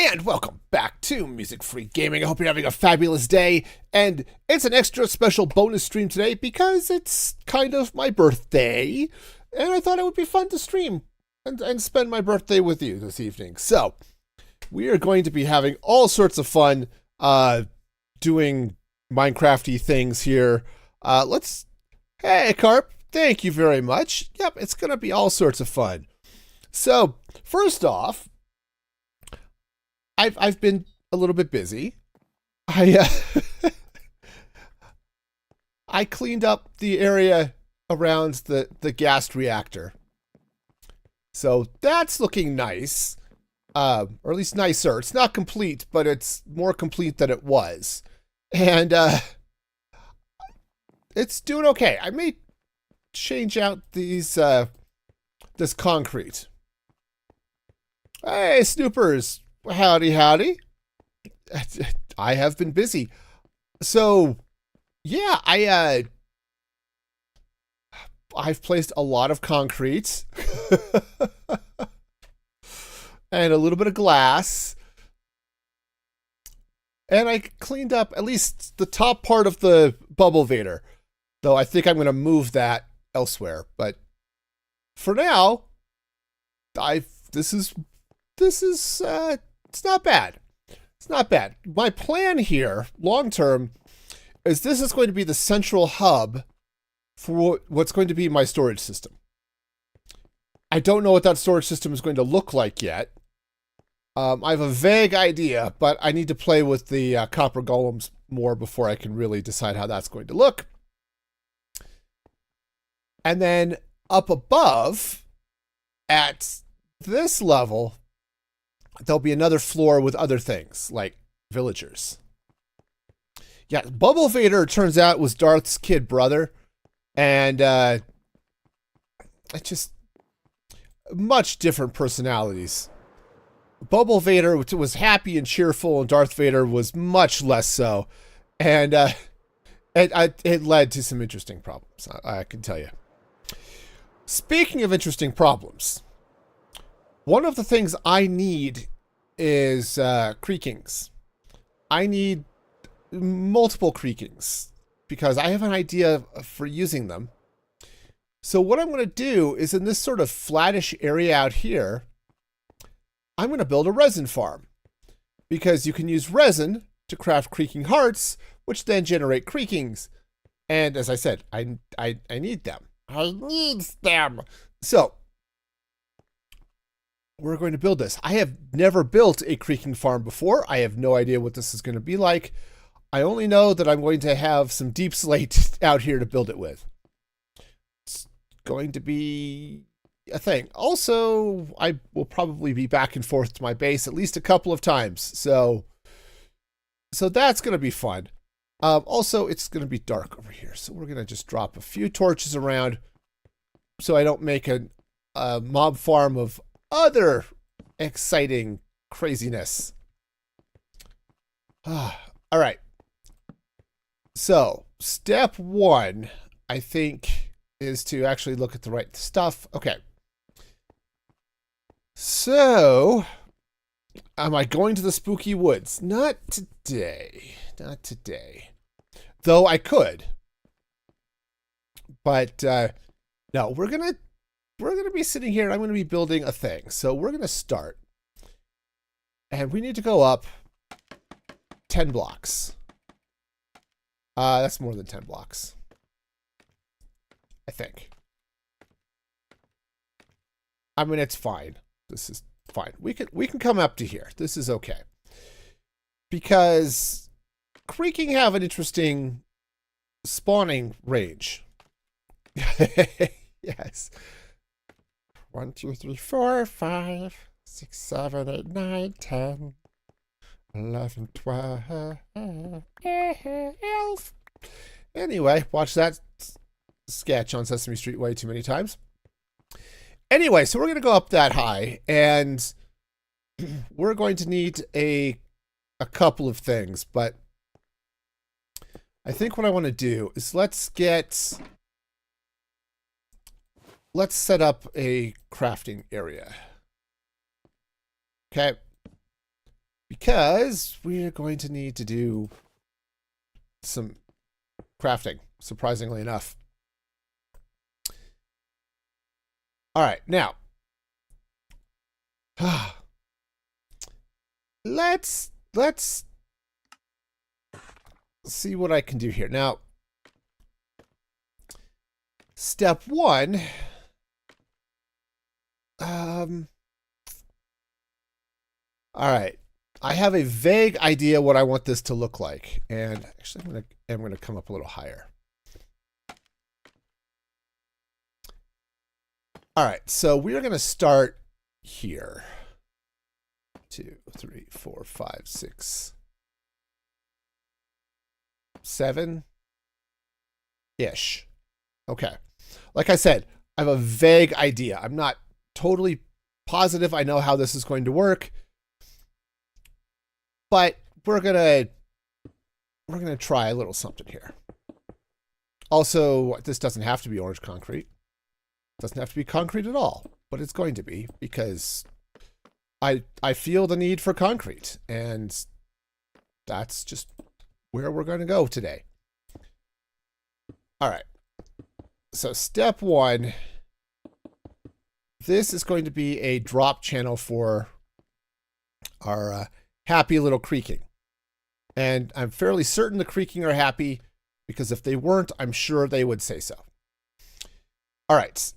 And welcome back to Music Free Gaming. I hope you're having a fabulous day. And it's an extra special bonus stream today because it's kind of my birthday. And I thought it would be fun to stream and spend my birthday with you this evening. So we are going to be having all sorts of fun doing Minecrafty things here. Hey, Carp, thank you very much. Yep, it's going to be all sorts of fun. So first off, I've been a little bit busy. I cleaned up the area around the gas reactor. So that's looking nice. Or at least nicer. It's not complete, but it's more complete than it was. And it's doing okay. I may change out these this concrete. Hey, Snoopers. Howdy, howdy. I have been busy. So, yeah, I've placed a lot of concrete and a little bit of glass. And I cleaned up at least the top part of the bubble vader. Though I think I'm going to move that elsewhere. But for now, this is it's not bad. It's not bad. My plan here, long term, is this is going to be the central hub for what's going to be my storage system. I don't know what that storage system is going to look like yet. I have a vague idea, but I need to play with the copper golems more before I can really decide how that's going to look. And then up above, at this level, there'll be another floor with other things, like villagers. Yeah, Bubble Vader, turns out, was Darth's kid brother. And it's just much different personalities. Bubble Vader was happy and cheerful, and Darth Vader was much less so. And it led to some interesting problems, I can tell you. Speaking of interesting problems, one of the things I need is Creakings. I need multiple Creakings because I have an idea for using them. So what I'm going to do is, in this sort of flattish area out here, I'm going to build a resin farm, because you can use resin to craft creaking hearts, which then generate Creakings. And as I said, I need them. I need them. So we're going to build this. I have never built a creaking farm before. I have no idea what this is going to be like. I only know that I'm going to have some deep slate out here to build it with. It's going to be a thing. Also, I will probably be back and forth to my base at least a couple of times. So that's going to be fun. Also, it's going to be dark over here. So we're going to just drop a few torches around so I don't make a mob farm of other exciting craziness. All right. So step one, I think, is to actually look at the right stuff. Okay. So, am I going to the spooky woods? Not today. Not today. Though I could. But no, we're gonna be sitting here. I'm gonna be building a thing. So we're gonna start, and we need to go up 10 blocks. That's more than 10 blocks, I think. I mean, it's fine. This is fine. We can come up to here. This is okay. Because Creaking have an interesting spawning range. Yes. 1, 2, 3, 4, 5, 6, 7, 8, 9, 10, 11, 12. Anyway, watch that sketch on Sesame Street way too many times. Anyway, so we're going to go up that high, and we're going to need a couple of things, but I think what I want to do is let's set up a crafting area. Okay. because we're going to need to do some crafting, surprisingly enough. All right, now let's see what I can do here. Now, step one, all right. I have a vague idea what I want this to look like, and actually, I'm gonna come up a little higher. All right, so we're gonna start here. 2, 3, 4, 5, 6, 7 ish. Okay. Like I said, I have a vague idea. I'm not totally positive I know how this is going to work, but we're gonna try a little something here. Also, this doesn't have to be orange concrete. It doesn't have to be concrete at all, but it's going to be because I feel the need for concrete, and that's just where we're going to go today. All right. So step one, this is going to be a drop channel for our happy little creaking. And I'm fairly certain the creaking are happy, because if they weren't, I'm sure they would say so. All right.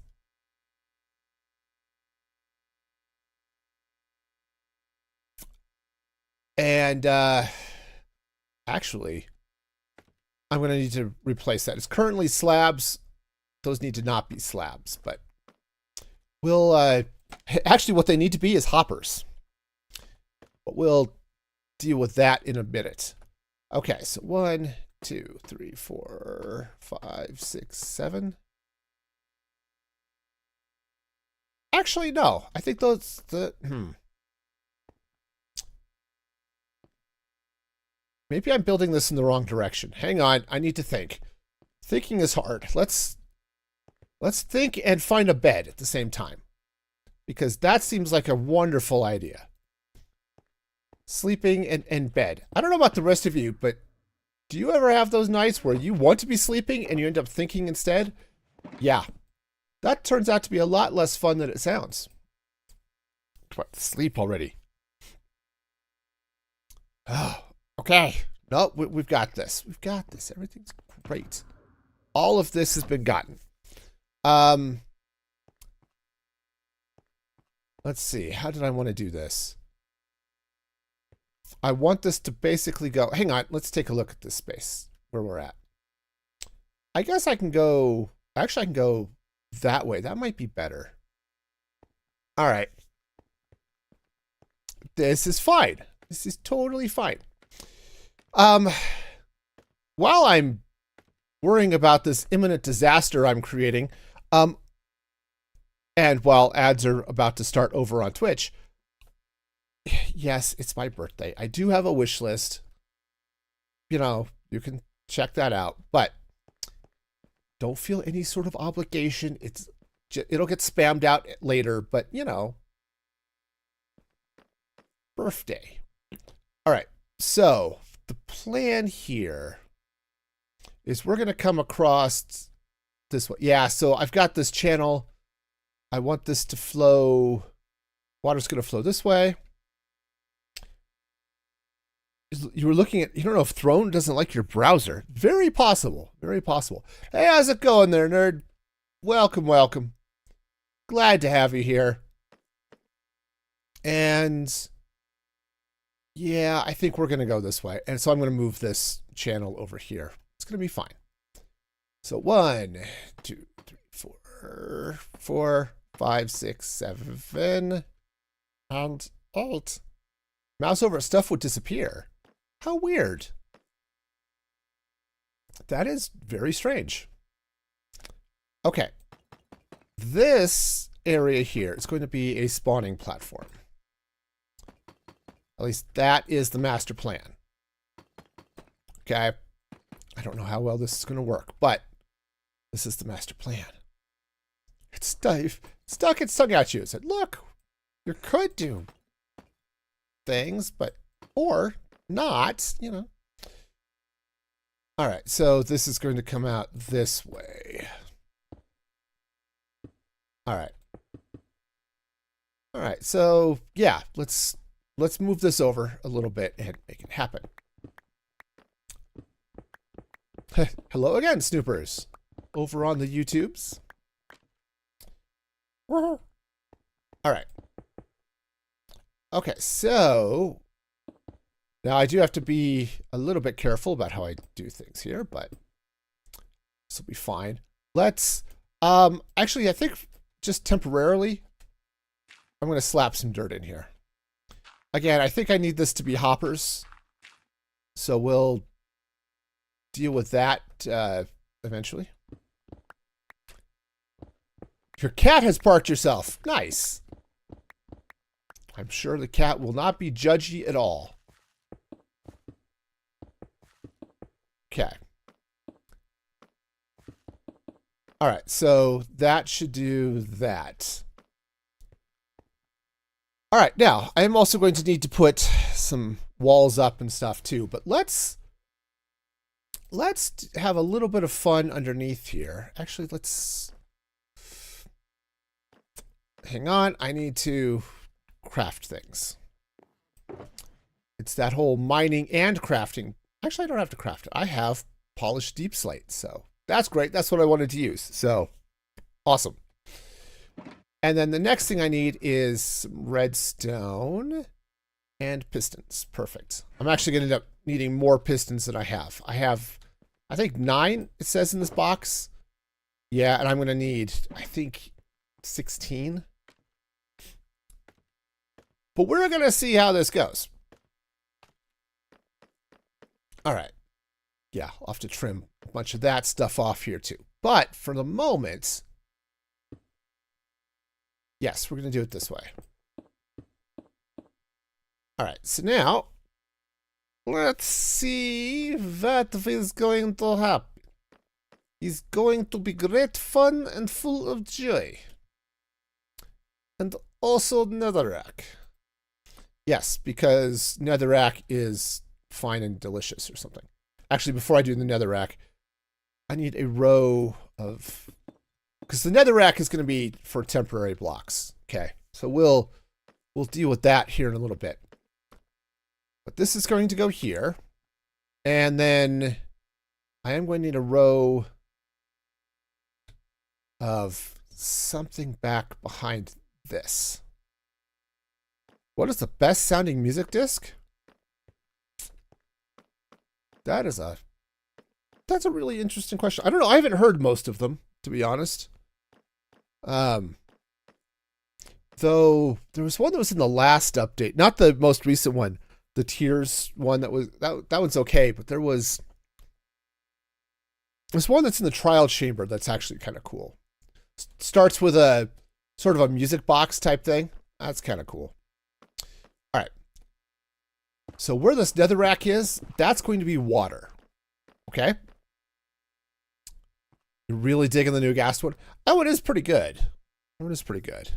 And actually, I'm going to need to replace that. It's currently slabs. Those need to not be slabs, but we'll actually what they need to be is hoppers. But we'll deal with that in a minute. Okay, so 1, 2, 3, 4, 5, 6, 7. Actually, no. I think those Maybe I'm building this in the wrong direction. Hang on, I need to think. Thinking is hard. Let's think and find a bed at the same time, because that seems like a wonderful idea. Sleeping and bed. I don't know about the rest of you, but do you ever have those nights where you want to be sleeping and you end up thinking instead? Yeah. That turns out to be a lot less fun than it sounds. What, sleep already. Oh, okay. No, we've got this. We've got this. Everything's great. All of this has been gotten. Let's see. How did I want to do this? I want this to basically go... Hang on. Let's take a look at this space where we're at. I guess I can go... Actually, I can go that way. That might be better. All right. This is fine. This is totally fine. While I'm worrying about this imminent disaster I'm creating, and while ads are about to start over on Twitch, yes, it's my birthday. I do have a wish list. You know, you can check that out, but don't feel any sort of obligation. It'll get spammed out later, but you know, birthday. All right, so the plan here is we're going to come across this way. Yeah, so I've got this channel. I want this to flow. Water's going to flow this way. You were looking at, you don't know if Throne doesn't like your browser. Very possible. Very possible. Hey, how's it going there, nerd? Welcome, welcome. Glad to have you here. And yeah, I think we're going to go this way. And so I'm going to move this channel over here. It's going to be fine. So 1, 2, 3, 4, 4, 5, 6, 7, and 8. Mouse over stuff would disappear. How weird. That is very strange. Okay. This area here is going to be a spawning platform. At least that is the master plan. Okay. I don't know how well this is going to work, but this is the master plan. It's stuck its tongue at you and said, look, you could do things, but Or not, you know. All right, so this is going to come out this way. All right. All right, so yeah, let's move this over a little bit and make it happen. Hello again, snoopers, over on the YouTubes. All right. Okay, so now I do have to be a little bit careful about how I do things here, but this will be fine. Let's actually, I think just temporarily, I'm going to slap some dirt in here. Again, I think I need this to be hoppers, so we'll deal with that eventually. Your cat has parked yourself. Nice. I'm sure the cat will not be judgy at all. Okay. All right, so that should do that. All right, now I am also going to need to put some walls up and stuff too, but let's have a little bit of fun underneath here. Actually, let's hang on. I need to craft things. It's that whole mining and crafting. Actually, I don't have to craft it. I have polished deep slate, so that's great. That's what I wanted to use. So awesome. And then the next thing I need is some redstone and pistons. Perfect. I'm actually going to end up needing more pistons than I have. I have, I think 9, it says in this box. Yeah, and I'm going to need, I think, 16. But we're going to see how this goes. All right. Yeah, I'll have to trim a bunch of that stuff off here too. But for the moment, yes, we're going to do it this way. All right, so now let's see what is going to happen. It's going to be great fun and full of joy. And also netherrack. Yes, because netherrack is fine and delicious or something. Actually, before I do the netherrack, I need a row of, because the netherrack is going to be for temporary blocks. Okay, so we'll deal with that here in a little bit. But this is going to go here, and then I am going to need a row of something back behind this. What is the best sounding music disc? That's a really interesting question. I don't know. I haven't heard most of them, to be honest. Though there was one that was in the last update, not the most recent one, the Tears one that one's okay, but there's one that's in the trial chamber that's actually kind of cool. Starts with a sort of a music box type thing. That's kind of cool. All right. So where this netherrack is, that's going to be water. Okay. You're really digging the new gas one? That one is pretty good. That one is pretty good.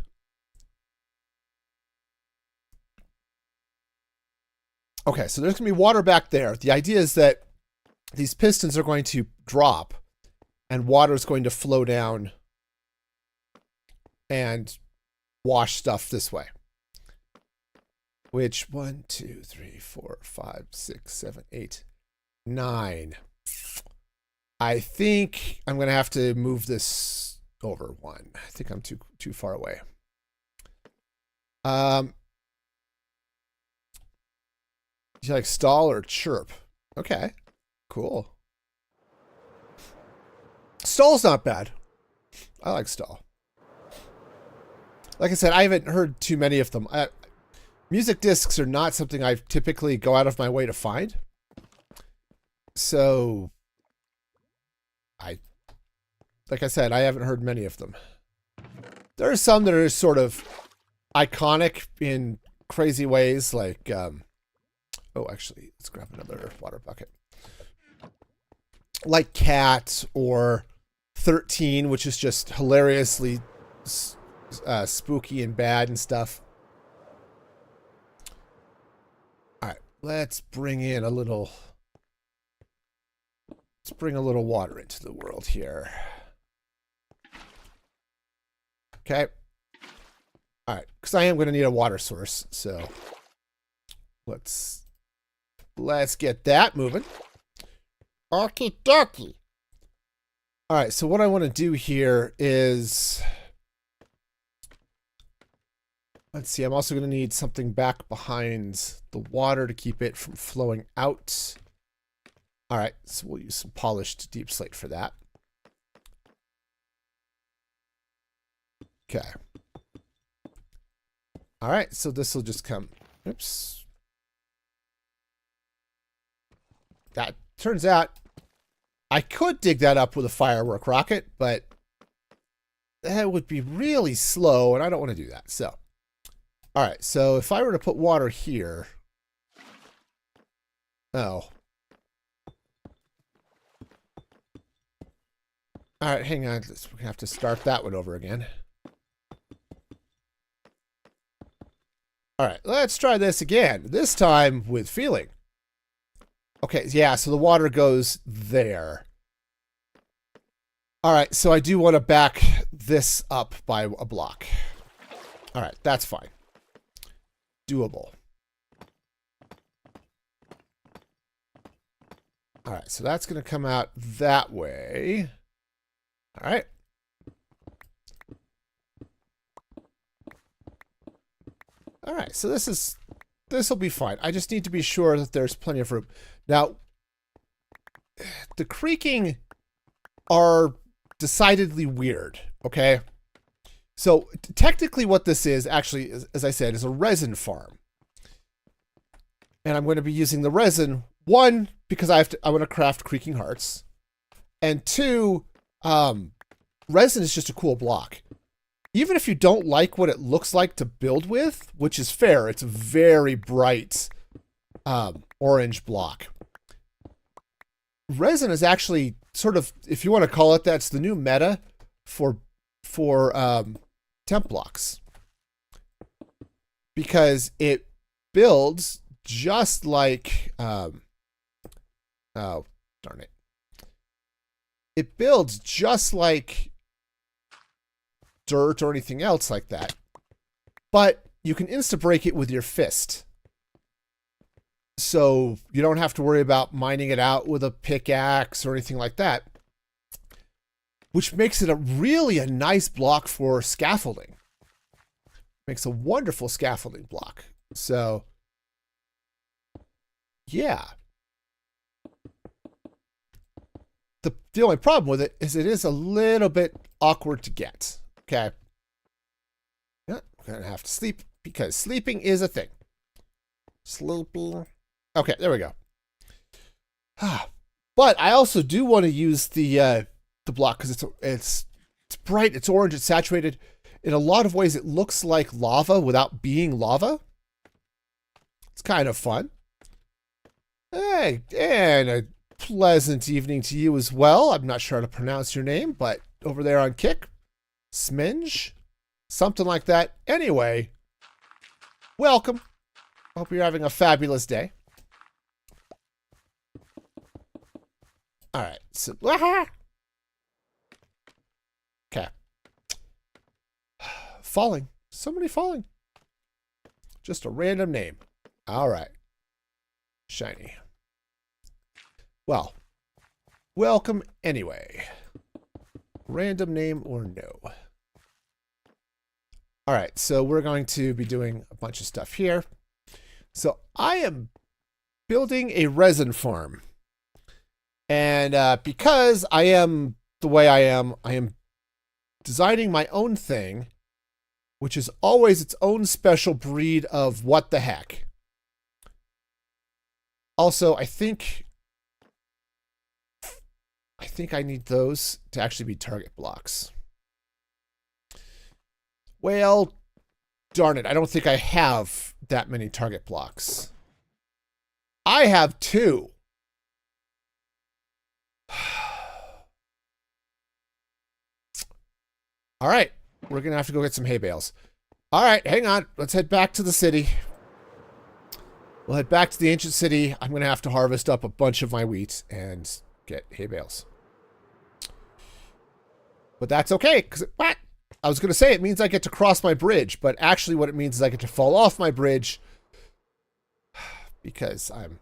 Okay, so there's going to be water back there. The idea is that these pistons are going to drop and water is going to flow down and wash stuff this way. Which 1, 2, 3, 4, 5, 6, 7, 8, 9. I think I'm going to have to move this over 1. I think I'm too far away. You like stall or chirp? Okay, cool. Stall's not bad. I like stall. Like I said, I haven't heard too many of them. Music discs are not something I typically go out of my way to find. So, like I said, I haven't heard many of them. There are some that are sort of iconic in crazy ways, like, oh, actually, let's grab another water bucket. Like Cat or 13, which is just hilariously spooky and bad and stuff. let's bring in a little... Let's bring a little water into the world here. Okay. All right, because I am going to need a water source, so let's get that moving. Okie dokie. All right, so what I want to do here is, let's see, I'm also going to need something back behind the water to keep it from flowing out. All right, so we'll use some polished deep slate for that. Okay. All right, so this will just come. Oops. That turns out I could dig that up with a firework rocket, but that would be really slow, and I don't want to do that. So, all right, so if I were to put water here. Oh. All right, hang on. We're going to have to start that one over again. All right, let's try this again. This time with feeling. Okay, yeah, so the water goes there. All right, so I do want to back this up by a block. All right, that's fine. Doable. All right, so that's going to come out that way. All right. All right, so this will be fine. I just need to be sure that there's plenty of room. Now, the creaking are decidedly weird, okay? So technically what this is, actually, as I said, is a resin farm. And I'm going to be using the resin, one, because I want to craft creaking hearts. And two, resin is just a cool block. Even if you don't like what it looks like to build with, which is fair, it's a very bright orange block. Resin is actually sort of, if you want to call it that, it's the new meta for temp blocks. Because it builds just like, oh, darn it. It builds just like dirt or anything else like that, but you can insta-break it with your fist. So you don't have to worry about mining it out with a pickaxe or anything like that, which makes it a nice block for scaffolding. Makes a wonderful scaffolding block. So yeah. The only problem with it is a little bit awkward to get. Okay. Yeah, I'm going to have to sleep because sleeping is a thing. Sleeping. Okay, there we go. But I also do want to use the block because it's bright, it's orange, it's saturated. In a lot of ways, it looks like lava without being lava. It's kind of fun. Hey, and a pleasant evening to you as well. I'm not sure how to pronounce your name, but over there on Kick. Sminge? Something like that. Anyway, welcome. Hope you're having a fabulous day. All right. So, okay. Falling. Somebody falling. Just a random name. All right. Shiny. Well, welcome anyway. Random name or no. All right, so we're going to be doing a bunch of stuff here. So I am building a resin farm. And because I am the way I am designing my own thing, which is always its own special breed of what the heck. Also, I think I need those to actually be target blocks. Well, darn it. I don't think I have that many target blocks. I have 2. All right. We're going to have to go get some hay bales. All right. Hang on. Let's head back to the city. We'll head back to the ancient city. I'm going to have to harvest up a bunch of my wheat and get hay bales. But that's okay, because what? I was going to say it means I get to cross my bridge, but actually what it means is I get to fall off my bridge because I'm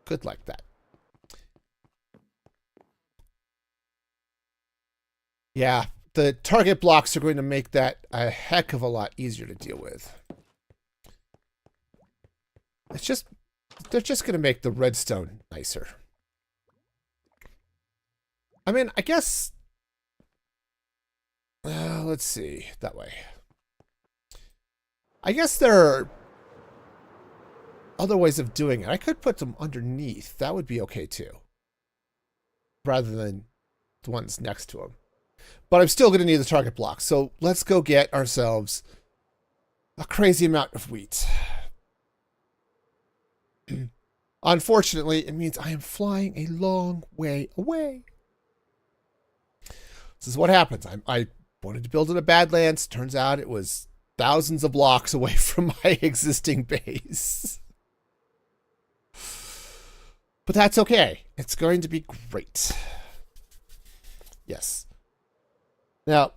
good like that. Yeah, the target blocks are going to make that a heck of a lot easier to deal with. It's just, they're just going to make the redstone nicer. I mean, I guess, let's see, that way. I guess there are other ways of doing it. I could put them underneath. That would be okay too. Rather than the ones next to them. But I'm still going to need the target block. So let's go get ourselves a crazy amount of wheat. Unfortunately, it means I am flying a long way away. This is what happens. I wanted to build in a Badlands. Turns out it was thousands of blocks away from my existing base. But that's okay. It's going to be great. Yes. Now,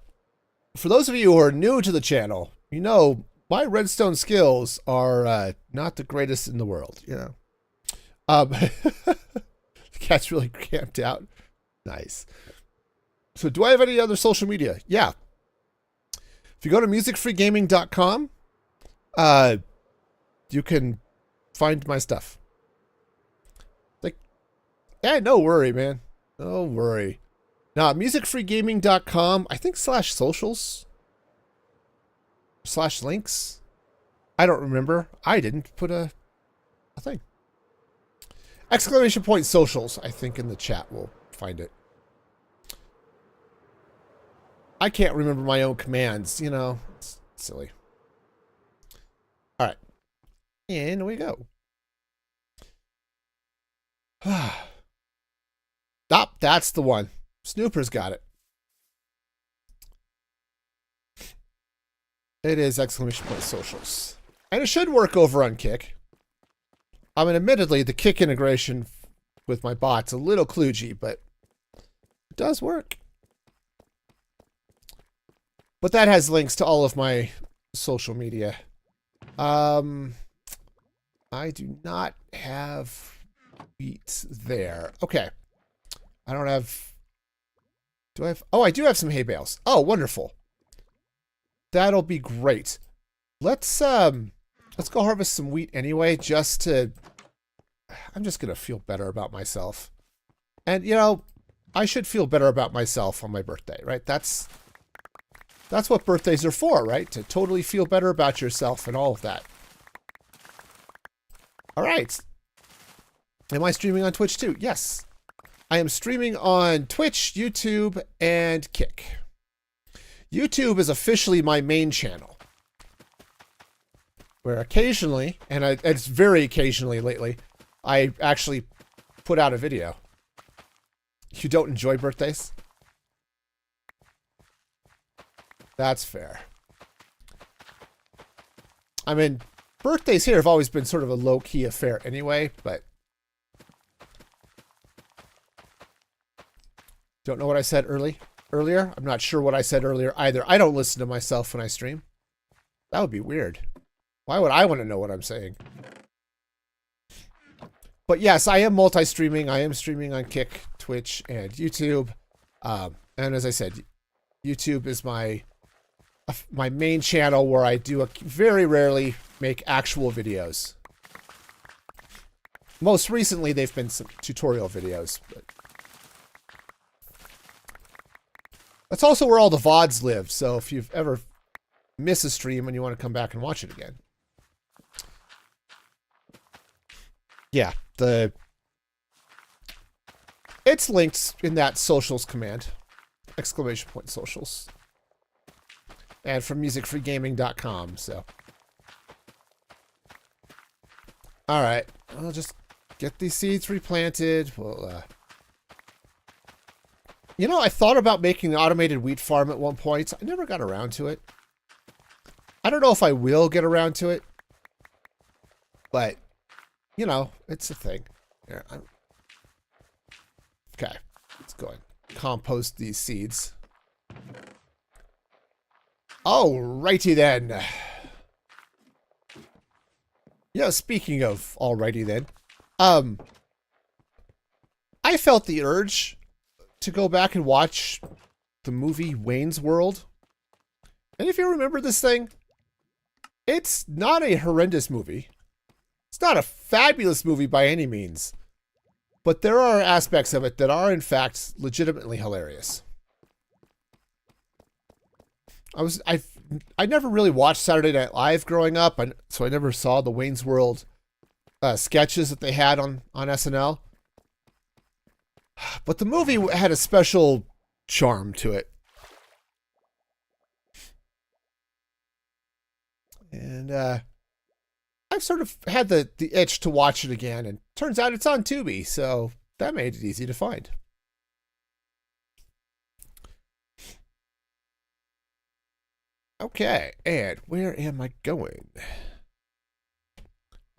for those of you who are new to the channel, you know my redstone skills are not the greatest in the world, you know. The cat's really camped out. Nice. So do I have any other social media? Yeah. If you go to musicfreegaming.com, you can find my stuff. Like, yeah, no worry, man. No worry. Now, musicfreegaming.com, I think /socials, /links. I don't remember. I didn't put a thing. Exclamation point socials, I think in the chat we'll find it. I can't remember my own commands, you know. It's silly. All right. In we go. Stop, that's the one. Snooper's got it. It is exclamation point socials. And it should work over on Kick. I mean, admittedly, the Kick integration with my bot's a little kludgy, but it does work. But that has links to all of my social media. I do not have wheat there. Okay. I don't have... Do I have... Oh, I do have some hay bales. Oh, wonderful. That'll be great. Let's go harvest some wheat anyway, just to... I'm just going to feel better about myself. And, you know, I should feel better about myself on my birthday, right? That's what birthdays are for, right? To totally feel better about yourself and all of that. All right. Am I streaming on Twitch too? Yes. I am streaming on Twitch, YouTube, and Kick. YouTube is officially my main channel. Where occasionally, and it's very occasionally lately, I actually put out a video. You don't enjoy birthdays? That's fair. I mean, birthdays here have always been sort of a low-key affair anyway, but... Don't know what I said earlier? I'm not sure what I said earlier either. I don't listen to myself when I stream. That would be weird. Why would I want to know what I'm saying? But yes, I am multi-streaming. I am streaming on Kick, Twitch, and YouTube. And as I said, YouTube is my main channel where I do very rarely make actual videos. Most recently, they've been some tutorial videos. But that's also where all the VODs live. So if you've ever missed a stream and you want to come back and watch it again. Yeah, it's linked in that socials command. Exclamation point socials. And from musicfreegaming.com, so. All right, I'll just get these seeds replanted. We'll, you know, I thought about making an automated wheat farm at one point. I never got around to it. I don't know if I will get around to it, but you know, it's a thing. Here, okay, let's go and compost these seeds. Alrighty then. Yeah, speaking of alrighty then, I felt the urge to go back and watch the movie Wayne's World. And if you remember this thing, it's not a horrendous movie. It's not a fabulous movie by any means. But there are aspects of it that are, in fact, legitimately hilarious. I never really watched Saturday Night Live growing up, so I never saw the Wayne's World sketches that they had on SNL. But the movie had a special charm to it. And I've sort of had the itch to watch it again, and turns out it's on Tubi, so that made it easy to find. Okay, and where am I going?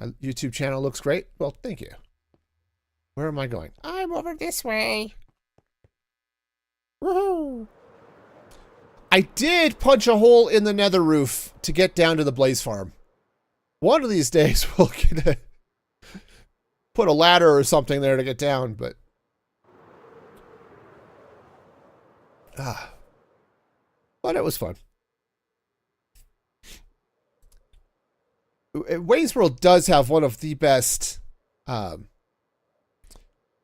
My YouTube channel looks great. Well, thank you. Where am I going? I'm over this way. Woohoo! I did punch a hole in the nether roof to get down to the Blaze Farm. One of these days we'll get to put a ladder or something there to get down, but it was fun. Wayne's World does have one of the best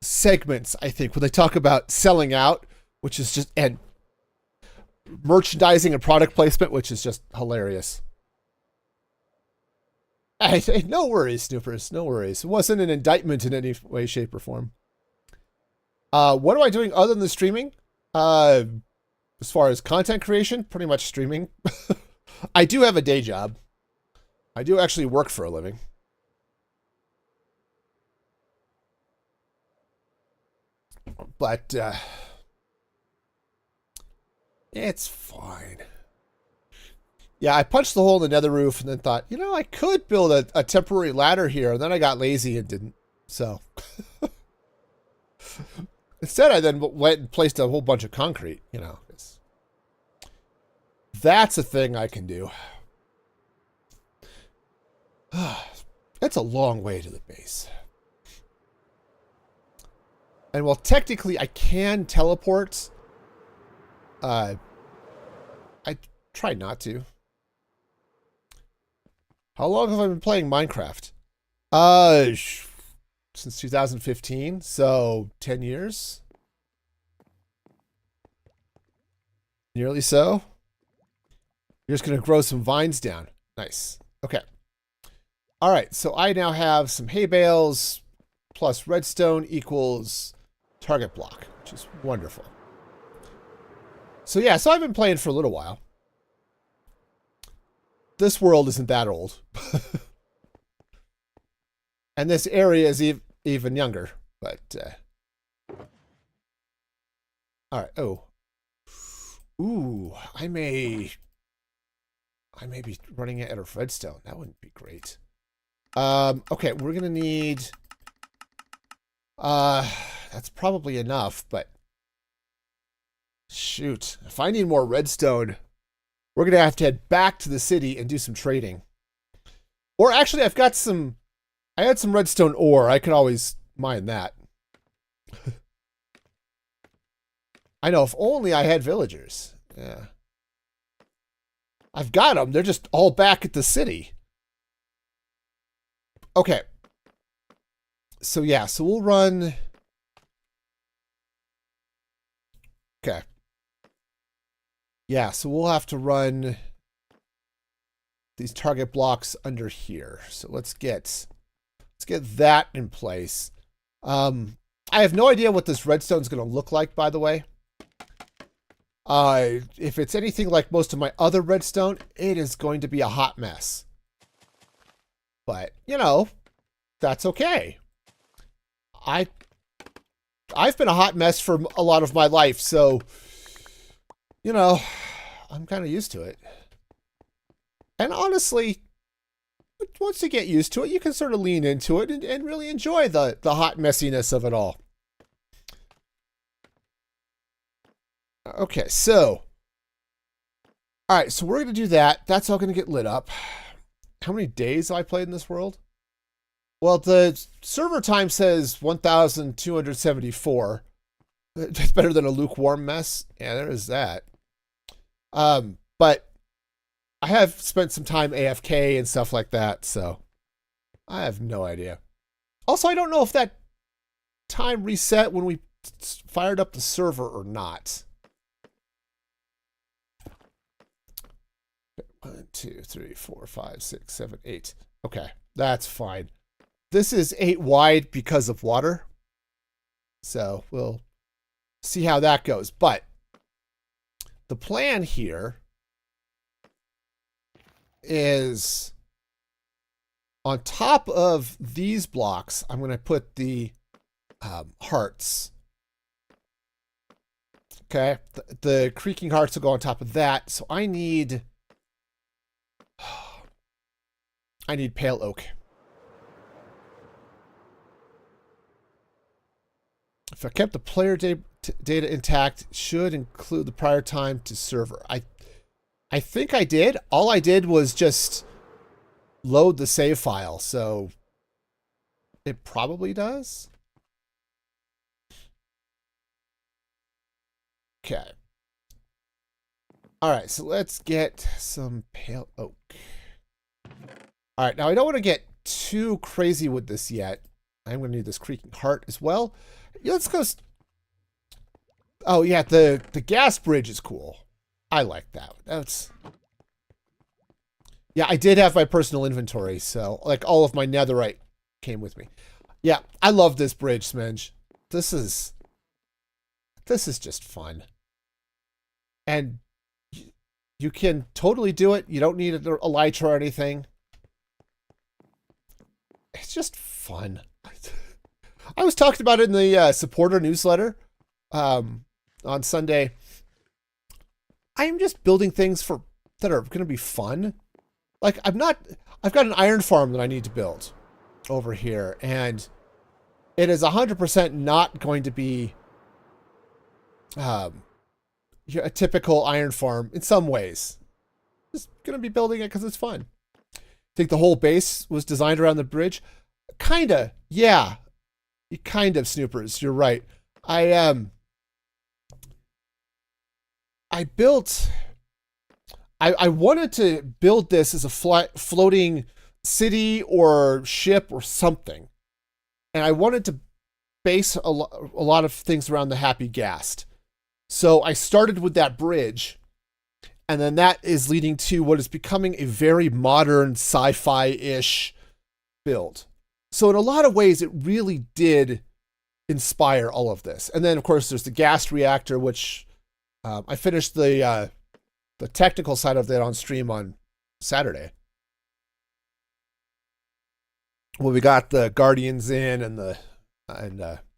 segments, I think, when they talk about selling out, which is just, and merchandising and product placement, which is just hilarious. No worries, Snoopers, no worries. It wasn't an indictment in any way, shape, or form. What am I doing other than the streaming? As far as content creation, pretty much streaming. I do have a day job. I do actually work for a living. But, it's fine. Yeah, I punched the hole in the nether roof and then thought, you know, I could build a temporary ladder here. And then I got lazy and didn't. So, instead I then went and placed a whole bunch of concrete, you know. That's a thing I can do. It's a long way to the base. And while technically I can teleport, I try not to. How long have I been playing Minecraft? Since 2015, so 10 years. Nearly so. You're just going to grow some vines down. Nice. Okay. All right, so I now have some hay bales plus redstone equals target block, which is wonderful. So yeah, so I've been playing for a little while. This world isn't that old. And this area is even younger, but all right. Oh. Ooh, I may be running out of redstone. That wouldn't be great. Okay, we're gonna need that's probably enough, but shoot, if I need more redstone, we're gonna have to head back to the city and do some trading. Or actually, I had some redstone ore. I could always mine that. I know, if only I had villagers. Yeah. I've got them. They're just all back at the city. Okay. So yeah, so we'll run. Okay. Yeah, so we'll have to run these target blocks under here. So let's get that in place. I have no idea what this redstone's going to look like, by the way. If it's anything like most of my other redstone, it is going to be a hot mess. But, you know, that's okay. I've been a hot mess for a lot of my life, so, you know, I'm kind of used to it. And honestly, But once you get used to it, you can sort of lean into it and really enjoy the hot messiness of it all. Okay, so. All right, so we're going to do that. That's all going to get lit up. How many days have I played in this world? Well, the server time says 1,274. That's better than a lukewarm mess. Yeah, there is that. But I have spent some time AFK and stuff like that, so I have no idea. Also, I don't know if that time reset when we fired up the server or not. 1, 2, 3, 4, 5, 6, 7, 8. Okay, that's fine. This is 8 wide because of water. So we'll see how that goes. But the plan here is on top of these blocks, I'm going to put the hearts. Okay, the creaking hearts will go on top of that. So I need pale oak. If I kept the player data intact, should include the prior time to server. I think I did. All I did was just load the save file, so it probably does. Okay. All right, so let's get some pale oak. All right, now I don't want to get too crazy with this yet. I'm going to need this creaking heart as well. Let's go. Oh yeah, the gas bridge is cool. I like that. That's. Yeah, I did have my personal inventory, so like all of my netherite came with me. Yeah, I love this bridge, Smenge. This is just fun. And you can totally do it. You don't need a elytra or anything. It's just fun. I was talking about it in the supporter newsletter on Sunday. I am just building things that are going to be fun. Like I've got an iron farm that I need to build over here, and it is 100% not going to be a typical iron farm in some ways. Just going to be building it because it's fun. I think the whole base was designed around the bridge. Kinda, yeah. Kind of, Snoopers. You're right. I wanted to build this as a floating city or ship or something. And I wanted to base a lot of things around the Happy Ghast. So I started with that bridge. And then that is leading to what is becoming a very modern sci-fi-ish build. So in a lot of ways, it really did inspire all of this. And then, of course, there's the gas reactor, which I finished the technical side of that on stream on Saturday. Well, we got the Guardians in and the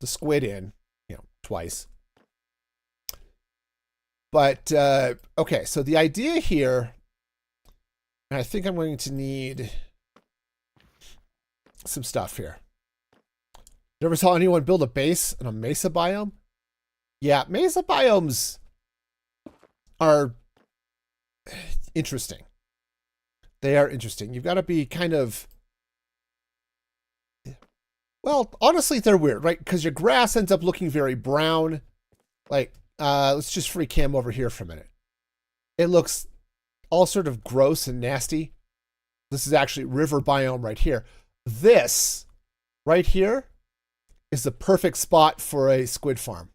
Squid in, twice. But okay, so the idea here, and I think I'm going to need some stuff here. You ever saw anyone build a base in a mesa biome? Yeah, mesa biomes are interesting. They are interesting. You've got to be kind of... Well, honestly, they're weird, right? Because your grass ends up looking very brown. Like, let's just free cam over here for a minute. It looks all sort of gross and nasty. This is actually river biome right here. This right here is the perfect spot for a squid farm.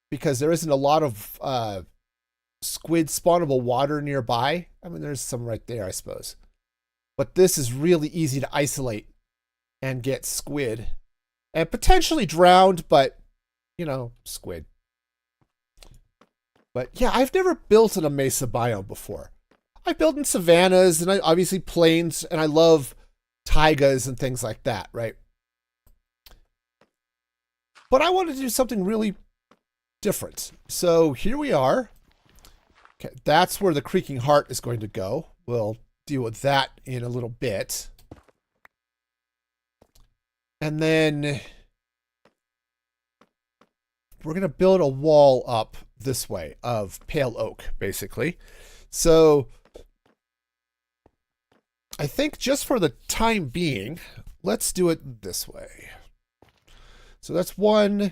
Because there isn't a lot of squid spawnable water nearby. I mean, there's some right there, I suppose. But this is really easy to isolate and get squid. And potentially drowned, but, squid. But yeah, I've never built in a mesa biome before. I built in savannas and obviously plains, and I love taigas and things like that, right? But I wanted to do something really different. So here we are. Okay, that's where the creaking heart is going to go. We'll deal with that in a little bit. And then we're going to build a wall up this way of pale oak, basically. So I think just for the time being, let's do it this way. So that's 1,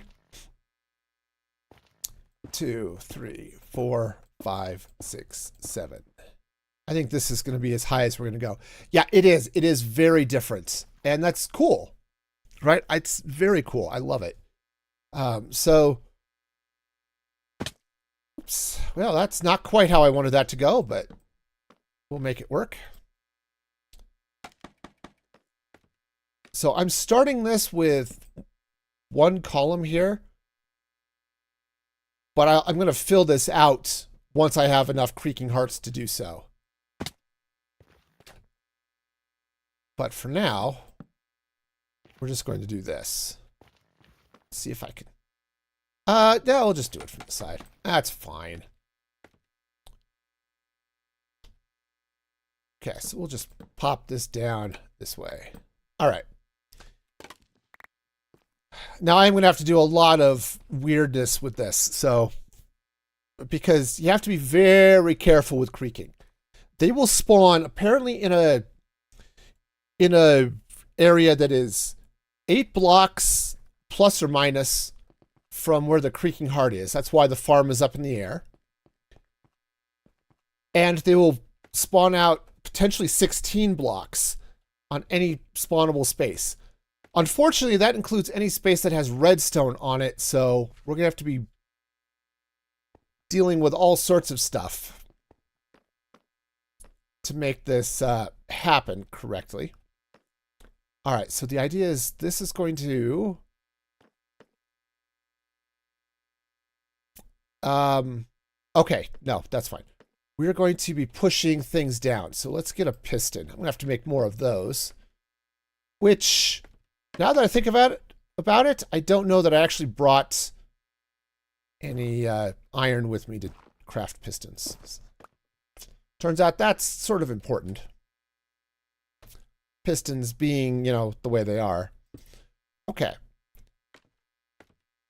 2, 3, 4, 5, 6, 7. I think this is going to be as high as we're going to go. Yeah, it is. It is very different. And that's cool, right? It's very cool. I love it. So, oops. Well, that's not quite how I wanted that to go, but we'll make it work. So I'm starting this with 1 column here, but I'm going to fill this out once I have enough creaking hearts to do so. But for now, we're just going to do this. Let's see if I can. Yeah, we'll just do it from the side. That's fine. Okay, so we'll just pop this down this way. All right. Now I'm going to have to do a lot of weirdness with this. So, because you have to be very careful with creaking. They will spawn apparently in a area that is 8 blocks plus or minus from where the creaking heart is. That's why the farm is up in the air. And they will spawn out potentially 16 blocks on any spawnable space. Unfortunately, that includes any space that has redstone on it, so we're going to have to be dealing with all sorts of stuff to make this happen correctly. All right, so the idea is this is going to... okay, no, that's fine. We're going to be pushing things down. So let's get a piston. I'm going to have to make more of those. Which, now that I think about it, I don't know that I actually brought any iron with me to craft pistons. Turns out that's sort of important. Pistons being, you know, the way they are. Okay.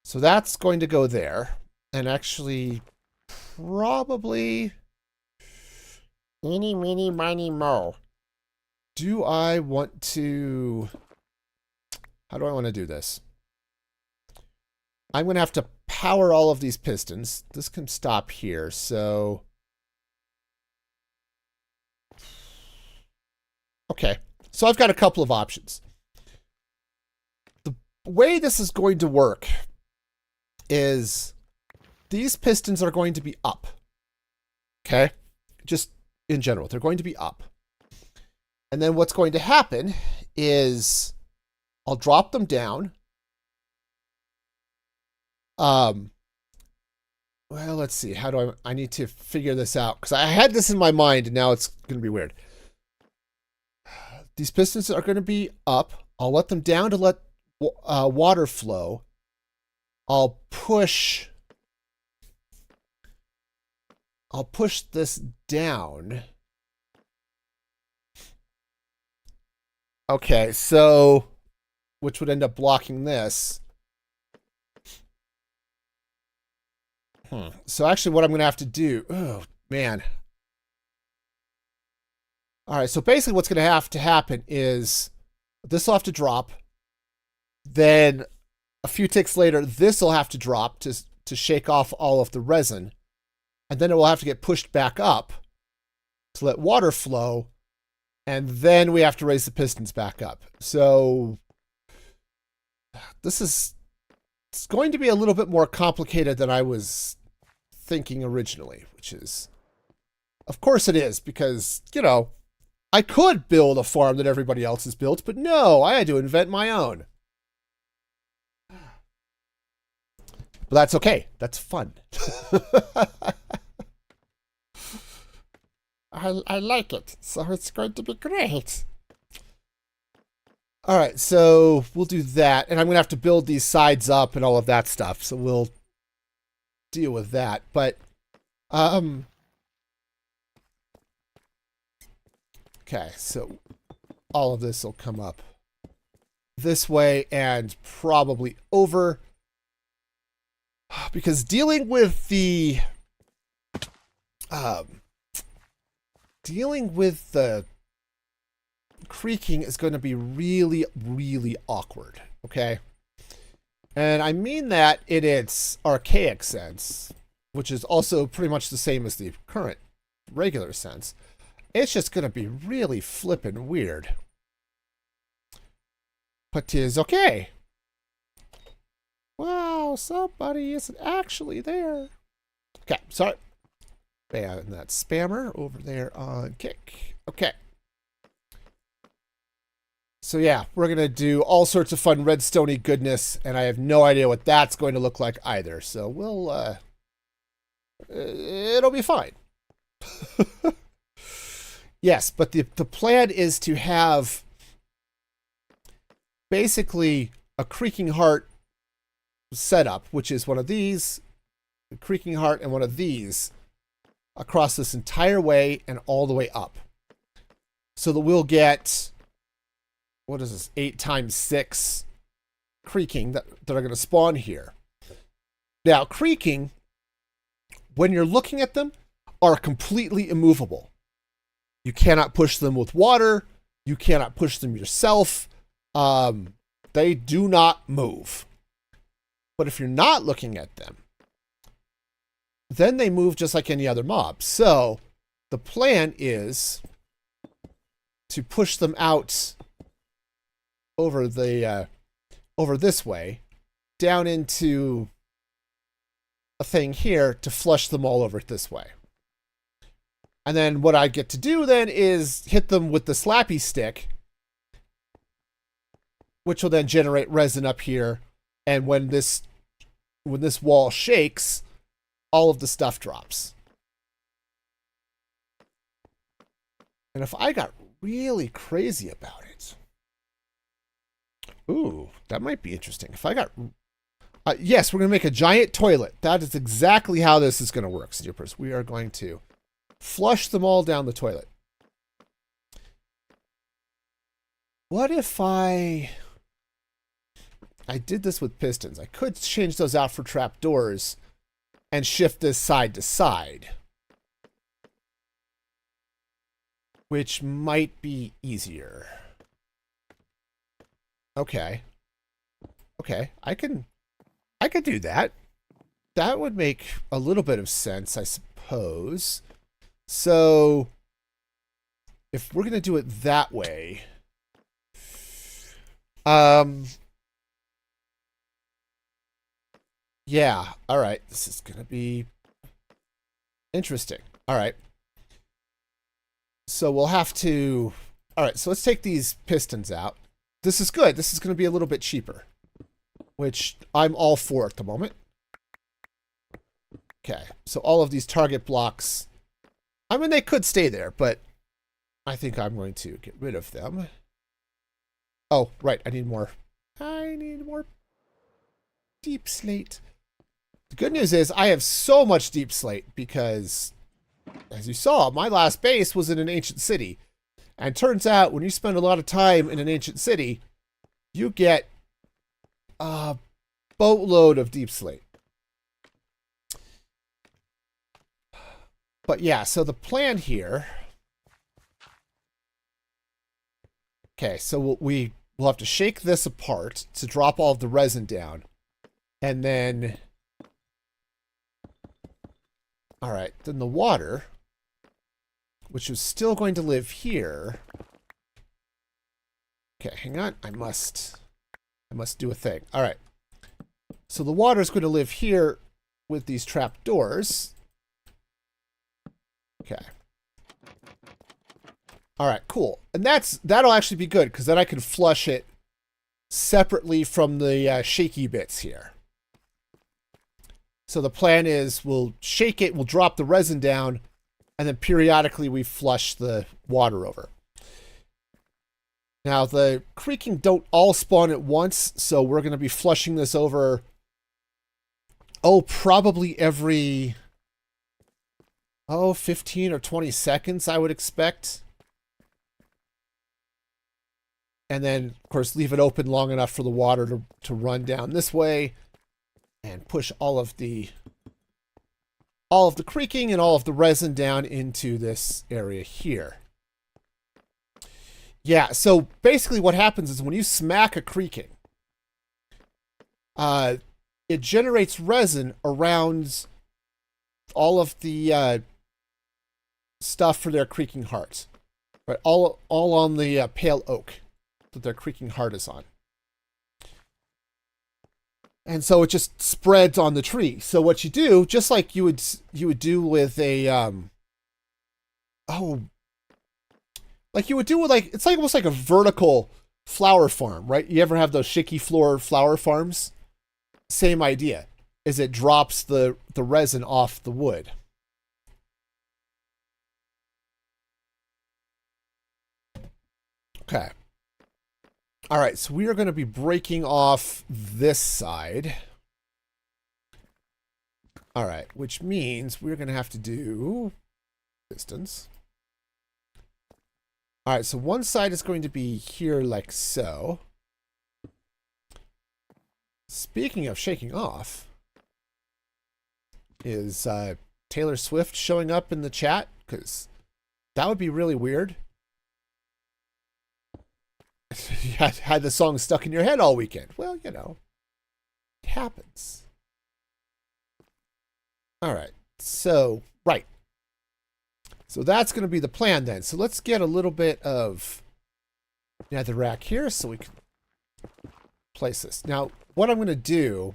So that's going to go there. And actually, probably... Eeny, meeny, miny, mo. Do I want to... How do I want to do this? I'm going to have to power all of these pistons. This can stop here, so... Okay, so I've got a couple of options. The way this is going to work is these pistons are going to be up. Okay? Just in general, they're going to be up. And then what's going to happen is I'll drop them down. Well, let's see. How do I need to figure this out because I had this in my mind and now it's going to be weird. These pistons are going to be up. I'll let them down to let water flow. I'll push this down. Okay, so which would end up blocking this. So actually what I'm going to have to do, oh man. All right, so basically what's going to happen is this will have to drop. Then a few ticks later, this will have to drop to shake off all of the resin. And then it will have to get pushed back up to let water flow. And then we have to raise the pistons back up. So it's going to be a little bit more complicated than I was thinking originally, which is, of course it is, because, you know, I could build a farm that everybody else has built, but no, I had to invent my own. But that's okay. That's fun. I like it, so it's going to be great. All right, so we'll do that, and I'm going to have to build these sides up and all of that stuff, so we'll deal with that. But Okay, so all of this will come up this way and probably over. Because dealing with the creaking is going to be really, really awkward. Okay. And I mean that in its archaic sense, which is also pretty much the same as the current regular sense. It's just going to be really flippin' weird. But 'tis okay. Wow, somebody isn't actually there. Okay, sorry. And that spammer over there on kick. Okay. So yeah, we're going to do all sorts of fun redstone-y goodness, and I have no idea what that's going to look like either. So we'll, it'll be fine. Yes, but the plan is to have basically a creaking heart setup, which is one of these, a creaking heart, and one of these across this entire way and all the way up. So that we'll get, what is this, 8 times 6 creaking that are going to spawn here. Now, creaking, when you're looking at them, are completely immovable. You cannot push them with water. You cannot push them yourself. They do not move. But if you're not looking at them, then they move just like any other mob. So the plan is to push them out over the over this way, down into a thing here to flush them all over this way. And then what I get to do then is hit them with the slappy stick, which will then generate resin up here. And when this wall shakes, all of the stuff drops. And if I got really crazy about it, ooh, that might be interesting. If I got, yes, we're going to make a giant toilet. That is exactly how this is going to work, Snoopers. We are going to flush them all down the toilet. What if I did this with pistons? I could change those out for trapdoors and shift this side to side, which might be easier. Okay. Okay, I could do that. That would make a little bit of sense, I suppose. So if we're going to do it that way, yeah, all right. This is going to be interesting. All right. So we'll have to, all right, so let's take these pistons out. This is good. This is going to be a little bit cheaper, which I'm all for at the moment. Okay, so all of these target blocks, I mean, they could stay there, but I think I'm going to get rid of them. Oh, right, I need more deep slate. The good news is I have so much deep slate because, as you saw, my last base was in an ancient city. And turns out when you spend a lot of time in an ancient city, you get a boatload of deep slate. But yeah, so the plan here. Okay, so we'll have to shake this apart to drop all of the resin down. And then, all right, then the water, which is still going to live here. Okay, hang on. I must do a thing. All right. So the water is going to live here with these trapdoors. Okay. All right, cool. And that'll actually be good because then I can flush it separately from the shaky bits here. So the plan is we'll shake it, we'll drop the resin down, and then periodically we flush the water over. Now the creaking don't all spawn at once, so we're going to be flushing this over, probably every, 15 or 20 seconds, I would expect. And then, of course, leave it open long enough for the water to run down this way and push all of the creaking and all of the resin down into this area here. Yeah, so basically what happens is when you smack a creaking, it generates resin around all of the stuff for their creaking hearts. Right, all on the pale oak that their creaking heart is on. And so it just spreads on the tree. So what you do, just like you would do with a like you would do with it's like almost like a vertical flower farm, right? You ever have those shaky floor flower farms? Same idea, is it drops the resin off the wood. Okay. All right, so we are going to be breaking off this side. All right, which means we're going to have to do distance. All right, so one side is going to be here like so. Speaking of shaking off, is Taylor Swift showing up in the chat? Because that would be really weird. You had the song stuck in your head all weekend. Well, you know, it happens. All right, so, right. So that's going to be the plan then. So let's get a little bit of netherrack here so we can place this. Now, what I'm going to do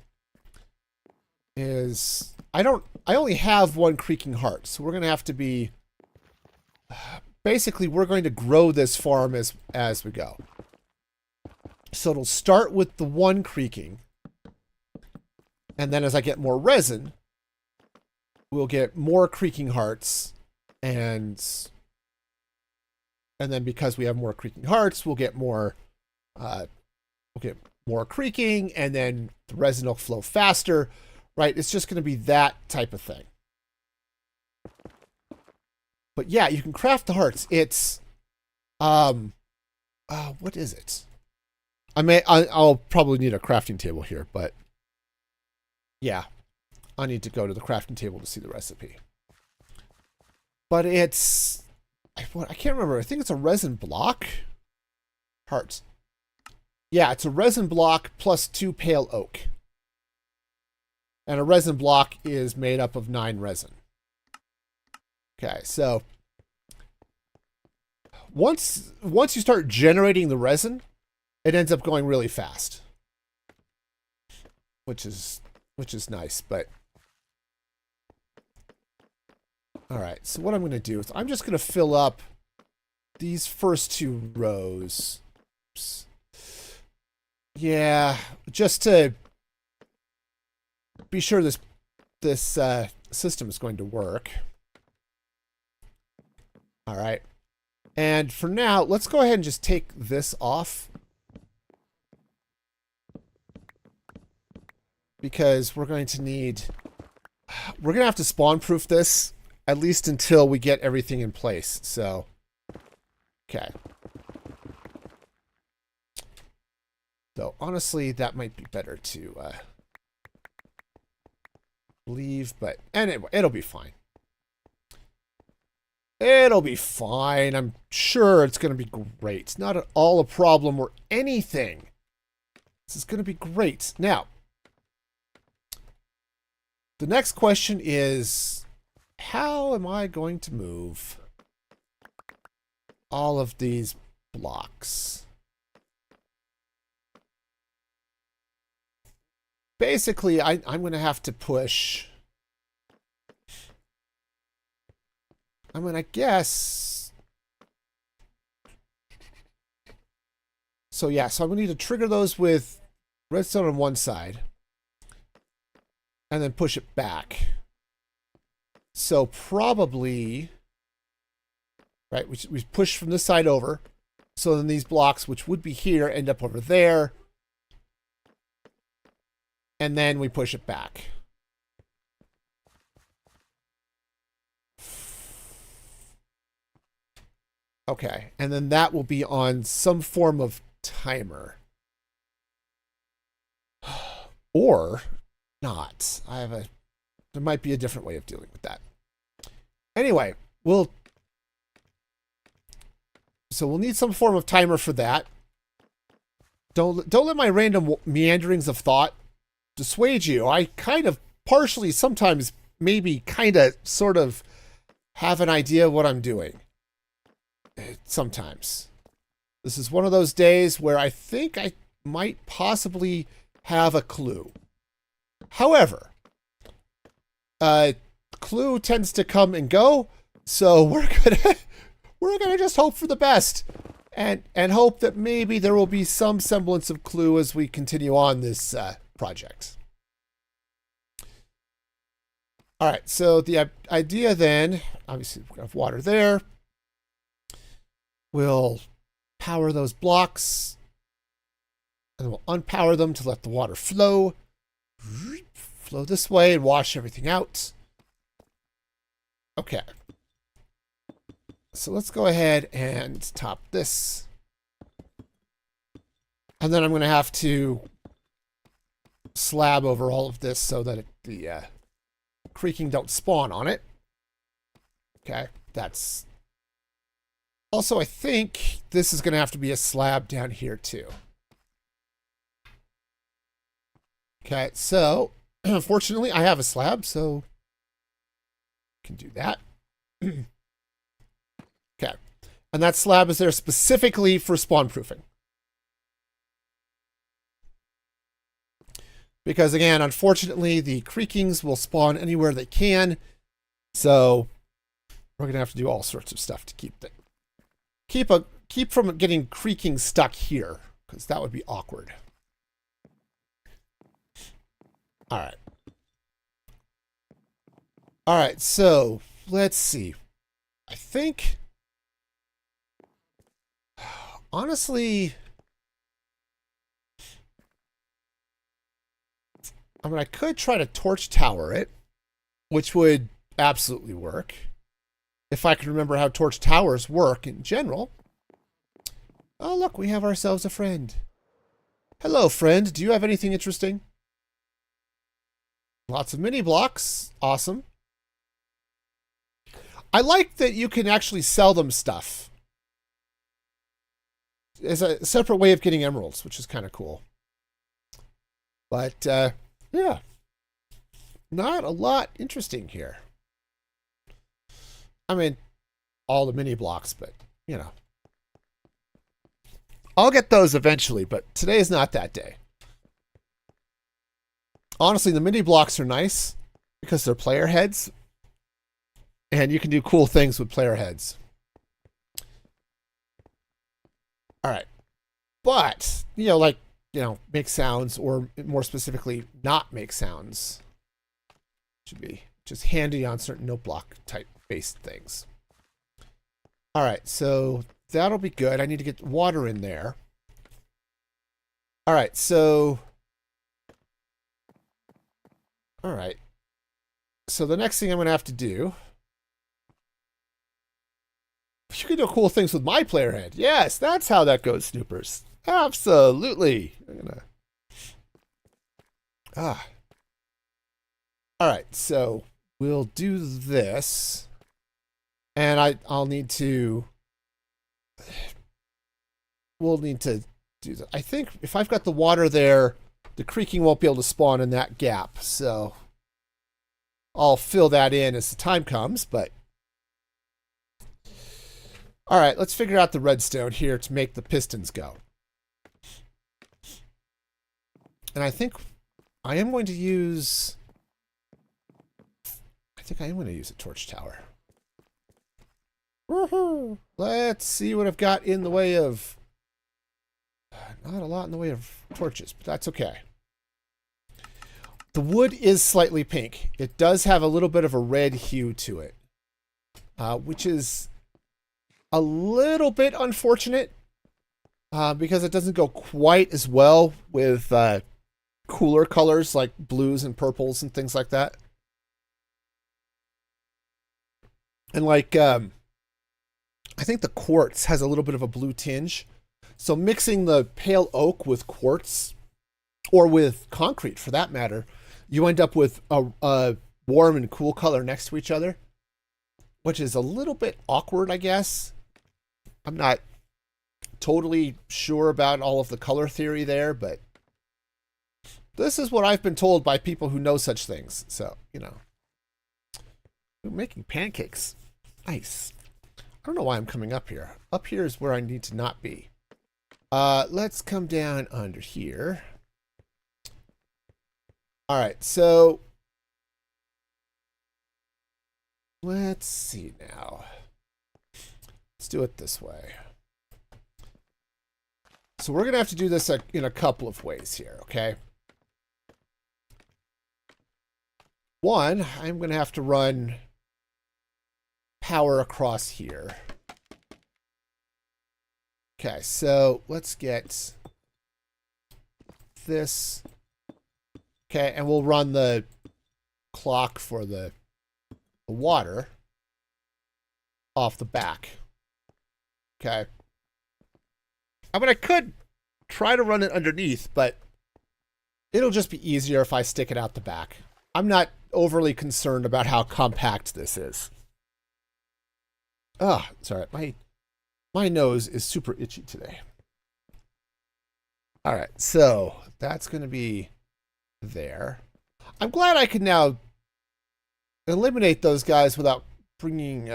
is, I only have one creaking heart, so we're going to have to be, basically we're going to grow this farm as we go. So it'll start with the one creaking, and then as I get more resin, we'll get more creaking hearts, and then because we have more creaking hearts, we'll get more creaking, and then the resin will flow faster, right? It's just going to be that type of thing. But yeah, you can craft the hearts. It's what is it? I'll probably need a crafting table here, but yeah, I need to go to the crafting table to see the recipe. But it's, I can't remember. I think it's a resin block. Hearts. Yeah, it's a resin block plus 2 pale oak. And a resin block is made up of 9 resin. Okay, so once you start generating the resin, it ends up going really fast, which is nice. But all right, so what I'm going to do is I'm just going to fill up these first 2 rows. Oops. Yeah, just to be sure this system is going to work. All right, and for now, let's go ahead and just take this off, because we're going to have to spawn proof this at least until we get everything in place. So, okay. So honestly, that might be better to leave, but anyway, it'll be fine. It'll be fine. I'm sure it's going to be great. It's not at all a problem or anything. This is going to be great. Now, the next question is, how am I going to move all of these blocks? Basically, I'm going to have to push. I'm going to guess. So yeah, so I'm going to need to trigger those with redstone on one side. And then push it back. So probably, right, we push from this side over. So then these blocks, which would be here, end up over there. And then we push it back. Okay, and then that will be on some form of timer. Or not. There might be a different way of dealing with that. Anyway, we'll need some form of timer for that. Don't let my random meanderings of thought dissuade you. I kind of partially sometimes maybe kind of sort of have an idea of what I'm doing. Sometimes. This is one of those days where I think I might possibly have a clue. However, clue tends to come and go, so we're gonna just hope for the best and hope that maybe there will be some semblance of clue as we continue on this project. All right, so the idea then, obviously we're gonna have water there. We'll power those blocks and we'll unpower them to let the water flow this way and wash everything out. Okay. So let's go ahead and top this. And then I'm going to have to slab over all of this so that the creaking don't spawn on it. Okay, that's... Also, I think this is going to have to be a slab down here too. Okay, so unfortunately I have a slab, so I can do that. Okay, and that slab is there specifically for spawn proofing. Because again, unfortunately, the creakings will spawn anywhere they can, so we're gonna have to do all sorts of stuff to keep from getting creaking stuck here, because that would be awkward. All right. All right, so let's see. I think, honestly, I mean, I could try to torch tower it, which would absolutely work. If I can remember how torch towers work in general. Oh, look, we have ourselves a friend. Hello, friend. Do you have anything interesting? Lots of mini blocks. Awesome. I like that you can actually sell them stuff. It's a separate way of getting emeralds, which is kind of cool. But, yeah. Not a lot interesting here. I mean, all the mini blocks, but, you know. I'll get those eventually, but today is not that day. Honestly, the mini blocks are nice because they're player heads. And you can do cool things with player heads. All right. But, make sounds, or more specifically, not make sounds. Should be just handy on certain note block type based things. All right, so that'll be good. I need to get water in there. All right, so... All right. So the next thing I'm going to have to do... You can do cool things with my player head. Yes, that's how that goes, Snoopers. Absolutely. I'm gonna... All right, so we'll do this. And I'll need to... We'll need to do that. I think if I've got the water there, the creaking won't be able to spawn in that gap. So I'll fill that in as the time comes, but... All right, let's figure out the redstone here to make the pistons go. And I think I am going to use... I think I am going to use a torch tower. Woohoo! Let's see what I've got in the way of... Not a lot in the way of torches, but that's okay. The wood is slightly pink. It does have a little bit of a red hue to it, which is a little bit unfortunate because it doesn't go quite as well with cooler colors like blues and purples and things like that. And like, I think the quartz has a little bit of a blue tinge. So mixing the pale oak with quartz, or with concrete for that matter, you end up with a warm and cool color next to each other, which is a little bit awkward, I guess. I'm not totally sure about all of the color theory there, but this is what I've been told by people who know such things. So, you know. We're making pancakes. Nice. I don't know why I'm coming up here. Up here is where I need to not be. Let's come down under here. All right, so let's see now. Let's do it this way. So we're going to have to do this in a couple of ways here, okay? One, I'm going to have to run power across here. Okay, so let's get this. Okay, and we'll run the clock for the water off the back. Okay. I mean, I could try to run it underneath, but it'll just be easier if I stick it out the back. I'm not overly concerned about how compact this is. Ah, sorry, my nose is super itchy today. All right, so that's going to be there. I'm glad I can now eliminate those guys without bringing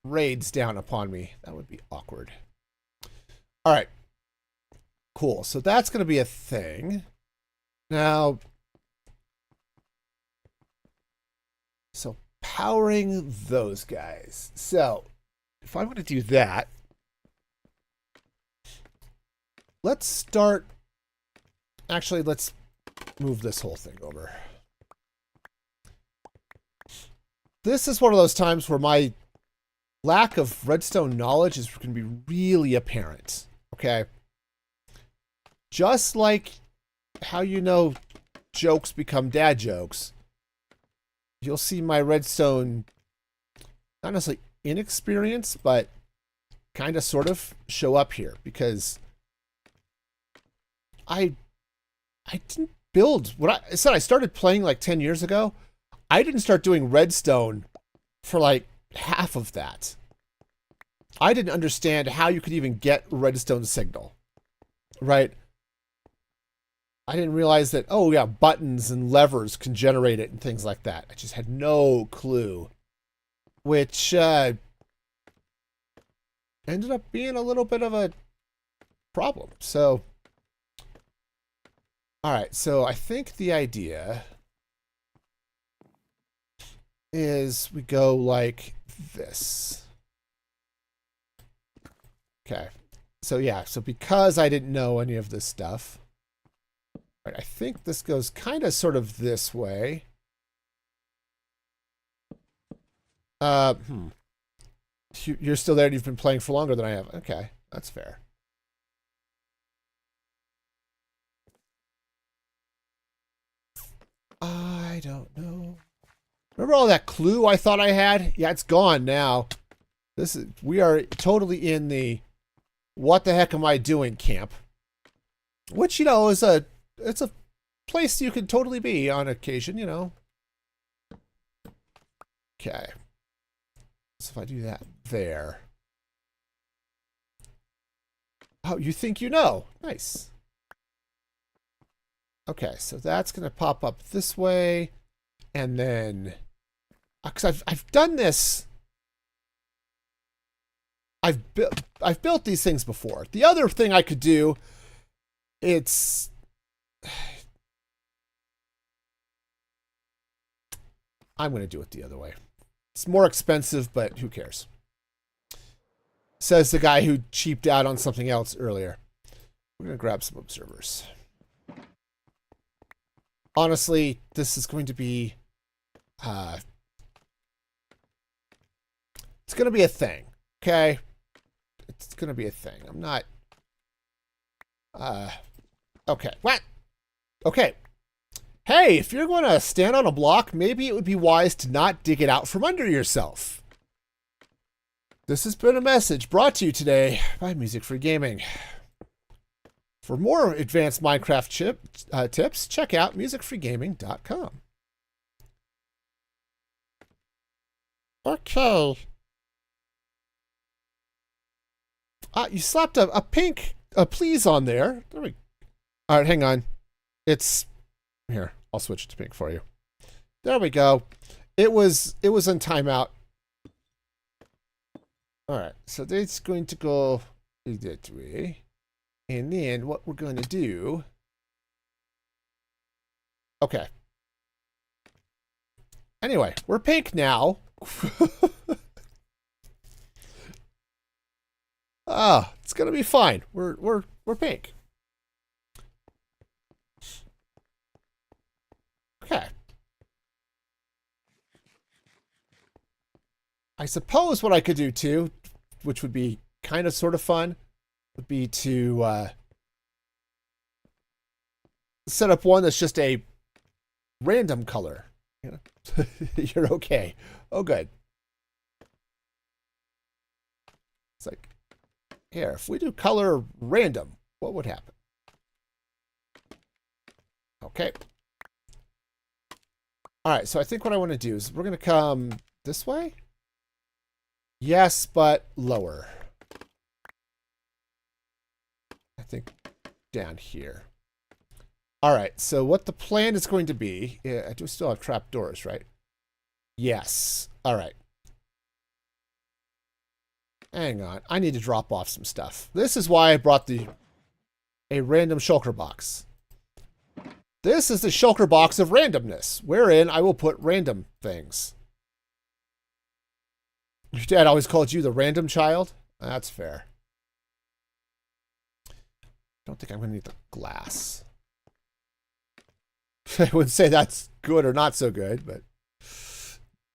raids down upon me. That would be awkward. All right, cool. So that's going to be a thing. Now, so powering those guys. So if I'm going to do that, let's start. Actually, let's move this whole thing over. This is one of those times where my lack of redstone knowledge is going to be really apparent. Okay. Just like how you know jokes become dad jokes, you'll see my redstone, not necessarily inexperience, but kind of sort of show up here because I didn't build what I said. I started playing like 10 years ago. I didn't start doing redstone for like half of that. I didn't understand how you could even get redstone signal, right? I didn't realize that, oh yeah, buttons and levers can generate it and things like that. I just had no clue, which ended up being a little bit of a problem. So, all right, so I think the idea is we go like this. Okay, so yeah, so because I didn't know any of this stuff, right, I think this goes kind of sort of this way. You're still there and you've been playing for longer than I have. Okay, that's fair. I don't know. Remember all that clue I thought I had? Yeah, it's gone now. We are totally in the what the heck am I doing camp. Which, you know, it's a place you can totally be on occasion, you know. Okay. So if I do that there. Oh, you think you know. Nice. Okay, so that's going to pop up this way. And then, because I've done this. I've built these things before. The other thing I could do, I'm going to do it the other way. It's more expensive, but who cares? Says the guy who cheaped out on something else earlier. We're going to grab some observers. Honestly, this is going to be, it's going to be a thing, okay? It's going to be a thing. I'm not, okay. What? Okay. Hey, if you're going to stand on a block, maybe it would be wise to not dig it out from under yourself. This has been a message brought to you today by Music for Gaming. For more advanced Minecraft tips, check out musicfreegaming.com. Okay. You slapped a pink please on there. There we go. All right, hang on. It's here. I'll switch it to pink for you. There we go. It was in timeout. All right, so that's going to go that way. And then what we're going to do... Okay. Anyway, we're pink now. It's going to be fine. We're pink. Okay. I suppose what I could do too, which would be kind of sort of fun, would be to set up one that's just a random color. You know? You're okay. Oh, good. It's like, here, if we do color random, what would happen? Okay. All right, so I think what I want to do is we're going to come this way. Yes, but lower. I think down here. All right, so what the plan is going to be, I do still have trapdoors, right? Yes. All right. Hang on, I need to drop off some stuff. This is why I brought a random shulker box. This is the shulker box of randomness, wherein I will put random things. Your dad always called you the random child? That's fair. Don't think I'm going to need the glass. I wouldn't say that's good or not so good, but...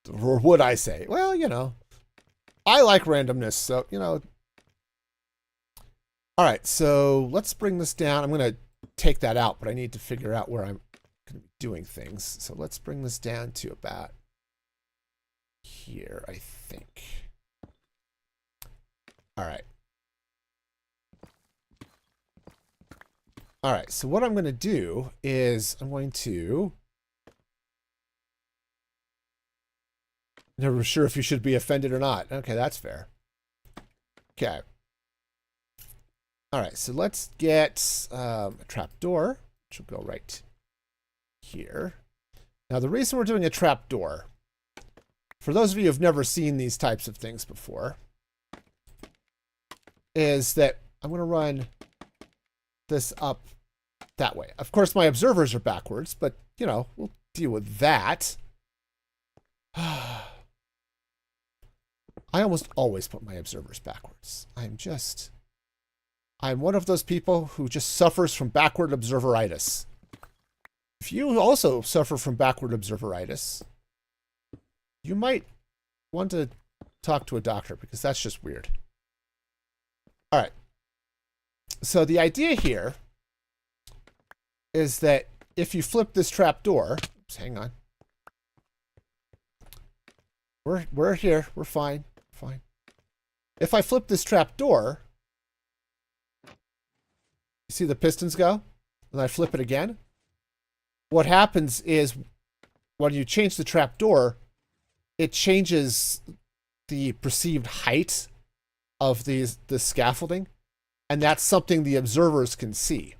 Or would I say? Well, you know. I like randomness, so, you know. All right, so let's bring this down. I'm going to take that out, but I need to figure out where I'm going to be doing things. So let's bring this down to about here, I think. All right. All right, so what I'm going to do is I'm going to... Never sure if you should be offended or not. Okay, that's fair. Okay. All right, so let's get a trapdoor, which will go right here. Now, the reason we're doing a trapdoor, for those of you who have never seen these types of things before, is that I'm going to run this up that way. Of course, my observers are backwards, but, you know, we'll deal with that. I almost always put my observers backwards. I'm one of those people who just suffers from backward observeritis. If you also suffer from backward observeritis, you might want to talk to a doctor because that's just weird. All right. So the idea here is that if you flip this trapdoor, oops, hang on. We're here. We're fine. Fine. If I flip this trapdoor, you see the pistons go? And I flip it again. What happens is when you change the trapdoor, it changes the perceived height of the scaffolding. And that's something the observers can see.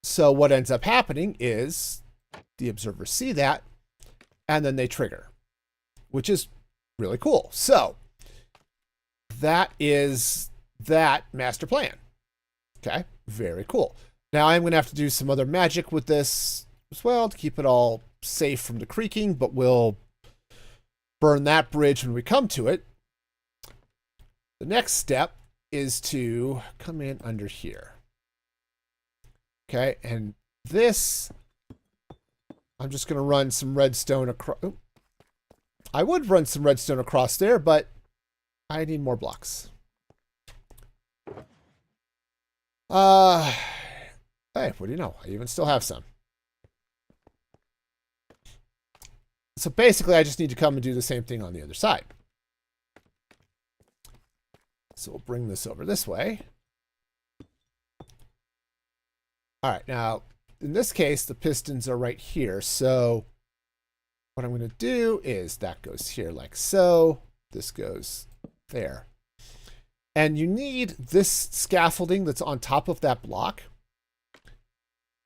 So what ends up happening is the observers see that, and then they trigger, which is really cool. So that is that master plan. Okay, very cool. Now I'm going to have to do some other magic with this as well to keep it all safe from the creaking, but we'll burn that bridge when we come to it. The next step is to come in under here. Okay, and this, I'm just going to run some redstone across. I would run some redstone across there, but I need more blocks. Hey, what do you know? I even still have some. So basically, I just need to come and do the same thing on the other side. So we'll bring this over this way. All right, now, in this case, the pistons are right here. So what I'm going to do is that goes here like so. This goes there. And you need this scaffolding that's on top of that block.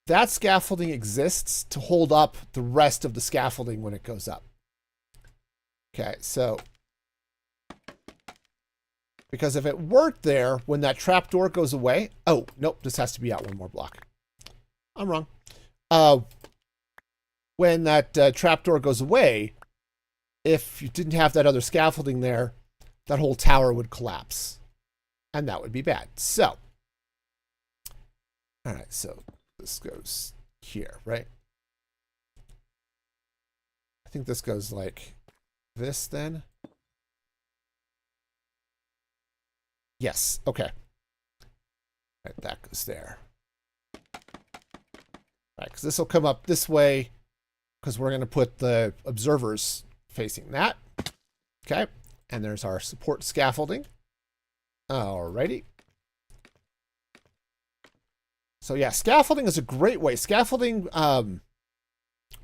That scaffolding exists to hold up the rest of the scaffolding when it goes up. Okay, so because if it weren't there, when that trapdoor goes away... Oh, nope, this has to be out one more block. I'm wrong. When that trapdoor goes away, if you didn't have that other scaffolding there, that whole tower would collapse. And that would be bad. So, all right, so this goes here, right? I think this goes like this then. Yes, okay. All right, that goes there. All right, because this will come up this way because we're going to put the observers facing that. Okay, and there's our support scaffolding. Alrighty. So yeah, scaffolding is a great way. Scaffolding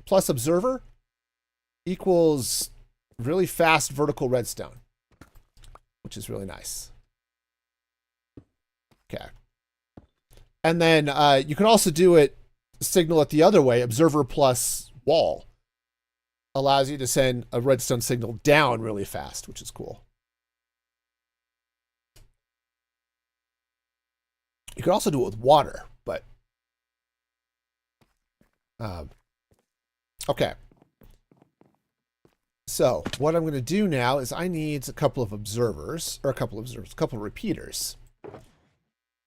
plus observer equals really fast vertical redstone, which is really nice. Okay. And then you can also do it, signal it the other way. Observer plus wall allows you to send a redstone signal down really fast, which is cool. You could also do it with water, but okay. So what I'm going to do now is I need a couple of observers, or a couple of repeaters,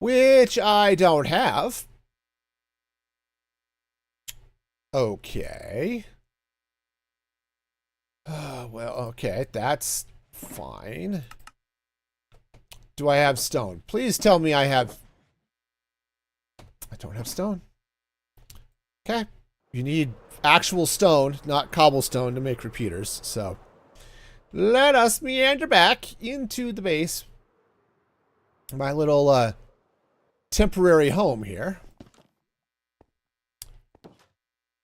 which I don't have. Okay. Well, okay, that's fine. Do I have stone? Please tell me I have... I don't have stone. Okay. You need actual stone, not cobblestone, to make repeaters. So let us meander back into the base. My little temporary home here.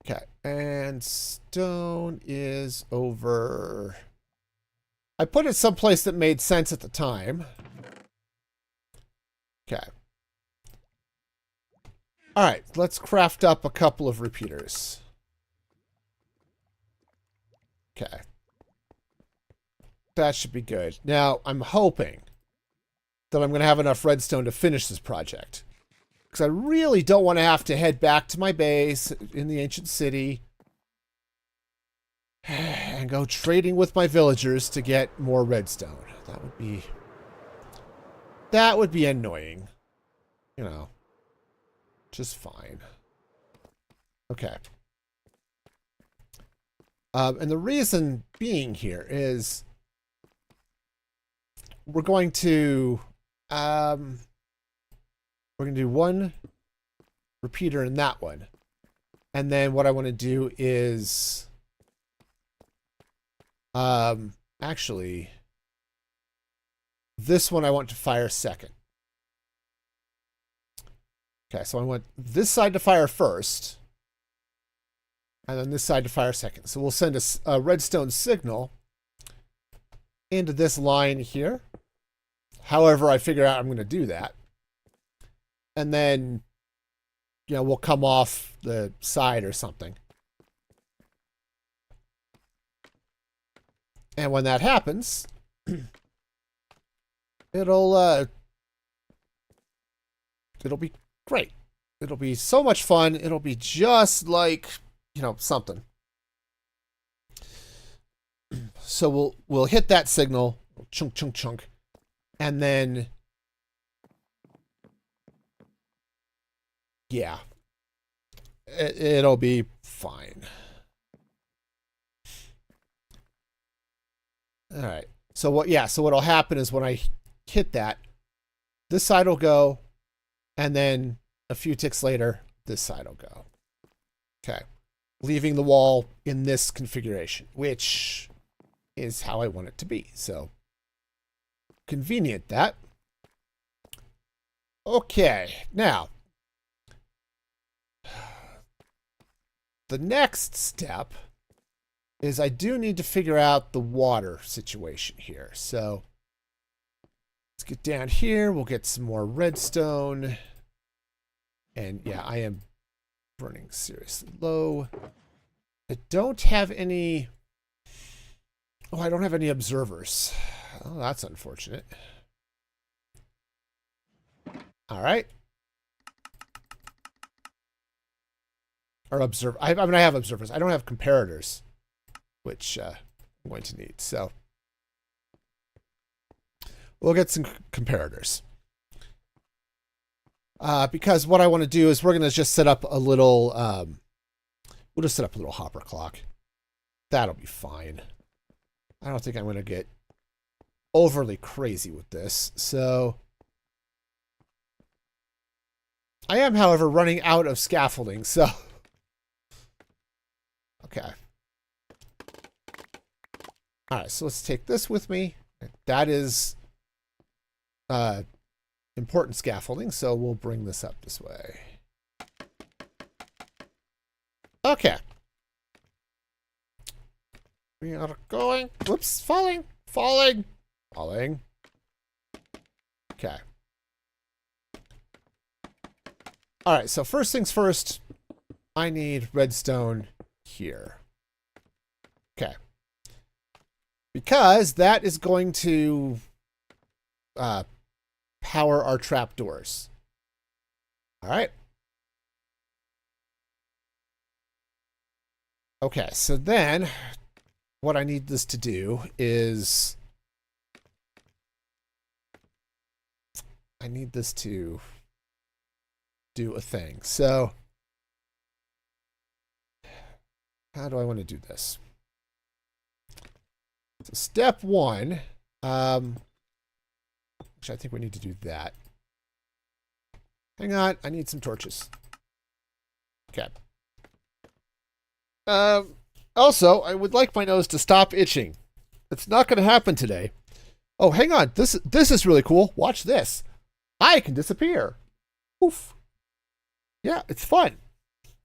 Okay. And stone is over... I put it someplace that made sense at the time. Okay. All right, let's craft up a couple of repeaters. Okay. That should be good. Now, I'm hoping that I'm going to have enough redstone to finish this project. Because I really don't want to have to head back to my base in the ancient city and go trading with my villagers to get more redstone. That would be annoying. You know. Just fine. Okay. And the reason being here is we're going to do one repeater in that one. And then what I want to do is actually this one I want to fire second. Okay, so I want this side to fire first, and then this side to fire second. So we'll send a redstone signal into this line here. However, I figure out I'm going to do that. And then, you know, we'll come off the side or something. And when that happens, it'll be great. It'll be so much fun. It'll be just like, you know, something. So we'll hit that signal, chunk, chunk, chunk, and then, yeah, it'll be fine. All right. So what'll happen is when I hit that, this side will go. And then a few ticks later, this side will go. Okay. Leaving the wall in this configuration, which is how I want it to be. So convenient that. Okay. Now, the next step is I do need to figure out the water situation here. So let's get down here. We'll get some more redstone. And yeah, I am running seriously low. I don't have any... Oh, I don't have any observers. Oh, that's unfortunate. All right. Or observe. I mean, I have observers. I don't have comparators, which I'm going to need. So we'll get some comparators. Because what I want to do is we're going to just set up a little, we'll just set up a little hopper clock. That'll be fine. I don't think I'm going to get overly crazy with this. So I am, however, running out of scaffolding. So, okay. All right, so let's take this with me. That is important scaffolding, so we'll bring this up this way. Okay. We are going... Whoops, falling. Okay. All right, so first things first, I need redstone here. Okay. Because that is going to power our trapdoors. All right. Okay, so then what I need this to do is I need this to do a thing. So how do I want to do this? So step one, actually I think we need to do that. Hang on, I need some torches. Okay. Also, I would like my nose to stop itching. It's not going to happen today. Oh, hang on. This is really cool. Watch this. I can disappear. Oof. Yeah, it's fun.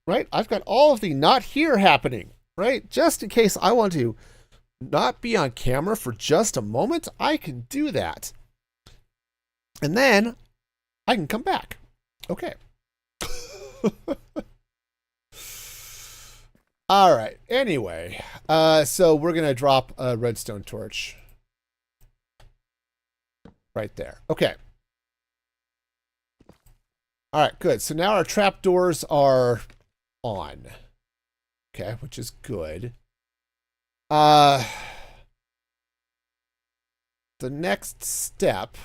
Right? I've got all of the not here happening. Right? Just in case I want to not be on camera for just a moment, I can do that. And then I can come back. Okay. All right. Anyway, so we're going to drop a redstone torch right there. Okay. All right, good. So now our trapdoors are on. Okay, which is good. The next step,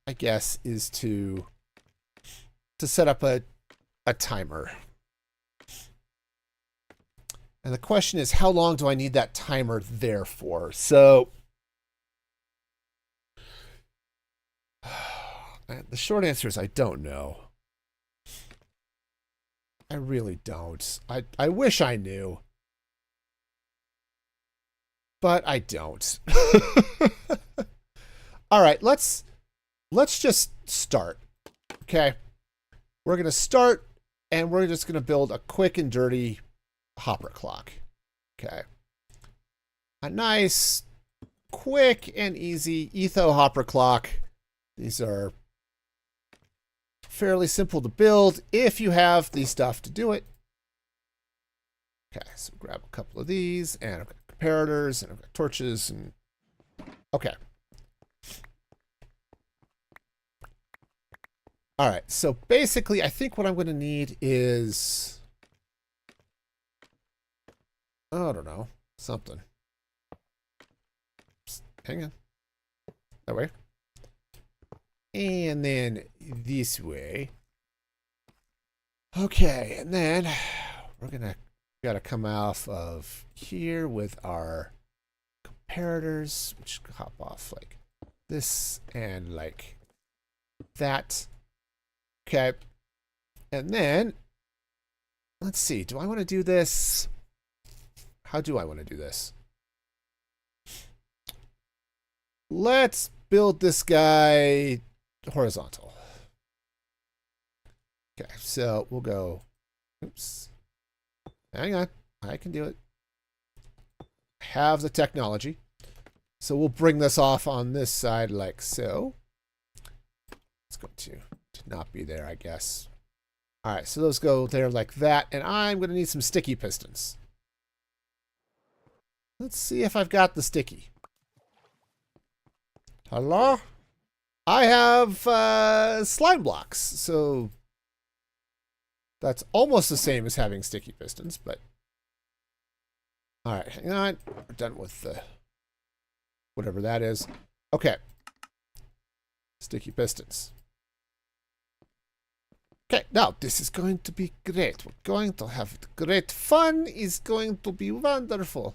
I guess, is to set up a timer. And the question is, how long do I need that timer there for? So the short answer is I don't know. I really don't. I wish I knew. But I don't. All right, let's just start. Okay? We're going to start, and we're just going to build a quick and dirty hopper clock. Okay. A nice, quick and easy etho hopper clock. These are fairly simple to build if you have the stuff to do it. Okay, so grab a couple of these, and I've got comparators, and I've got torches, and okay. All right, so basically, I think what I'm going to need is, I don't know, something. Hang on. That way. And then this way. Okay, and then we're gotta come off of here with our comparators, which hop off like this and like that. Okay. And then let's see, do I want to do this? How do I want to do this? Let's build this guy horizontal. Okay, so we'll go, oops, hang on. I can do it. Have the technology. So we'll bring this off on this side like so. It's going to not be there, I guess. All right, so those go there like that, and I'm going to need some sticky pistons. Let's see if I've got the sticky. Hello? I have slime blocks, so that's almost the same as having sticky pistons, but all right, hang on. We're done with the whatever that is. Okay. Sticky pistons. Okay, now this is going to be great. We're going to have great fun. It's going to be wonderful.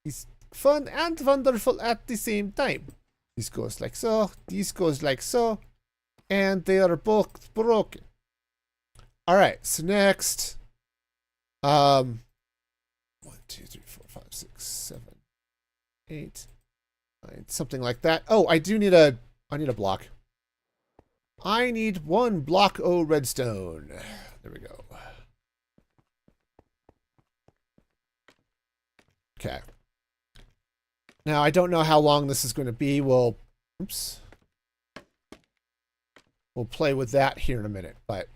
It's fun and wonderful at the same time. This goes like so. This goes like so. And they are both broken. All right, so next. 1, 2, 3, 4, 5, 6, 7, 8, 9, something like that. Oh, I need a block. I need 1 block o redstone. There we go. Okay. Now, I don't know how long this is going to be. We'll play with that here in a minute, but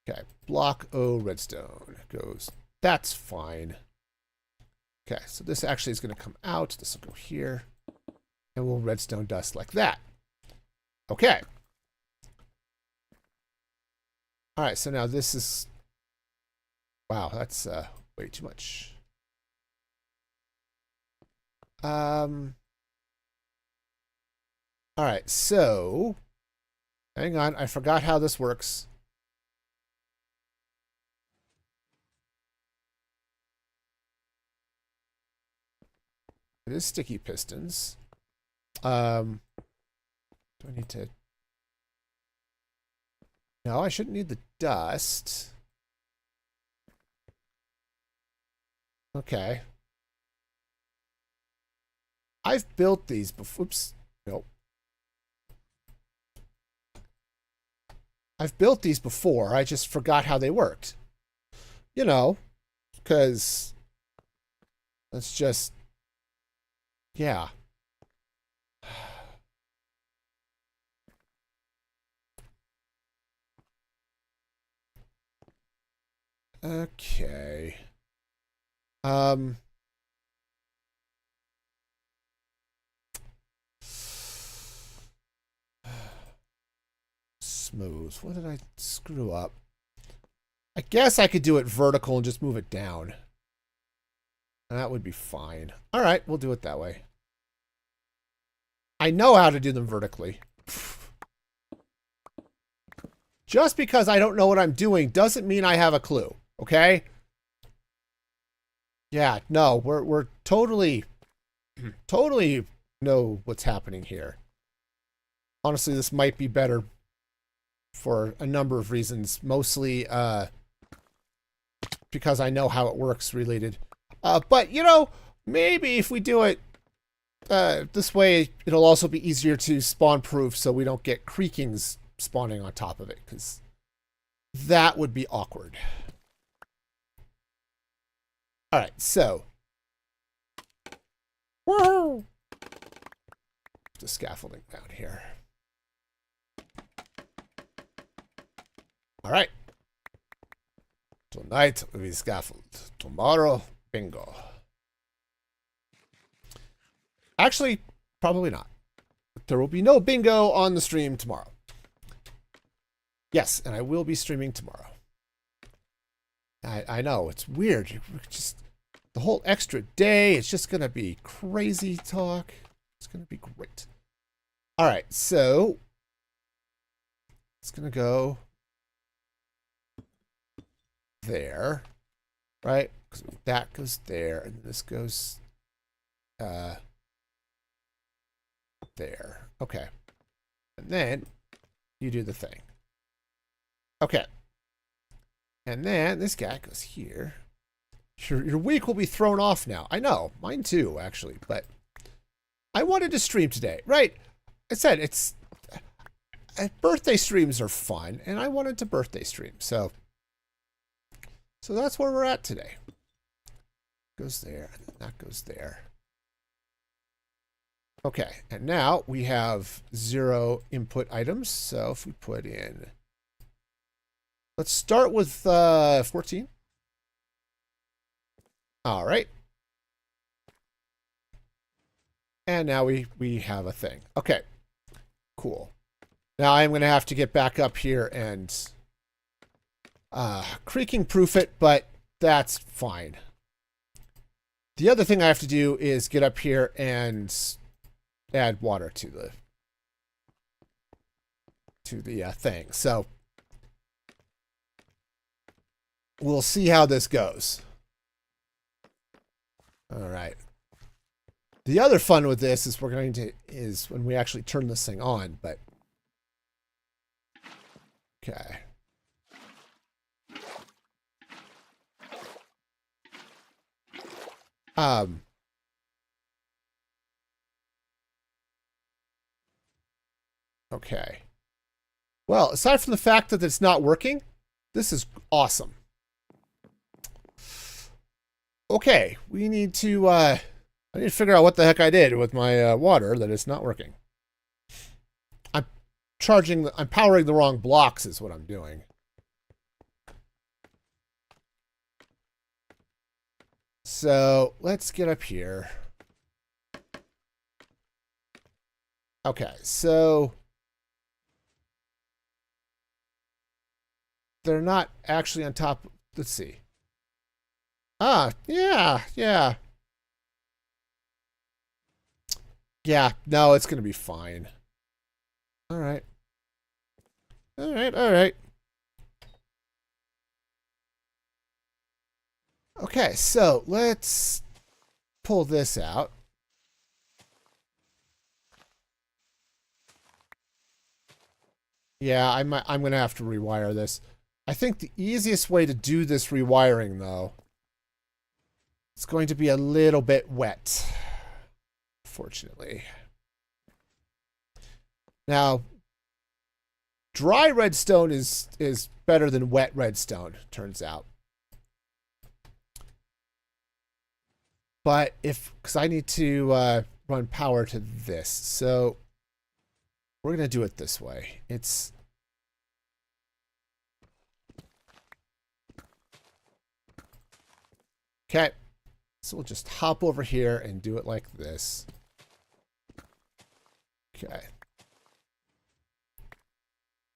okay. Block o redstone goes. That's fine. Okay, so this actually is going to come out. This will go here. And we'll redstone dust like that. Okay. All right, so now this is... Wow, that's way too much. All right, so... Hang on, I forgot how this works. It is sticky pistons. Do I need to... No, I shouldn't need the dust. Okay. I've built these before. Oops. Nope. I've built these before. I just forgot how they worked. You know, because that's just... Yeah. Okay. Smooth. What did I screw up? I guess I could do it vertical and just move it down. That would be fine. All right, we'll do it that way. I know how to do them vertically. Just because I don't know what I'm doing doesn't mean I have a clue, okay? Yeah, no, we're totally know what's happening here. Honestly, this might be better for a number of reasons, mostly because I know how it works related. But, you know, maybe if we do it this way, it'll also be easier to spawn-proof so we don't get creakings spawning on top of it, because that would be awkward. All right, so. Woohoo! The scaffolding down here. All right. Tonight we scaffold. Tomorrow, bingo. Actually, probably not. There will be no bingo on the stream tomorrow. Yes, and I will be streaming tomorrow. I know, it's weird. Just the whole extra day, it's just going to be crazy talk. It's going to be great. All right, so it's going to go there, right? Because that goes there, and this goes there. Okay. And then you do the thing. Okay. And then this guy goes here. Your week will be thrown off now. I know. Mine too, actually. But I wanted to stream today. Right. I said it's... birthday streams are fun, and I wanted to birthday stream. So that's where we're at today. goes there, and then that goes there. Okay, and now we have 0 input items. So if we put in, let's start with 14. All right. And now we have a thing. Okay, cool. Now I'm going to have to get back up here and creaking proof it, but that's fine. The other thing I have to do is get up here and add water to the thing. So we'll see how this goes. All right. The other fun with this is is when we actually turn this thing on, but okay. Okay. Well, aside from the fact that it's not working, this is awesome. Okay, we need to I need to figure out what the heck I did with my water that it's not working. I'm powering the wrong blocks is what I'm doing. So let's get up here. Okay, so they're not actually on top. Let's see. Ah, yeah. Yeah, no, it's going to be fine. All right. Okay, so let's pull this out. Yeah, I'm going to have to rewire this. I think the easiest way to do this rewiring, though, it's going to be a little bit wet, fortunately. Now, dry redstone is better than wet redstone, turns out. But because I need to run power to this, so we're going to do it this way. It's okay. So we'll just hop over here and do it like this. Okay.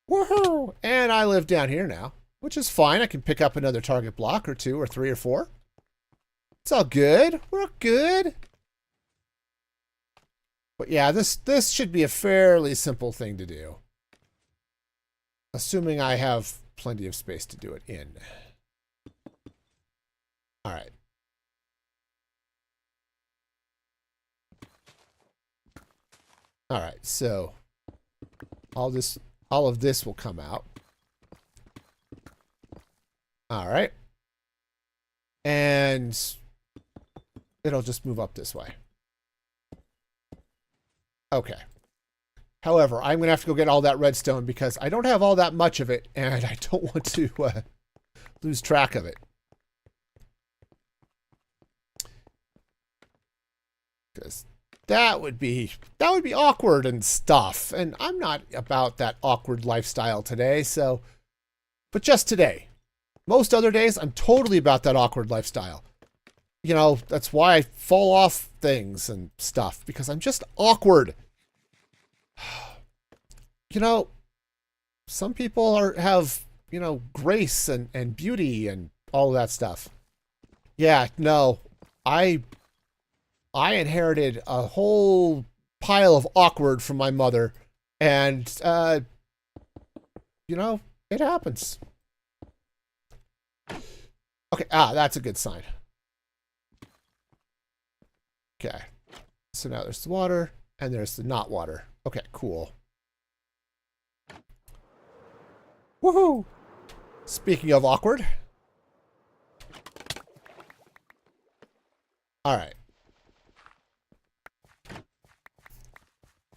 Woohoo! And I live down here now, which is fine. I can pick up another target block or 2 or 3 or 4. It's all good. We're good. But yeah, this should be a fairly simple thing to do. Assuming I have plenty of space to do it in. All right. All right, so all of this will come out. All right. And it'll just move up this way. Okay. However, I'm going to have to go get all that redstone because I don't have all that much of it, and I don't want to lose track of it. Because that would be awkward and stuff, and I'm not about that awkward lifestyle today. So, but just today. Most other days, I'm totally about that awkward lifestyle. You know, that's why I fall off things and stuff, because I'm just awkward. You know, some people have, you know, grace and beauty and all of that stuff. Yeah, no, I inherited a whole pile of awkward from my mother, and, you know, it happens. Okay, that's a good sign. Okay, so now there's the water, and there's the not water. Okay, cool. Woohoo! Speaking of awkward. All right.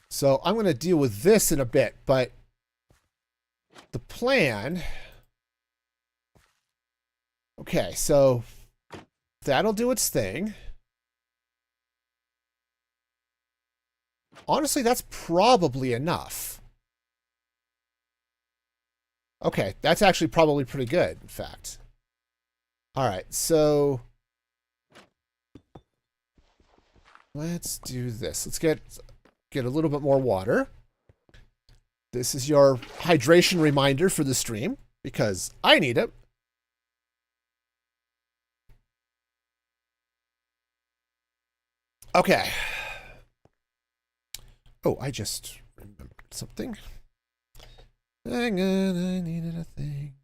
So I'm going to deal with this in a bit, but the plan... Okay, so That'll do its thing. Honestly, that's probably enough. Okay, that's actually probably pretty good, in fact. All right, so let's do this. Let's get a little bit more water. This is your hydration reminder for the stream, because I need it. Okay. Oh, I just remembered something. Hang on, I needed a thing.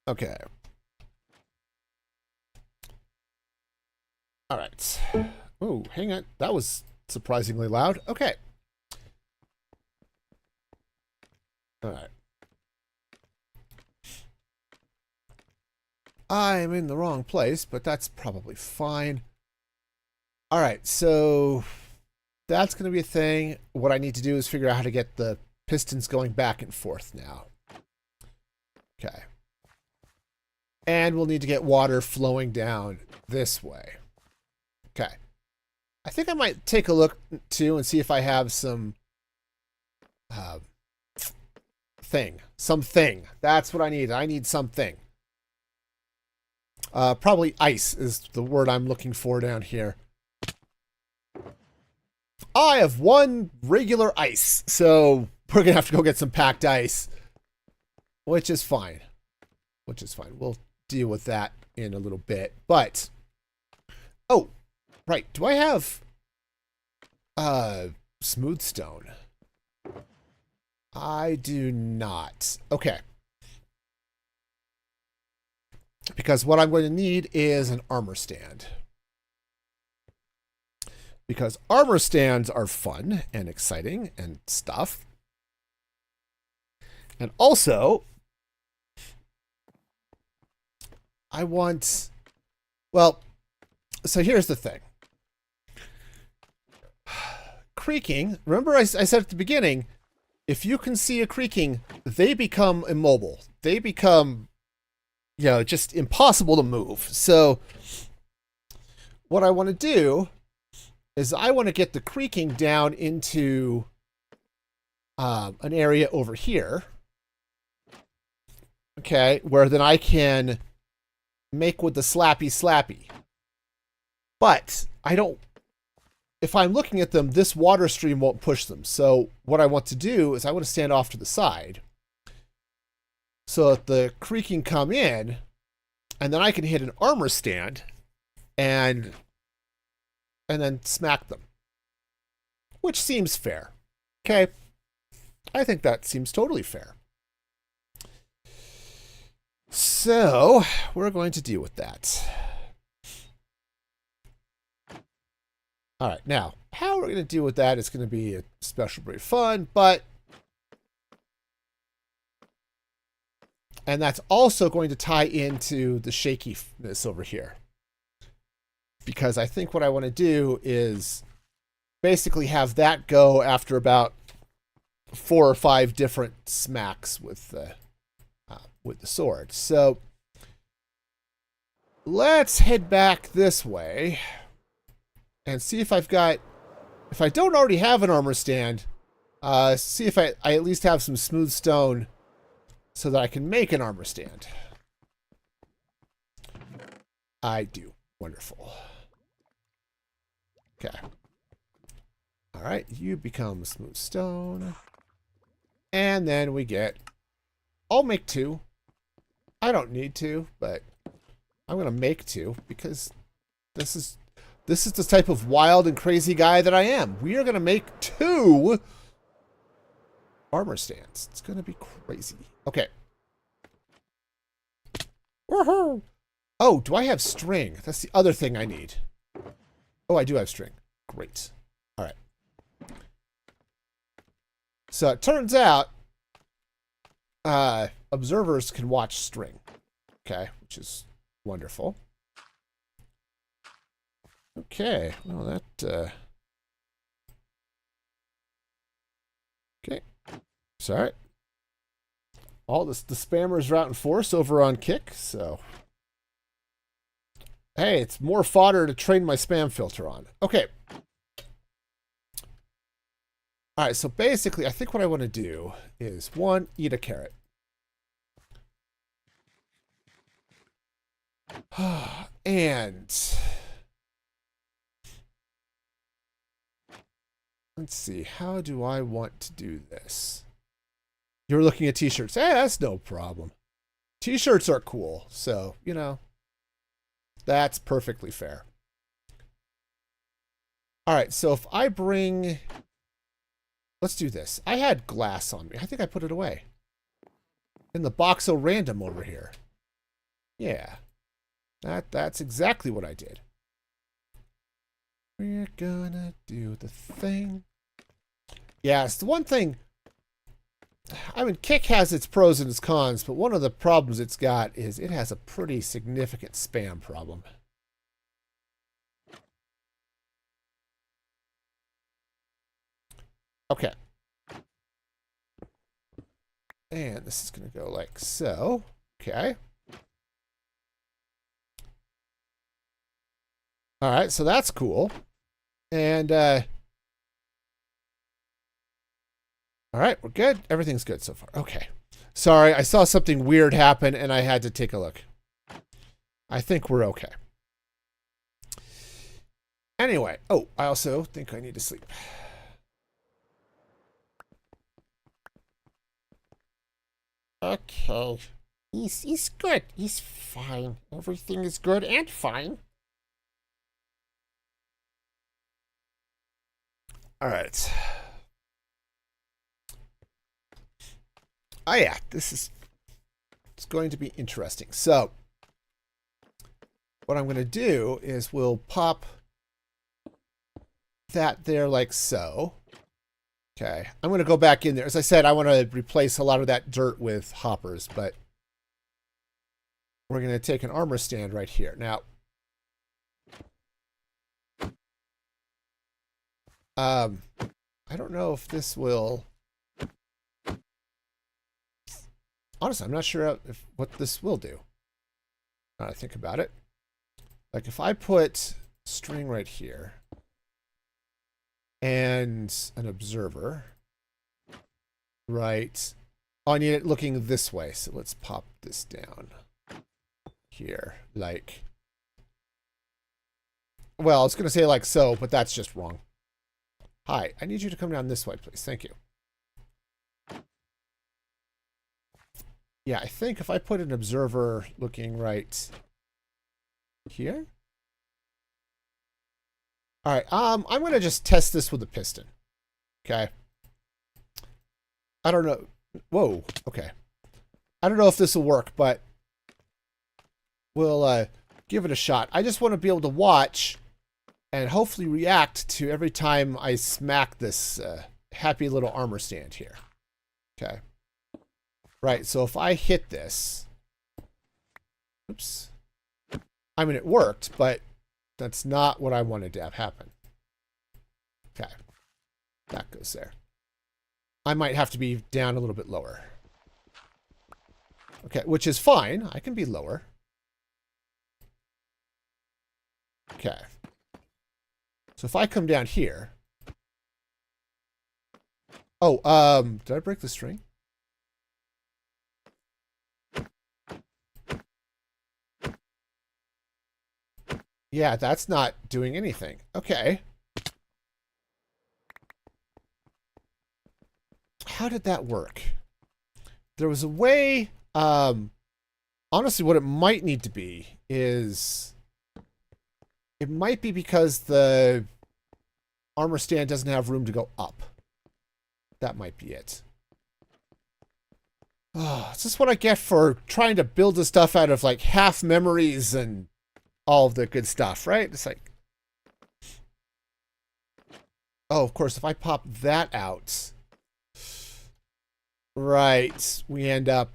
Okay. All right. Oh, hang on. That was surprisingly loud. Okay. All right. I'm in the wrong place, but that's probably fine. All right, so that's going to be a thing. What I need to do is figure out how to get the pistons going back and forth now. Okay. And we'll need to get water flowing down this way. Okay. I think I might take a look, too, and see if I have some something. That's what I need. I need something. Probably ice is the word I'm looking for down here. I have one regular ice, so we're going to have to go get some packed ice, which is fine. We'll deal with that in a little bit. But, oh, right. Do I have smooth stone? I do not. Okay. Because what I'm going to need is an armor stand. Because armor stands are fun and exciting and stuff. And also, I want... Well, so here's the thing. Creaking, remember I said at the beginning, if you can see a creaking, they become immobile. They become, you know, just impossible to move. So what I want to do is I want to get the creaking down into an area over here. Okay, where then I can make with the slappy. But I don't, if I'm looking at them, this water stream won't push them. So what I want to do is I want to stand off to the side so that the creaking come in, and then I can hit an armor stand and then smack them, which seems fair. Okay, I think that seems totally fair. So we're going to deal with that. All right, now how we're going to deal with that is going to be a special breed fun, and that's also going to tie into the shakiness over here. Because I think what I want to do is basically have that go after about 4 or 5 different smacks with the sword. So let's head back this way and see if I've got, if I don't already have an armor stand, see if I at least have some smooth stone so that I can make an armor stand. I do. Wonderful. Okay. All right, you become smooth stone. And then we get, I'll make 2. I don't need to, but I'm going to make 2 because this is the type of wild and crazy guy that I am. We are going to make 2 armor stands. It's going to be crazy. Okay. Woohoo! Oh, do I have string? That's the other thing I need. Oh, I do have string. Great. All right. So it turns out observers can watch string. Okay, which is wonderful. Okay, well that okay. Sorry. All this, the spammers are out in force over on Kick, so. Hey, it's more fodder to train my spam filter on. Okay. All right, so basically, I think what I want to do is, one, eat a carrot. And let's see, how do I want to do this? You're looking at t-shirts. Hey, that's no problem. T-shirts are cool, so, you know, that's perfectly fair. All right, so if I bring... Let's do this. I had glass on me. I think I put it away. In the box of random over here. Yeah. That's exactly what I did. We're gonna do the thing. Yes, the one thing... I mean, Kick has its pros and its cons, but one of the problems it's got is it has a pretty significant spam problem. Okay. And this is going to go like so. Okay. All right, so that's cool. And, all right, we're good. Everything's good so far. Okay. Sorry, I saw something weird happen and I had to take a look. I think we're okay. Anyway, oh, I also think I need to sleep. Okay. He's good. He's fine. Everything is good and fine. All right. Oh yeah, it's going to be interesting. So what I'm going to do is we'll pop that there like so. Okay, I'm going to go back in there. As I said, I want to replace a lot of that dirt with hoppers, but we're going to take an armor stand right here. Now, I don't know if this will... Honestly, I'm not sure what this will do. Now I think about it. Like if I put string right here and an observer, right? Oh, I need it looking this way. So let's pop this down here. Like, well, I was going to say like so, but that's just wrong. Hi, I need you to come down this way, please. Thank you. Yeah, I think if I put an observer looking right here. All right, I'm going to just test this with a piston. Okay. I don't know. Whoa, okay. I don't know if this will work, but we'll give it a shot. I just want to be able to watch and hopefully react to every time I smack this happy little armor stand here. Okay. Right, so if I hit this, oops. I mean, it worked, but that's not what I wanted to have happen. Okay, that goes there. I might have to be down a little bit lower. Okay, which is fine. I can be lower. Okay. So if I come down here. Oh, did I break the string? Yeah, that's not doing anything. Okay. How did that work? There was a way, honestly, what it might need to be is, it might be because the armor stand doesn't have room to go up. That might be it. Oh, is this what I get for trying to build this stuff out of like half memories and all of the good stuff, right? It's like, oh, of course, if I pop that out, right, we end up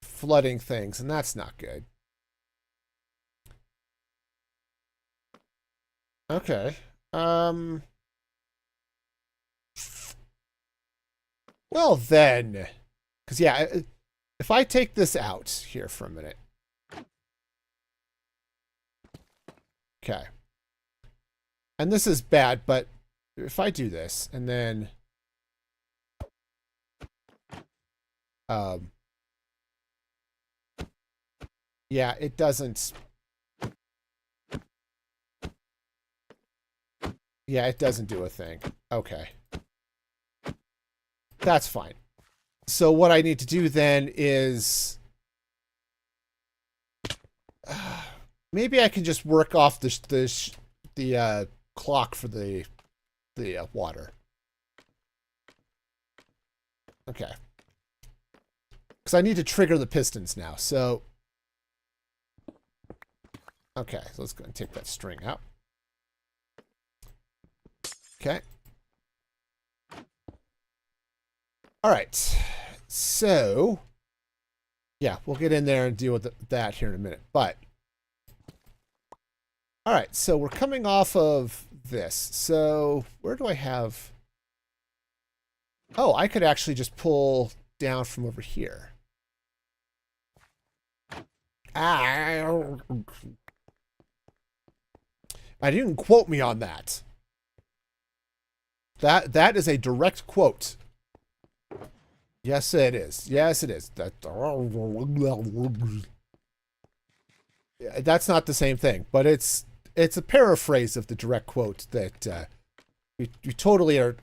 flooding things, and that's not good. Okay. Well then, because yeah, if I take this out here for a minute. Okay. And this is bad, but if I do this and then yeah, it doesn't. Yeah, it doesn't do a thing. Okay. That's fine. So what I need to do then is maybe I can just work off the clock for the water. Okay. Because I need to trigger the pistons now. So okay, so let's go and take that string out. Okay. All right. So, yeah, we'll get in there and deal with that here in a minute. But, all right, so we're coming off of this. So, where do I have... Oh, I could actually just pull down from over here. Ah. I didn't quote me on that. That is a direct quote. Yes, it is. Yes, it is. That's not the same thing, but it's a paraphrase of the direct quote that you totally are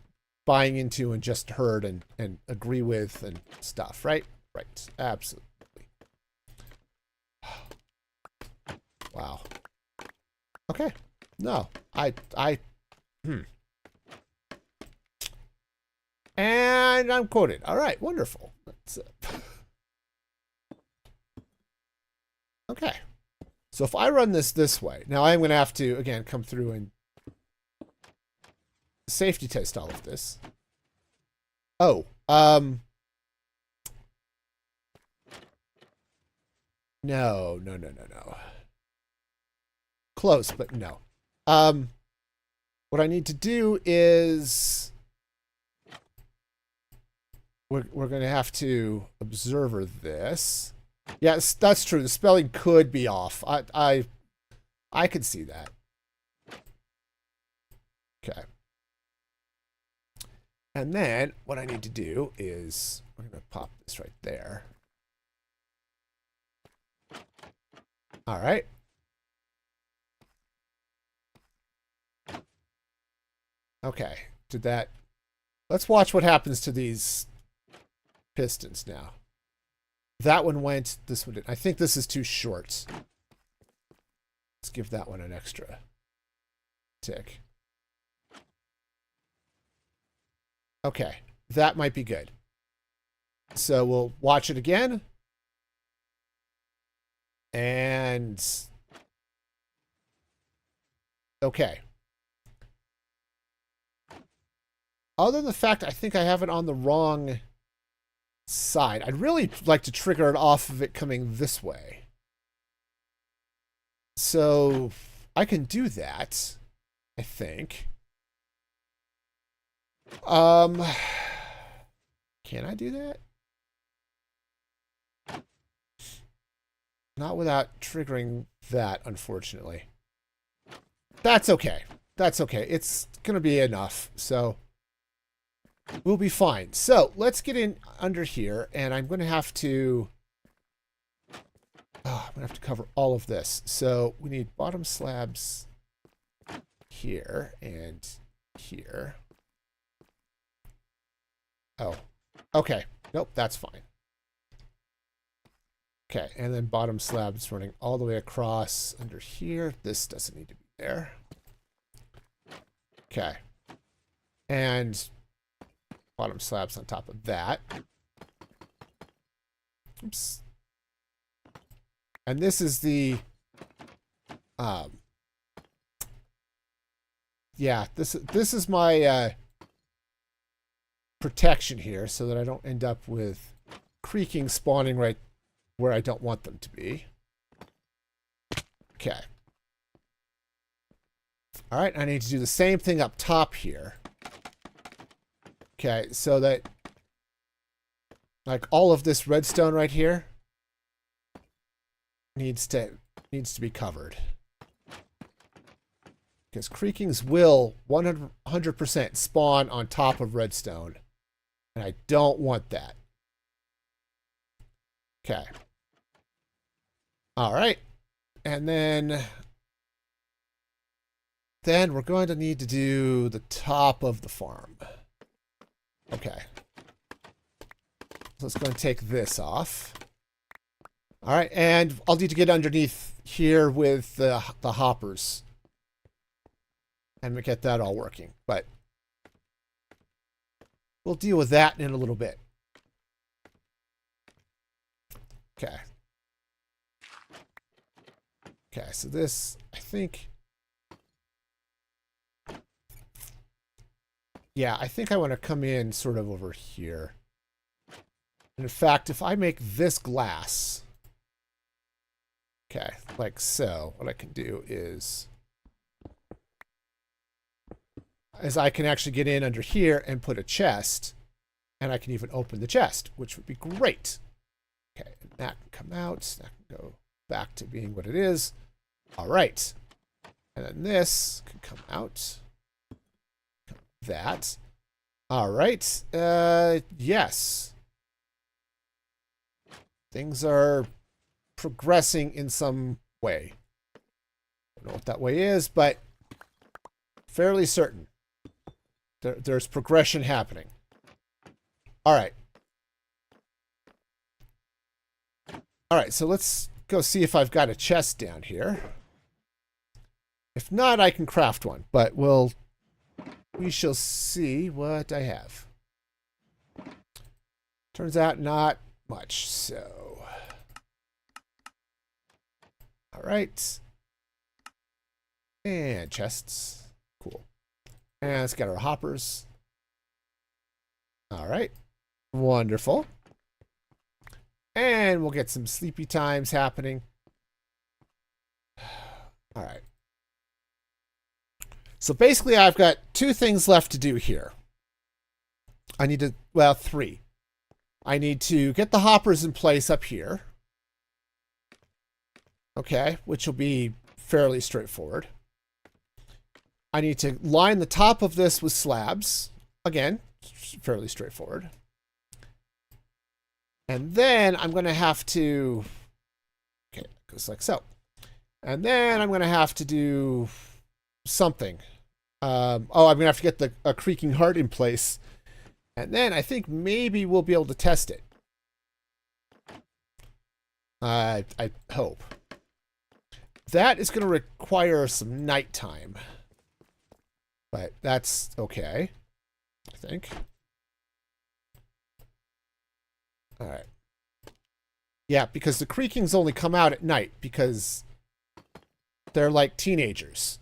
buying into and just heard and agree with and stuff, right? Right. Absolutely. Wow. Okay. No. And I'm quoted. All right, wonderful. Okay. So if I run this way, now I'm going to have to, again, come through and safety test all of this. Oh, no. Close, but no. What I need to do is... We're going to have to observer this. Yes, that's true. The spelling could be off. I could see that. Okay. And then what I need to do is we're going to pop this right there. All right. Okay. Did that... Let's watch what happens to these pistons now. That one went, this one didn't. I think this is too short. Let's give that one an extra tick. Okay, that might be good. So we'll watch it again. And okay. Other than the fact I think I have it on the wrong side. I'd really like to trigger it off of it coming this way. So I can do that, I think. Can I do that? Not without triggering that, unfortunately. That's okay. That's okay. It's gonna be enough, so we'll be fine. So let's get in under here, and I'm going to have to... I'm going to have to cover all of this. So we need bottom slabs here and here. Oh, okay. Nope, that's fine. Okay, and then bottom slabs running all the way across under here. This doesn't need to be there. Okay. And... bottom slabs on top of that. Oops. And this is the yeah, this is my protection here so that I don't end up with creaking spawning right where I don't want them to be. Okay. All right, I need to do the same thing up top here. Okay, so that Like all of this redstone right here needs to be covered. Because Creakings will 100% spawn on top of redstone. And I don't want that. Okay. All right. And then we're going to need to do the top of the farm. Okay. So let's go and take this off. All right, and I'll need to get underneath here with the hoppers and get that all working. But we'll deal with that in a little bit. Okay. Okay, so this, I think... Yeah, I think I want to come in sort of over here. And in fact, if I make this glass... Okay, like so, what I can do is I can actually get in under here and put a chest, and I can even open the chest, which would be great. Okay, and that can come out, that can go back to being what it is. All right, and then this can come out. That. All right, yes. Things are progressing in some way. I don't know what that way is, but fairly certain there's progression happening. All right. All right, so let's go see if I've got a chest down here. If not, I can craft one, but we shall see what I have. Turns out not much, so... All right. And chests. Cool. And let's get our hoppers. All right. Wonderful. And we'll get some sleepy times happening. All right. So basically, I've got 2 things left to do here. I need to, well, 3. I need to get the hoppers in place up here. Okay, which will be fairly straightforward. I need to line the top of this with slabs. Again, fairly straightforward. And then I'm going to have to... Okay, it goes like so. And then I'm going to have to do something. I'm going to have to get a creaking heart in place. And then I think maybe we'll be able to test it. I hope. That is going to require some nighttime. But that's okay, I think. All right. Yeah, because the creakings only come out at night because they're like teenagers.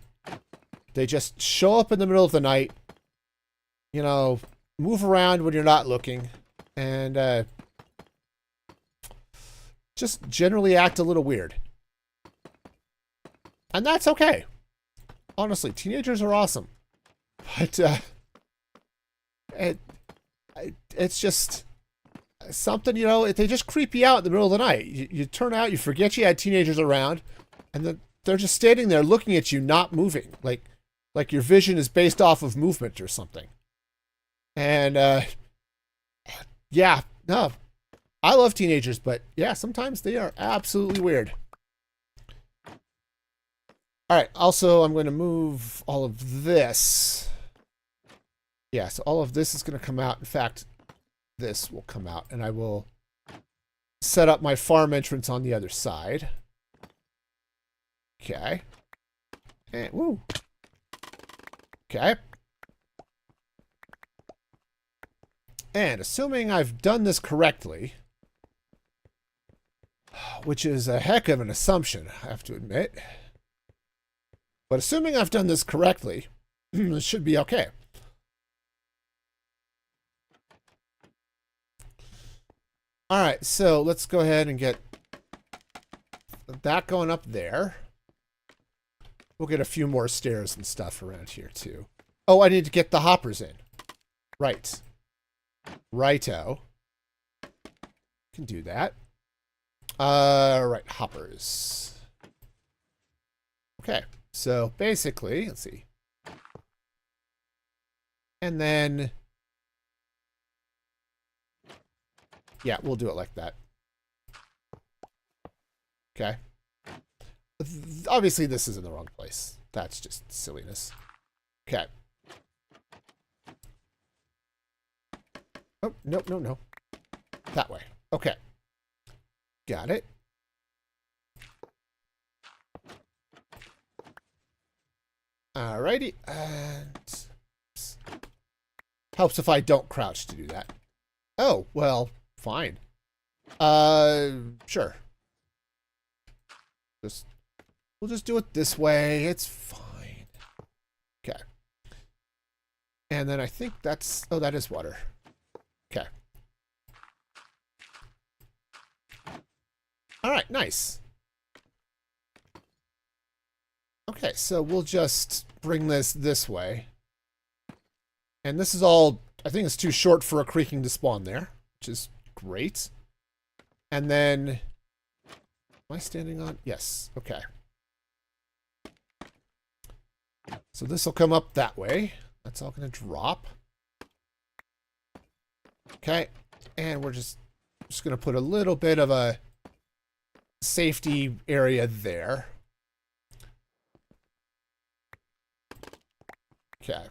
They just show up in the middle of the night, you know, move around when you're not looking, and just generally act a little weird. And that's okay. Honestly, teenagers are awesome. But it's just something, you know, they just creep you out in the middle of the night. You turn out, you forget you had teenagers around, and then they're just standing there looking at you, not moving. Like your vision is based off of movement or something. And yeah, no. I love teenagers, but yeah, sometimes they are absolutely weird. All right, also, I'm going to move all of this. Yeah, so all of this is going to come out. In fact, this will come out, and I will set up my farm entrance on the other side. Okay. And, woo. Okay. And assuming I've done this correctly, which is a heck of an assumption, I have to admit. But assuming I've done this correctly, it should be okay. All right, so let's go ahead and get that going up there. We'll get a few more stairs and stuff around here, too. Oh, I need to get the hoppers in. Right. Righto. Can do that. Right, hoppers. Okay, so basically, let's see. And then, yeah, we'll do it like that. Okay. Obviously, this is in the wrong place. That's just silliness. Okay. Oh, no, no, no. That way. Okay. Got it. Alrighty. And helps if I don't crouch to do that. Oh, well, fine. Sure. We'll just do it this way. It's fine. Okay. And then I think that's... Oh, that is water. Okay. All right, nice. Okay, so we'll just bring this way. And this is all... I think it's too short for a creaking to spawn there, which is great. And then... Am I standing on? Yes. Okay. So this will come up that way. That's all going to drop. Okay. And we're just going to put a little bit of a safety area there. Okay.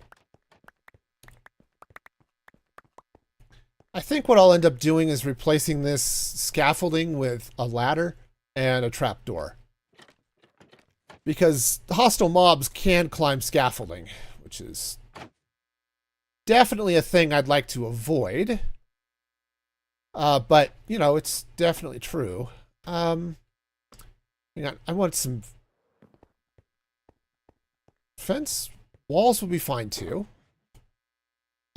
I think what I'll end up doing is replacing this scaffolding with a ladder and a trapdoor. Because hostile mobs can climb scaffolding, which is definitely a thing I'd like to avoid. But, you know, it's definitely true. Hang on, I want some fence. Walls will be fine too.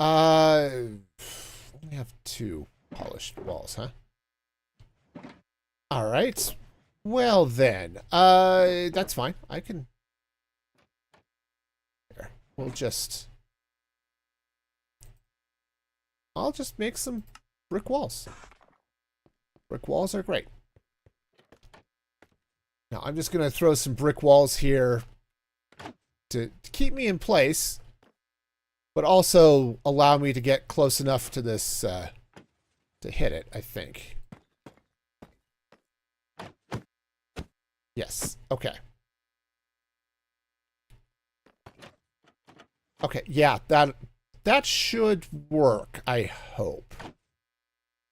Only have 2 polished walls, huh? All right. Well then, that's fine. I can. Here, we'll just. I'll just make some brick walls. Brick walls are great. Now I'm just gonna throw some brick walls here to keep me in place, but also allow me to get close enough to this to hit it, I think. Yes. Okay. Okay. Yeah, that should work. I hope.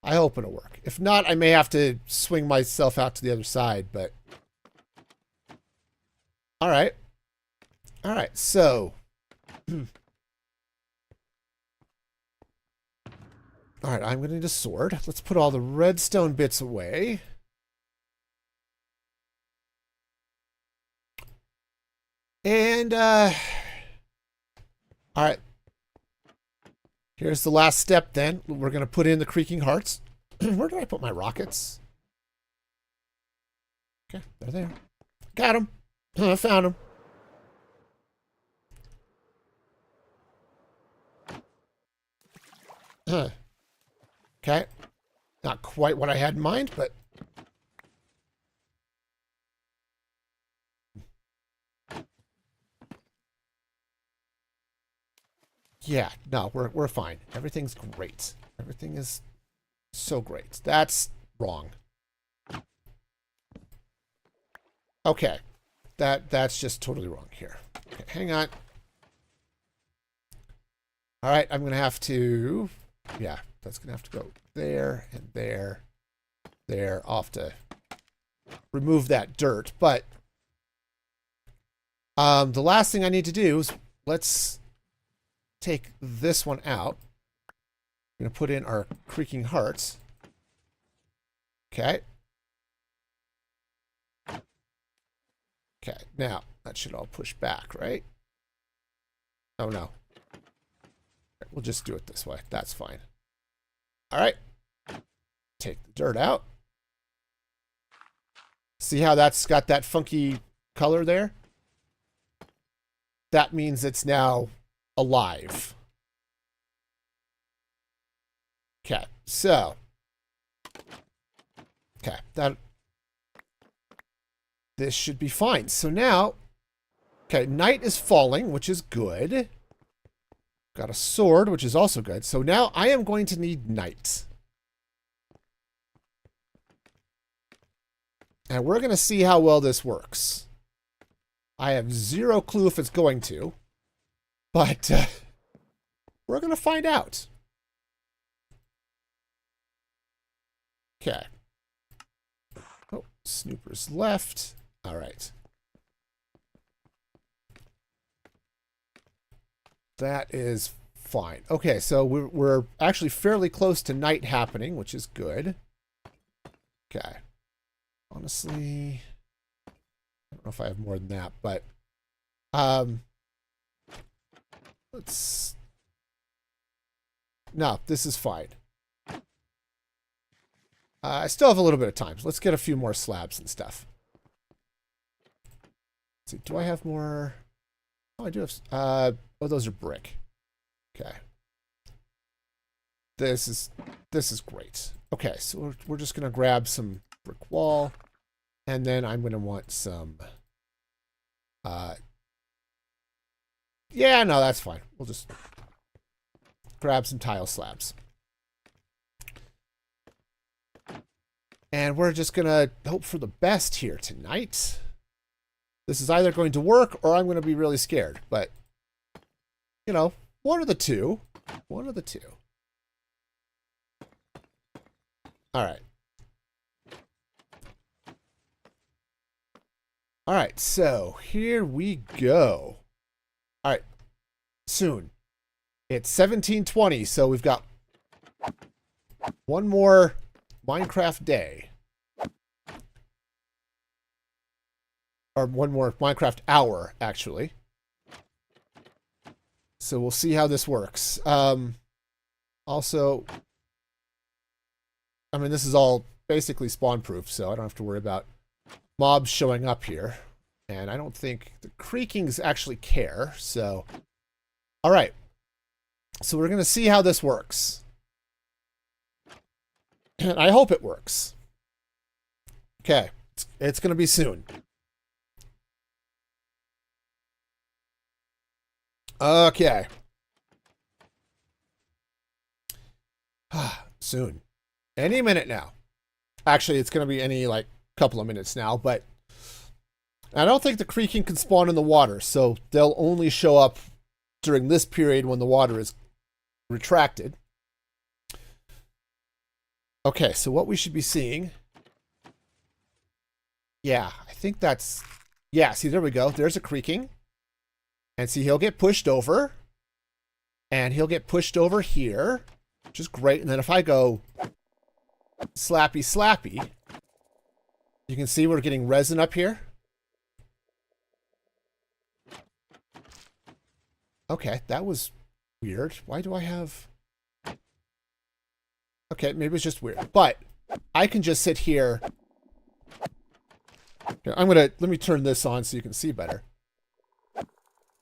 I hope it'll work. If not, I may have to swing myself out to the other side, but all right. All right. So all right, I'm going to need a sword. Let's put all the redstone bits away. And, all right. Here's the last step then. We're going to put in the creaking hearts. Where did I put my rockets? Okay, they're there. Got them. I found them. Okay. Not quite what I had in mind, but... Yeah, no, we're fine. Everything's great. Everything is so great. That's wrong. Okay. That's just totally wrong here. Okay, hang on. All right, I'm going to have to... Yeah, that's going to have to go there and there. There. I'll have to remove that dirt. But the last thing I need to do is let's take this one out. I'm going to put in our creaking hearts. Okay. Okay, now that should all push back, right? Oh, no. We'll just do it this way. That's fine. All right. Take the dirt out. See how that's got that funky color there? That means it's now alive. Okay, so Okay, this should be fine. So now, okay, night is falling, which is good. Got a sword, which is also good. So now I am going to need night. And we're going to see how well this works. I have zero clue if it's going to, but we're going to find out. Okay. Oh, Snooper's left. All right. That is fine. Okay, so we're actually fairly close to night happening, which is good. Okay. Honestly, I don't know if I have more than that, but no, this is fine. I still have a little bit of time. So let's get a few more slabs and stuff. Let's see, do I have more? Oh, I do have. Oh, those are brick. Okay. This is great. Okay, so we're just gonna grab some brick wall, and then I'm gonna want some. Yeah, no, that's fine. We'll just grab some tile slabs. And we're just going to hope for the best here tonight. This is either going to work or I'm going to be really scared. But, you know, one of the two. One of the two. All right. All right, so here we go. All right, soon. It's 17:20, so we've got one more Minecraft day. Or one more Minecraft hour, actually. So we'll see how this works. Also, I mean, this is all basically spawn-proof, so I don't have to worry about mobs showing up here. And I don't think the Creakings actually care, so... Alright. So we're going to see how this works. And I hope it works. Okay. It's going to be soon. Okay. Soon. Any minute now. Actually, it's going to be any, like, couple of minutes now, but I don't think the Creaking can spawn in the water, so they'll only show up during this period when the water is retracted. Okay, so what we should be seeing... Yeah, I think that's... Yeah, see, there we go. There's a Creaking. And see, he'll get pushed over. And he'll get pushed over here, which is great. And then if I go slappy, slappy, you can see we're getting resin up here. Okay, that was weird. Why do I have... Okay, maybe it's just weird. But I can just sit here. Here, let me turn this on so you can see better.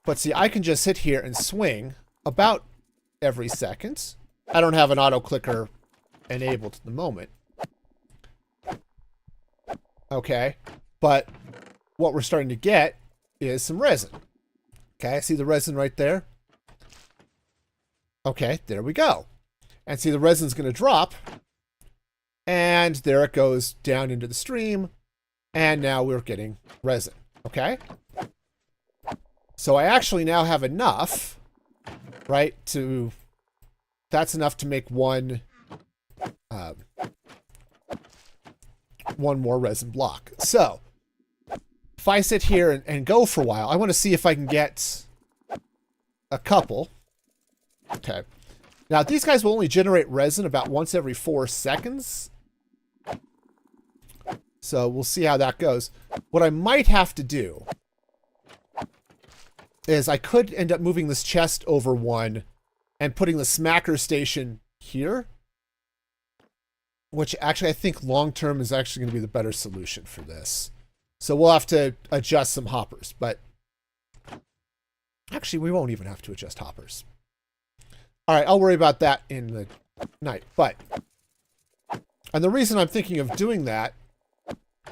But see, I can just sit here and swing about every second. I don't have an auto clicker enabled at the moment. Okay, but what we're starting to get is some resin. Okay, I see the resin right there. Okay, there we go. And see, the resin's going to drop. And there it goes down into the stream. And now we're getting resin. Okay? So I actually now have enough, right, to... That's enough to make one more resin block. So, if I sit here and go for a while, I want to see if I can get a couple. Okay. Now, these guys will only generate resin about once every 4 seconds. So, we'll see how that goes. What I might have to do is I could end up moving this chest over one and putting the smacker station here. Which actually I think long-term is actually going to be the better solution for this. So we'll have to adjust some hoppers. But actually, we won't even have to adjust hoppers. All right, I'll worry about that in the night. But And the reason I'm thinking of doing that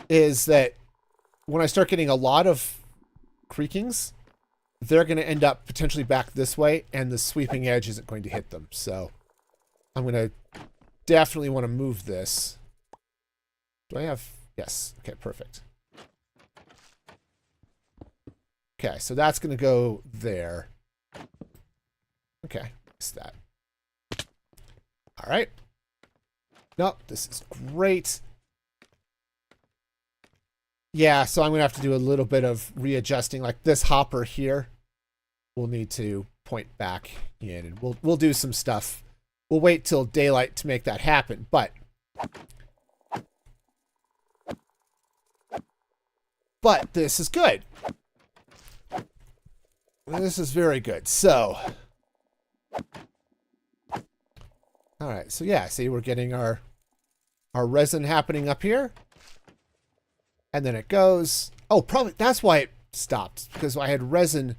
is that when I start getting a lot of creakings, they're going to end up potentially back this way, and the sweeping edge isn't going to hit them. So I'm going to definitely want to move this. Do I have... Yes. Okay, perfect. Okay, so that's going to go there. Okay, missed that. All right. Nope, this is great. Yeah, so I'm going to have to do a little bit of readjusting. Like this hopper here, we'll need to point back in, and we'll do some stuff. We'll wait till daylight to make that happen, but this is good. This is very good. So, all right. So yeah, see, we're getting our resin happening up here. And then it goes... Oh, probably that's why it stopped, because I had resin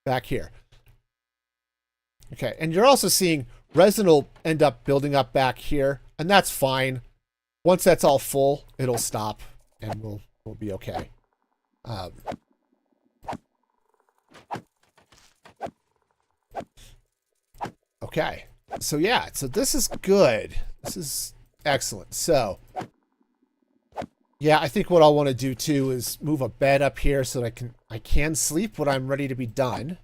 back here. Okay, and you're also seeing resin will end up building up back here, and that's fine. Once that's all full, it'll stop, and we'll be okay. Okay, so yeah, so this is good. This is excellent. So... yeah, I think what I'll want to do too is move a bed up here so that I can sleep when I'm ready to be done.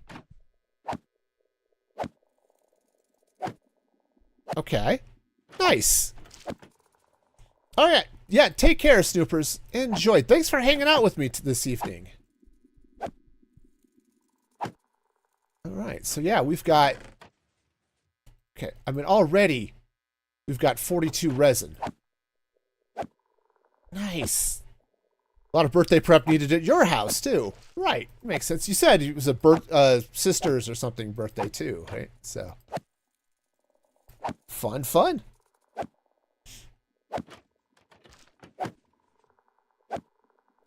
Okay. Nice. All right. Yeah, take care, Snoopers. Enjoy. Thanks for hanging out with me this evening. All right. So yeah, we've got... Okay. I mean, already we've got 42 resin. Nice. A lot of birthday prep needed at your house, too. Right. Makes sense. You said it was a sister's or something birthday, too, right? So. Fun, fun.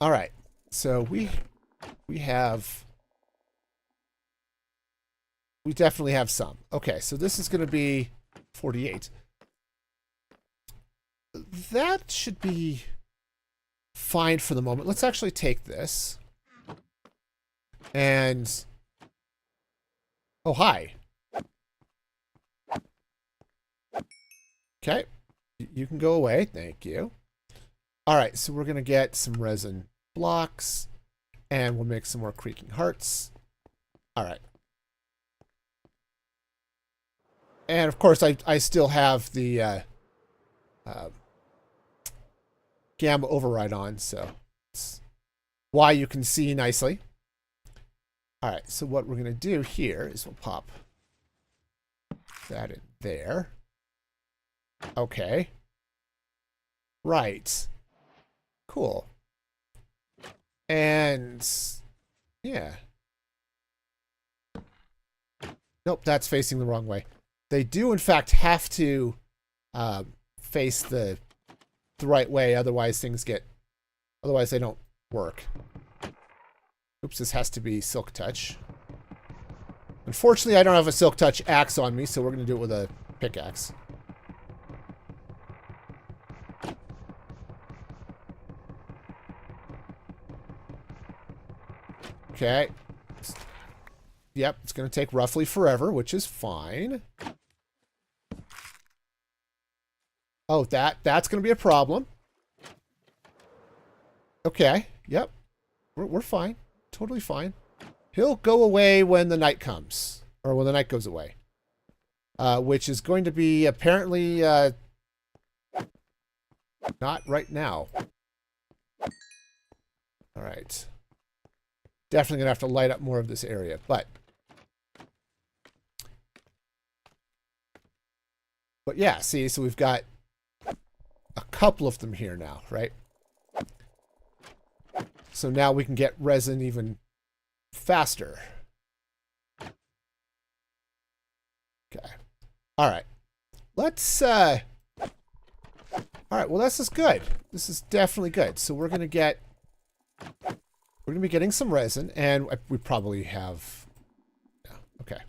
All right. So we definitely have some. Okay, so this is going to be 48. That should be... fine for the moment. Let's actually take this. And... oh, hi. Okay. You can go away. Thank you. All right, so we're going to get some resin blocks. And we'll make some more creaking hearts. All right. And, of course, I still have the... gamma override on, so it's why you can see nicely. All right, so what we're going to do here is we'll pop that in there. Okay. Right. Cool. And yeah. Nope, that's facing the wrong way. They do, in fact, have to face the right way, otherwise they don't work. Oops, this has to be Silk Touch. Unfortunately, I don't have a Silk Touch axe on me, so we're going to do it with a pickaxe. Okay. Yep, it's going to take roughly forever, which is fine. Oh, that's going to be a problem. Okay. Yep. We're fine. Totally fine. He'll go away when the night comes. Or when the night goes away. Which is going to be apparently not right now. All right. Definitely going to have to light up more of this area. But yeah, see, so we've got a couple of them here now, right? So now we can get resin even faster. Okay. All right. Let's, all right, well, this is good. This is definitely good. So we're going to be getting some resin, and we probably have, yeah, okay,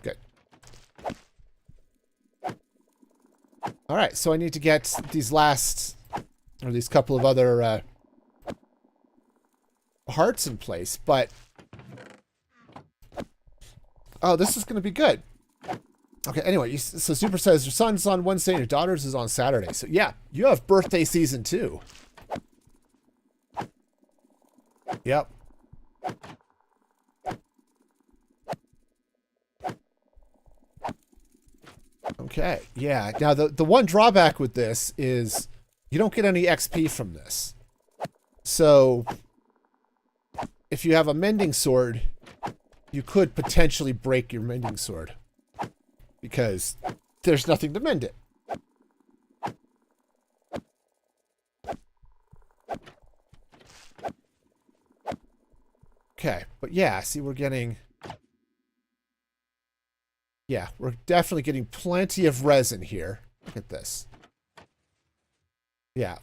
good. All right, so I need to get these couple of other hearts in place, but oh, this is going to be good. Okay, anyway, so Super says your son's on Wednesday and your daughter's is on Saturday. So yeah, you have birthday season too. Yep. Okay, yeah. Now the one drawback with this is you don't get any XP from this. So if you have a mending sword, you could potentially break your mending sword because there's nothing to mend it. Okay, but yeah, see, we're definitely getting plenty of resin here. Look at this. Yeah.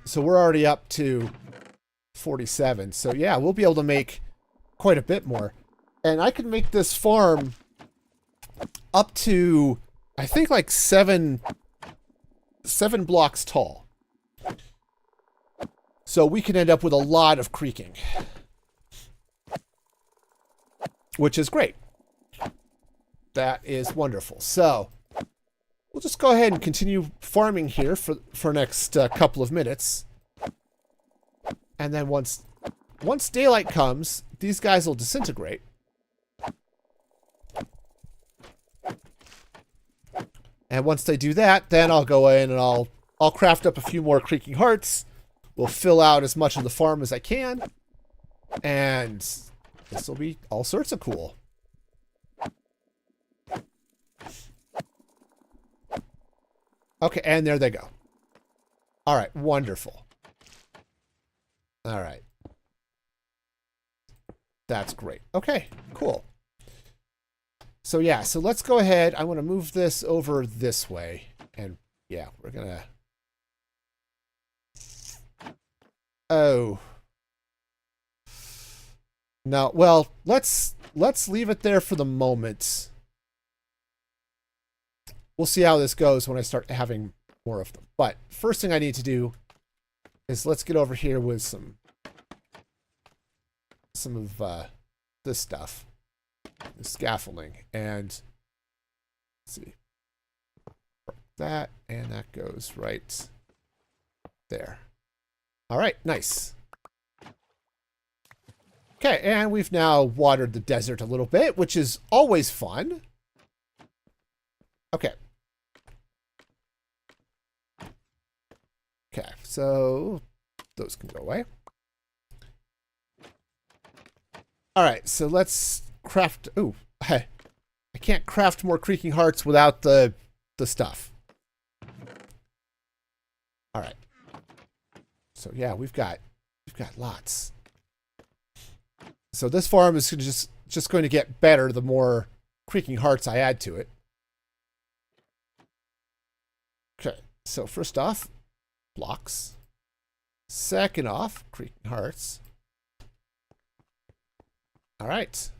So we're already up to 47. So yeah, we'll be able to make quite a bit more. And I can make this farm up to, I think, like seven blocks tall. So we can end up with a lot of creaking, which is great. That is wonderful. So we'll just go ahead and continue farming here for next couple of minutes. And then once daylight comes, these guys will disintegrate. And once they do that, then I'll go in and I'll craft up a few more creaking hearts. We'll fill out as much of the farm as I can. And this will be all sorts of cool. Okay, and there they go. All right, wonderful. All right. That's great. Okay, cool. So yeah, so let's go ahead. I want to move this over this way. And yeah, we're going to... Oh. No, well, let's leave it there for the moment. We'll see how this goes when I start having more of them. But first thing I need to do is let's get over here with some of this stuff, the scaffolding, and let's see, that, and that goes right there. All right, nice. Okay, and we've now watered the desert a little bit, which is always fun. Okay. Okay, so those can go away. All right, so let's craft... Ooh, I can't craft more creaking hearts without the stuff. All right. So yeah, we've got lots. So this farm is just going to get better the more creaking hearts I add to it. Okay, so first off, blocks. Second off, creaking hearts. All right.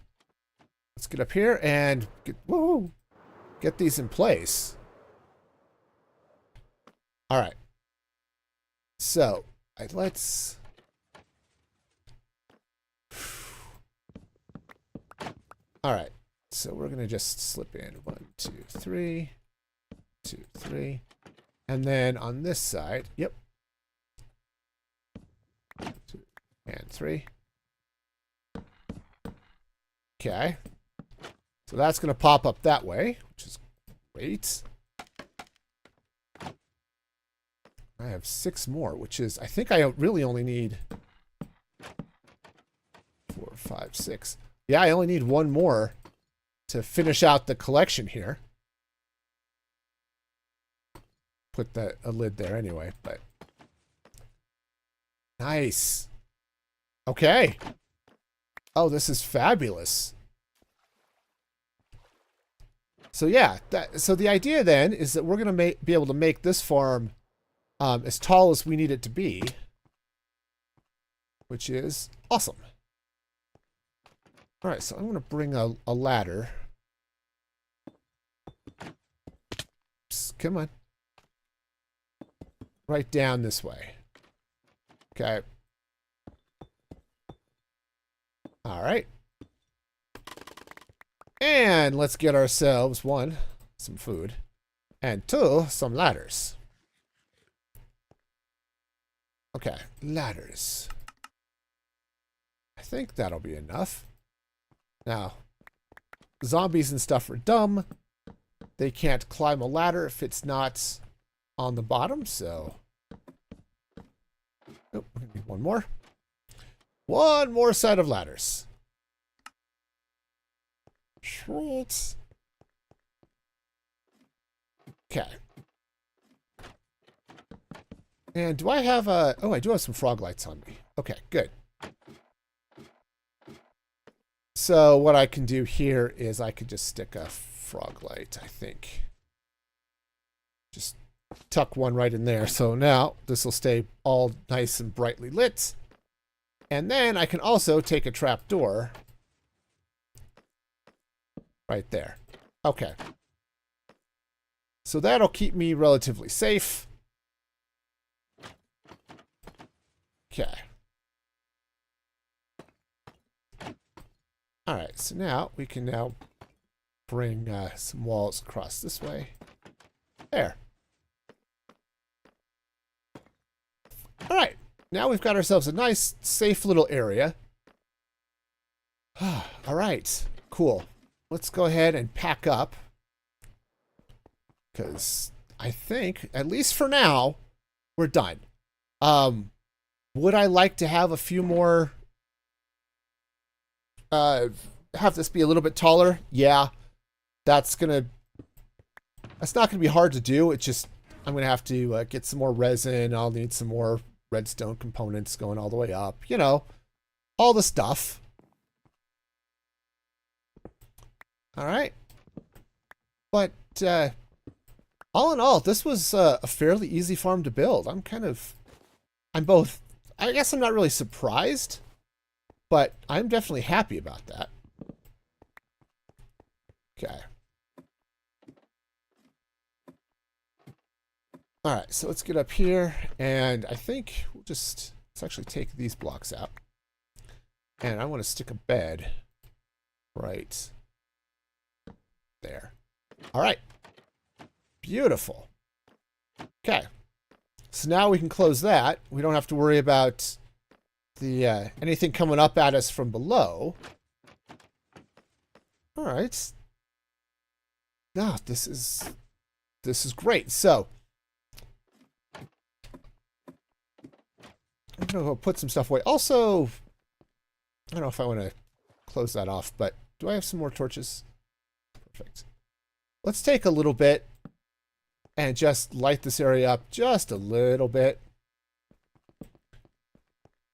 Let's get up here and get these in place. All right. So, let's... All right. So we're going to just slip in 1, 2, 3, 2, 3. And then on this side, yep. 2 and 3. Okay. So that's going to pop up that way, which is great. I have 6 more, which is, I think I really only need 4, 5, 6. Yeah, I only need 1 more to finish out the collection here. Put a lid there anyway, but nice. Okay. Oh, this is fabulous. So yeah, so the idea then is that we're going to be able to make this farm as tall as we need it to be, which is awesome. All right, so I'm going to bring a ladder. Psst, come on. right down this way. Okay. All right. And let's get ourselves, 1, some food, and 2, some ladders. Okay, ladders. I think that'll be enough. Now, zombies and stuff are dumb. They can't climb a ladder if it's not on the bottom, so... Oh, we're gonna need one more. One more set of ladders. Sweet. Okay. And do I have a... Oh, I do have some frog lights on me. Okay, good. So what I can do here is I could just stick a frog light, I think. Just tuck one right in there. So now this will stay all nice and brightly lit. And then I can also take a trap door right there. Okay. So that'll keep me relatively safe. Okay. All right, so now we can now bring some walls across this way. There. All right, now we've got ourselves a nice, safe little area. All right, cool. Let's go ahead and pack up. Because I think, at least for now, we're done. Would I like to have a few more... have this be a little bit taller? Yeah. That's not gonna be hard to do. It's just, I'm gonna have to get some more resin. I'll need some more redstone components going all the way up. You know, all the stuff. All right. But, all in all, this was a fairly easy farm to build. I'm both, I guess I'm not really surprised, but I'm definitely happy about that. Okay. All right, so let's get up here, and I think let's actually take these blocks out. And I want to stick a bed right there. All right. Beautiful. Okay. So now we can close that. We don't have to worry about the anything coming up at us from below. All right. Now this is great. So I'm gonna go put some stuff away. Also, I don't know if I want to close that off, but do I have some more torches? Perfect. Let's take a little bit and just light this area up just a little bit.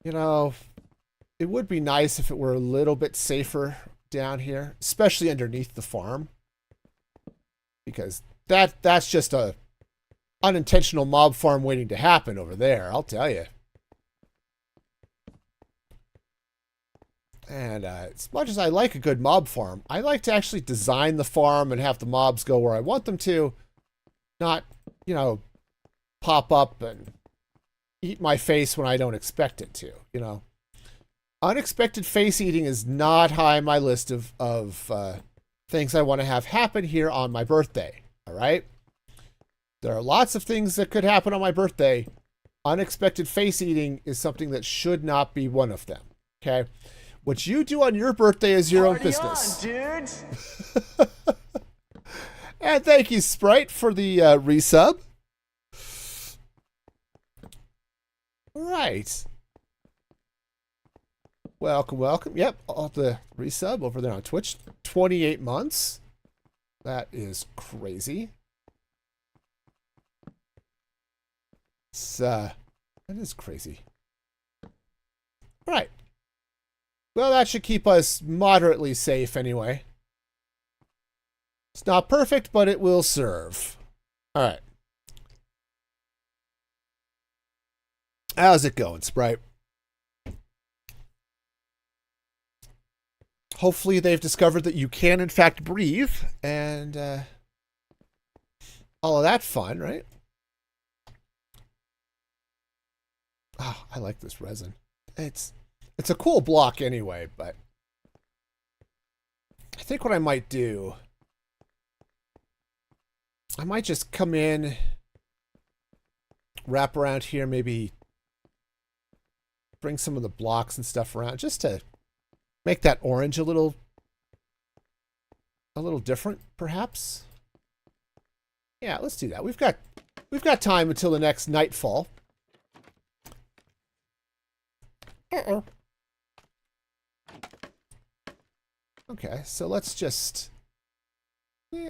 You know, it would be nice if it were a little bit safer down here, especially underneath the farm. Because that's just a unintentional mob farm waiting to happen over there, I'll tell you. And as much as I like a good mob farm, I like to actually design the farm and have the mobs go where I want them to. Not, you know, pop up and eat my face when I don't expect it to, you know. Unexpected face eating is not high on my list of things I want to have happen here on my birthday, all right? There are lots of things that could happen on my birthday. Unexpected face eating is something that should not be one of them, okay? What you do on your birthday is your own business. Party on, dudes! And thank you, Sprite, for the resub. Right. Welcome, welcome. Yep, all the resub over there on Twitch. 28 months. That is crazy. That is crazy. All right. Well, that should keep us moderately safe anyway. It's not perfect, but it will serve. All right. How's it going, Sprite? Hopefully they've discovered that you can, in fact, breathe, and all of that fun, right? Oh, I like this resin. It's a cool block anyway, but I think what I might do, I might just come in, wrap around here, maybe bring some of the blocks and stuff around just to make that orange a little different, perhaps. Yeah, let's do that. We've got time until the next nightfall. Uh-oh. Okay, so let's just...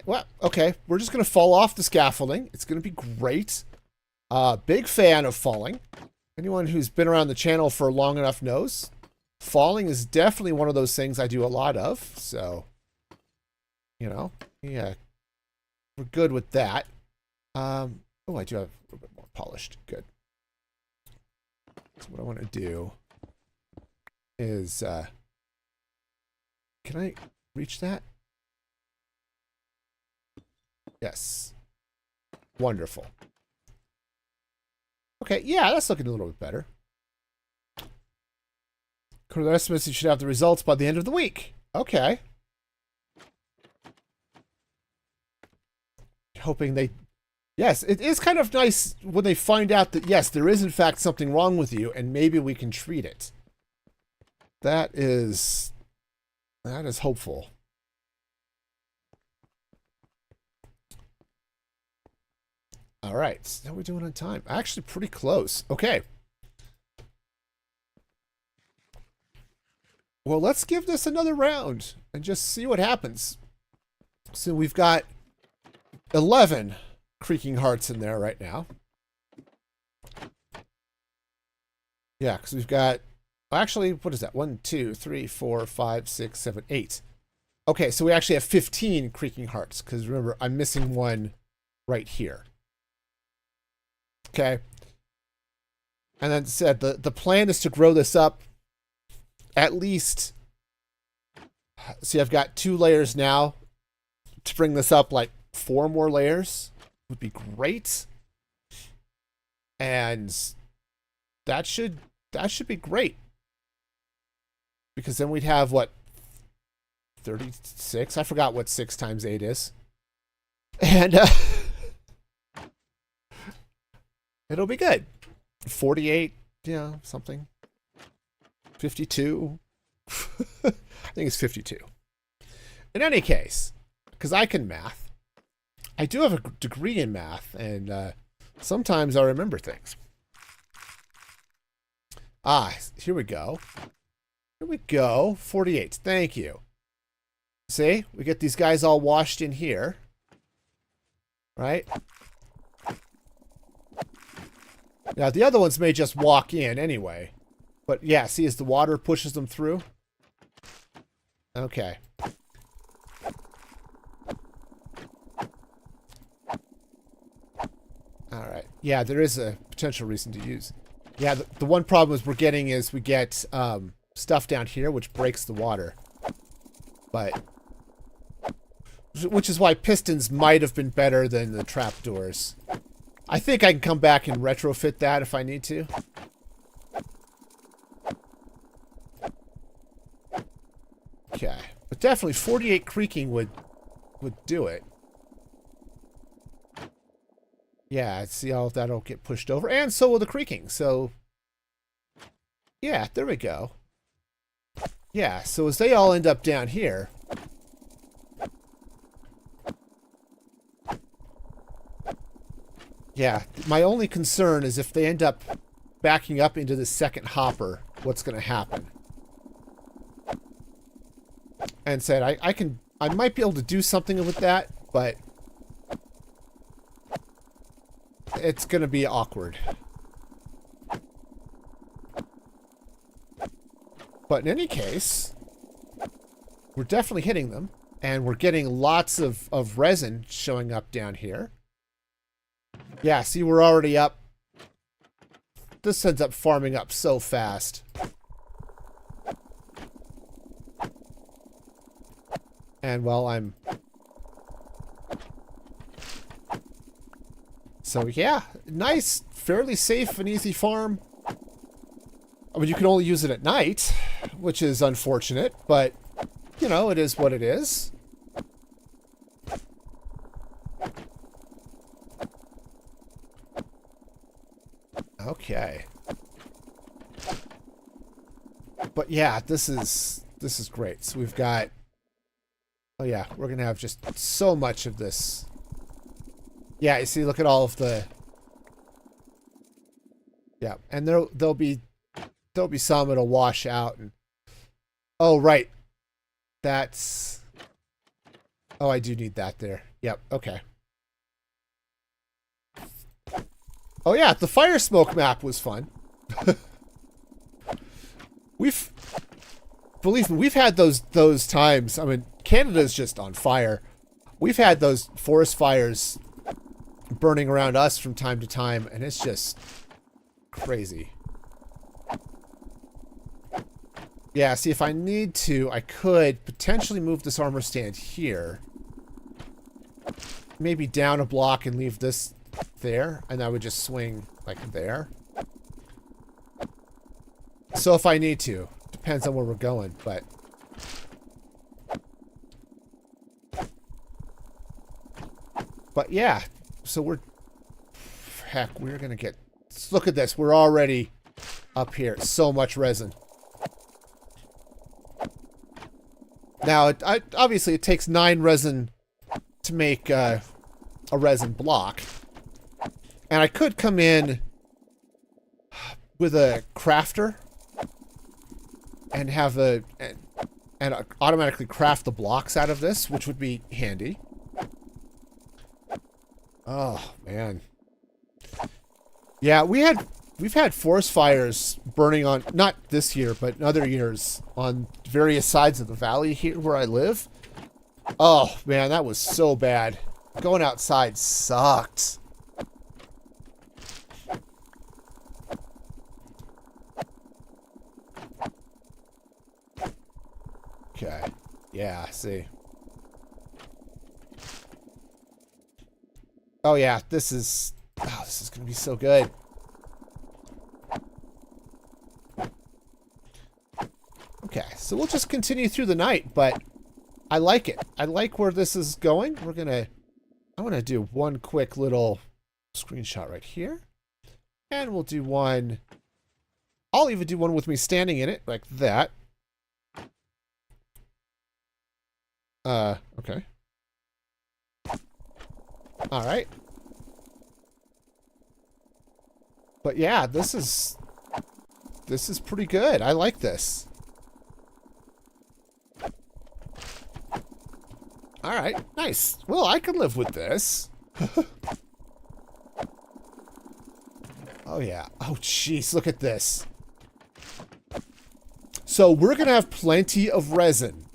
well, okay, we're just going to fall off the scaffolding. It's going to be great. Big fan of falling. Anyone who's been around the channel for long enough knows. Falling is definitely one of those things I do a lot of, so... you know, yeah, we're good with that. Oh, I do have a little bit more polished. Good. So what I want to do is, can I reach that? Yes. Wonderful. Okay, yeah, that's looking a little bit better. According to the estimates, you should have the results by the end of the week. Okay. Hoping they... yes, it is kind of nice when they find out that, yes, there is in fact something wrong with you, and maybe we can treat it. That is hopeful. All right, how are we doing on time? Actually, pretty close. Okay. Well, let's give this another round and just see what happens. So we've got 11 creaking hearts in there right now. Yeah, because we've got... actually, what is that? 1, 2, 3, 4, 5, 6, 7, 8. Okay, so we actually have 15 creaking hearts, because remember, I'm missing one right here. Okay. And then said the plan is to grow this up at least... see, I've got 2 layers now. To bring this up like 4 more layers would be great. And that should be great. Because then we'd have what, 36? I forgot what 6 times 8 is. And it'll be good. 48, yeah, something. 52. I think it's 52. In any case, because I can math, I do have a degree in math, and sometimes I remember things. Ah, here we go. Here we go. 48. Thank you. See? We get these guys all washed in here. Right? Now, the other ones may just walk in anyway. But yeah, see, as the water pushes them through. Okay. Alright. Yeah, there is a potential reason to use. Yeah, the one problem is we get stuff down here which breaks the water. But... which is why pistons might have been better than the trapdoors. I think I can come back and retrofit that if I need to. Okay. But definitely 48 creaking would do it. Yeah, see how that'll get pushed over. And so will the creaking. So, yeah, there we go. Yeah, so as they all end up down here... yeah, my only concern is if they end up backing up into the second hopper, what's going to happen? And said, I might be able to do something with that, but it's going to be awkward. But in any case, we're definitely hitting them, and we're getting lots of resin showing up down here. Yeah, see, we're already up. This ends up farming up so fast. And, well, I'm... so, yeah, nice, fairly safe and easy farm. I mean, you can only use it at night, which is unfortunate, but, you know, it is what it is. Okay. But yeah, this is great. So we've got, oh yeah, we're gonna have just so much of this. Yeah, you see, look at all of the, yeah, and there'll be some that'll wash out. And oh right, that's, oh, I do need that there. Yep. Okay. Oh yeah, the fire smoke map was fun. Believe me, we've had those times. I mean, Canada's just on fire. We've had those forest fires burning around us from time to time, and it's just crazy. Yeah, see, if I need to, I could potentially move this armor stand here. Maybe down a block and leave this there, and I would just swing like there. So if I need to, depends on where we're going, but yeah, so we're gonna get, look at this, we're already up here, so much resin. Now, obviously it takes 9 resin to make a resin block. And I could come in with a crafter and have and automatically craft the blocks out of this, which would be handy. Oh, man. Yeah, we've had forest fires burning on, not this year, but in other years, on various sides of the valley here where I live. Oh, man, that was so bad. Going outside sucked. Okay. Yeah, see. Oh yeah, this is gonna be so good. Okay, so we'll just continue through the night, but I like it. I like where this is going. I'm gonna do one quick little screenshot right here. And we'll do one, I'll even do one with me standing in it, like that. Okay. Alright. But yeah, this is pretty good. I like this. Alright, nice. Well, I can live with this. Oh yeah. Oh jeez, look at this. So we're gonna have plenty of resin.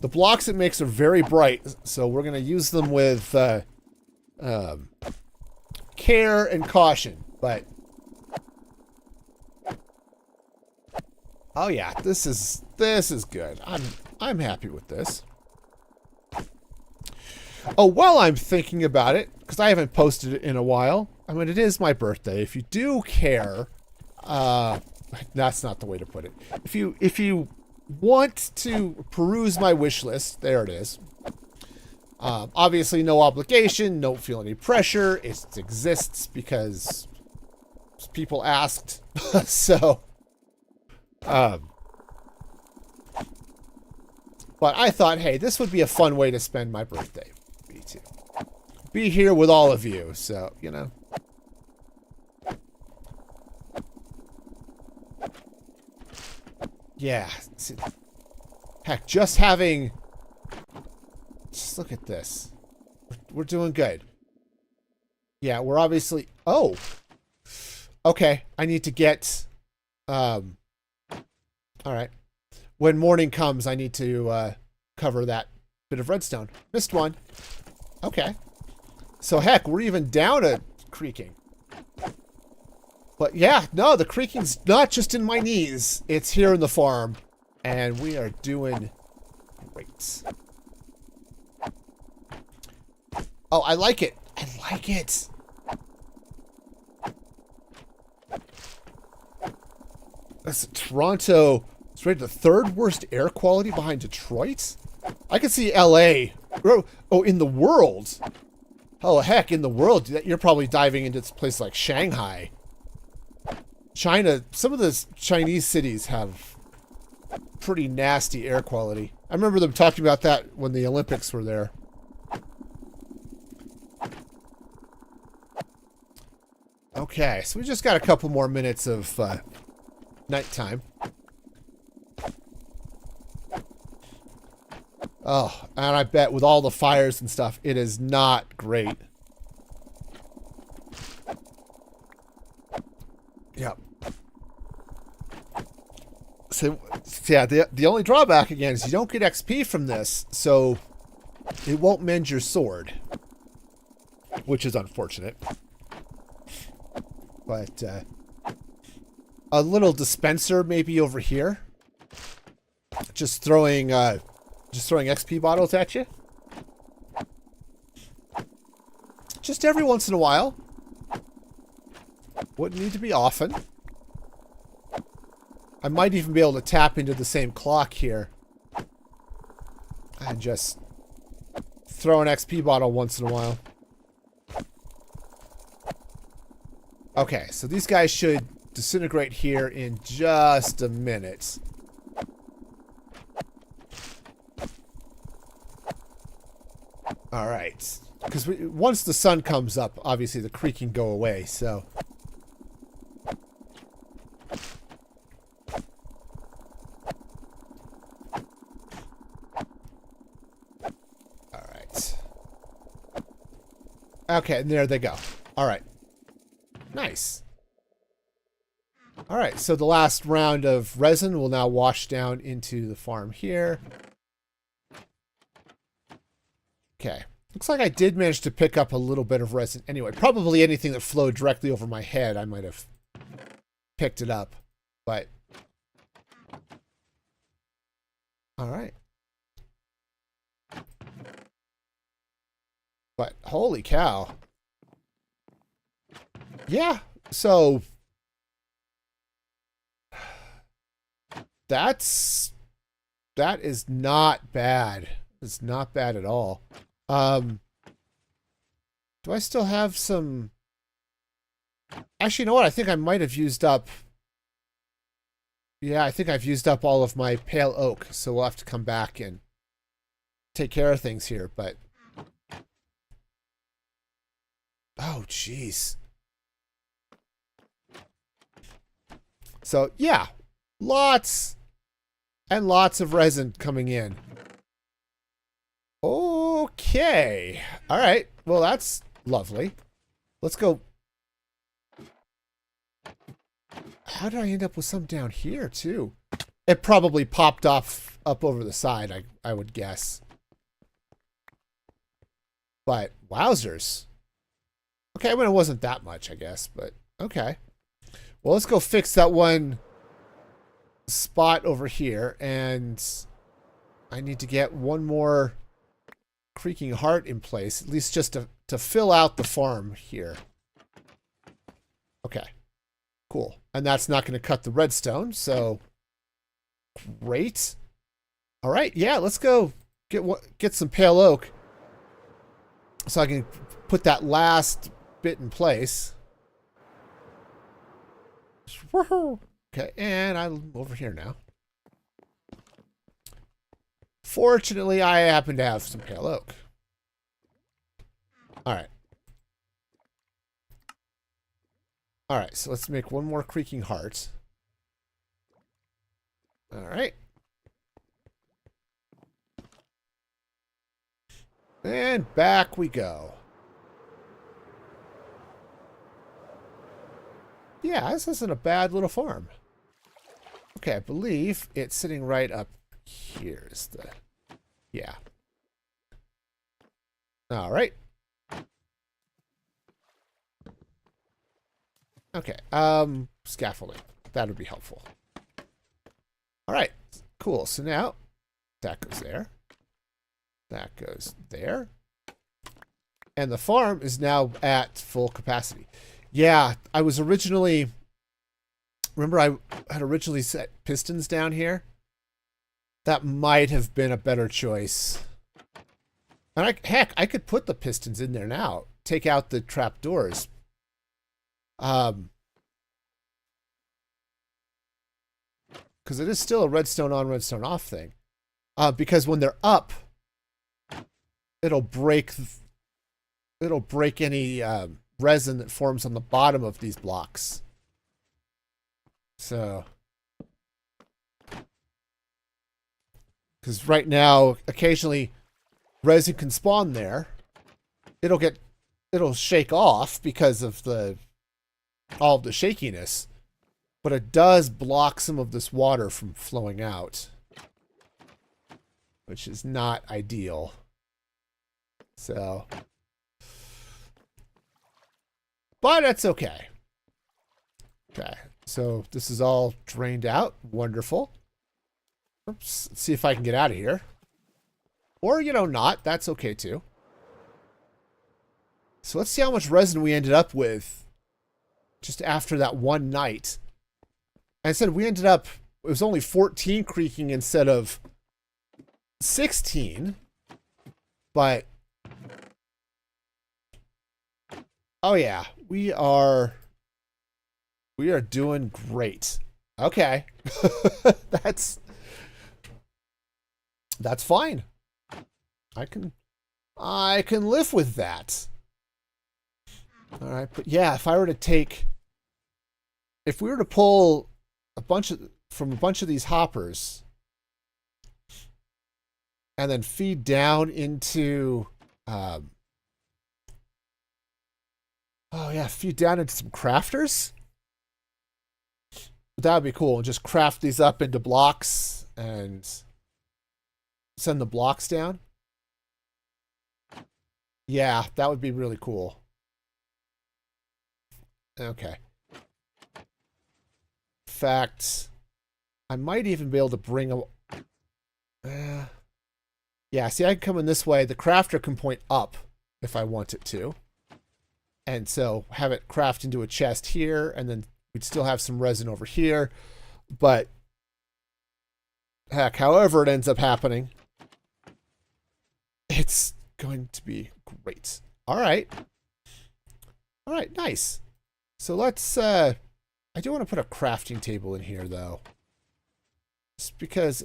The blocks it makes are very bright, so we're going to use them with care and caution. But oh yeah, this is good. I'm happy with this. Oh, while I'm thinking about it, because I haven't posted it in a while. I mean, it is my birthday. If you do care, that's not the way to put it. If you want to peruse my wish list, there it is. Obviously, no obligation. Don't feel any pressure. It exists because people asked. So, but I thought, hey, this would be a fun way to spend my birthday. Be here with all of you. So, you know. Yeah. See, heck, just having... Just look at this. We're doing good. Yeah, we're obviously... Oh! Okay, I need to get... Alright. When morning comes, I need to cover that bit of redstone. Missed one. Okay. So heck, we're even down a creaking. But yeah, no, the creaking's not just in my knees. It's here in the farm. And we are doing great. Oh, I like it. I like it. Toronto is rated the third worst air quality behind Detroit. I could see LA. Oh, in the world. Oh, heck, in the world. You're probably diving into this place like Shanghai. China, some of the Chinese cities have pretty nasty air quality. I remember them talking about that when the Olympics were there. Okay, so we just got a couple more minutes of nighttime. Oh, and I bet with all the fires and stuff, it is not great. Yep. So, yeah, the only drawback, again, is you don't get XP from this, so it won't mend your sword, which is unfortunate. But a little dispenser maybe over here. Just throwing XP bottles at you. Just every once in a while. Wouldn't need to be often. I might even be able to tap into the same clock here. And just throw an XP bottle once in a while. Okay, so these guys should disintegrate here in just a minute. Alright. Because once the sun comes up, obviously the creaking go away, so... Alright. Okay, and there they go. Alright. Nice. Alright, so the last round of resin will now wash down into the farm here. Okay. Looks like I did manage to pick up a little bit of resin. Anyway, probably anything that flowed directly over my head, I might have picked it up. But... Alright. But, holy cow. Yeah, so... That is not bad. It's not bad at all. Do I still have some... Actually, you know what? I think I might have used up... Yeah, I think I've used up all of my pale oak, so we'll have to come back and take care of things here, but... Oh, jeez. So, yeah. Lots and lots of resin coming in. Okay. All right. Well, that's lovely. Let's go. How did I end up with some down here, too? It probably popped off up over the side, I would guess. But, wowzers. Okay, I mean, it wasn't that much, I guess, but okay. Well, let's go fix that one spot over here, and I need to get one more creaking heart in place, at least just to fill out the farm here. Okay, cool. And that's not going to cut the redstone, so great. All right, yeah, let's go get some pale oak so I can put that last bit in place. Woohoo! Okay, and I'm over here now. Fortunately, I happen to have some pale oak. Alright. Alright, so let's make one more creaking heart. Alright. And back we go. Yeah, this isn't a bad little farm. Okay, I believe it's sitting right up here is the... Yeah. Alright. Okay, scaffolding. That would be helpful. Alright, cool. So now, that goes there. That goes there. And the farm is now at full capacity. Yeah, I was originally Remember I had originally set pistons down here? That might have been a better choice. And heck, I could put the pistons in there now. Take out the trap doors. Because it is still a redstone on, redstone off thing. Because when they're up, it'll break any resin that forms on the bottom of these blocks. So, because right now, occasionally, resin can spawn there. It'll shake off because of all of the shakiness, but it does block some of this water from flowing out, which is not ideal. So, but that's okay. Okay, so this is all drained out. Wonderful. Oops, let's see if I can get out of here. Or, not. That's okay, too. So let's see how much resin we ended up with just after that one night. And I said we ended up, it was only 14 creaking instead of 16. But, oh yeah, we are doing great. Okay. That's fine. I can live with that. All right, but yeah, if we were to pull from a bunch of these hoppers and then feed down into feed down into some crafters, that would be cool. And just craft these up into blocks and send the blocks down. Yeah, that would be really cool. Okay. In fact, I might even be able to bring a... yeah, see, I can come in this way. The crafter can point up if I want it to. And so have it craft into a chest here, and then we'd still have some resin over here. But, heck, however it ends up happening, it's going to be great. All right. All right, nice. So let's, I do want to put a crafting table in here, though. Just because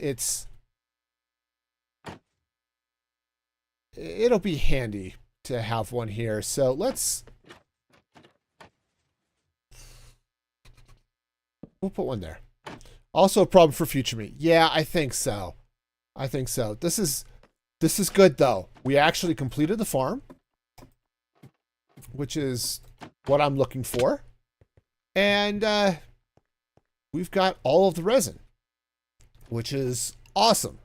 it'll be handy to have one here. So we'll put one there. Also a problem for future me. Yeah, I think so. This is good, though. We actually completed the farm, which is what I'm looking for. And we've got all of the resin, which is awesome.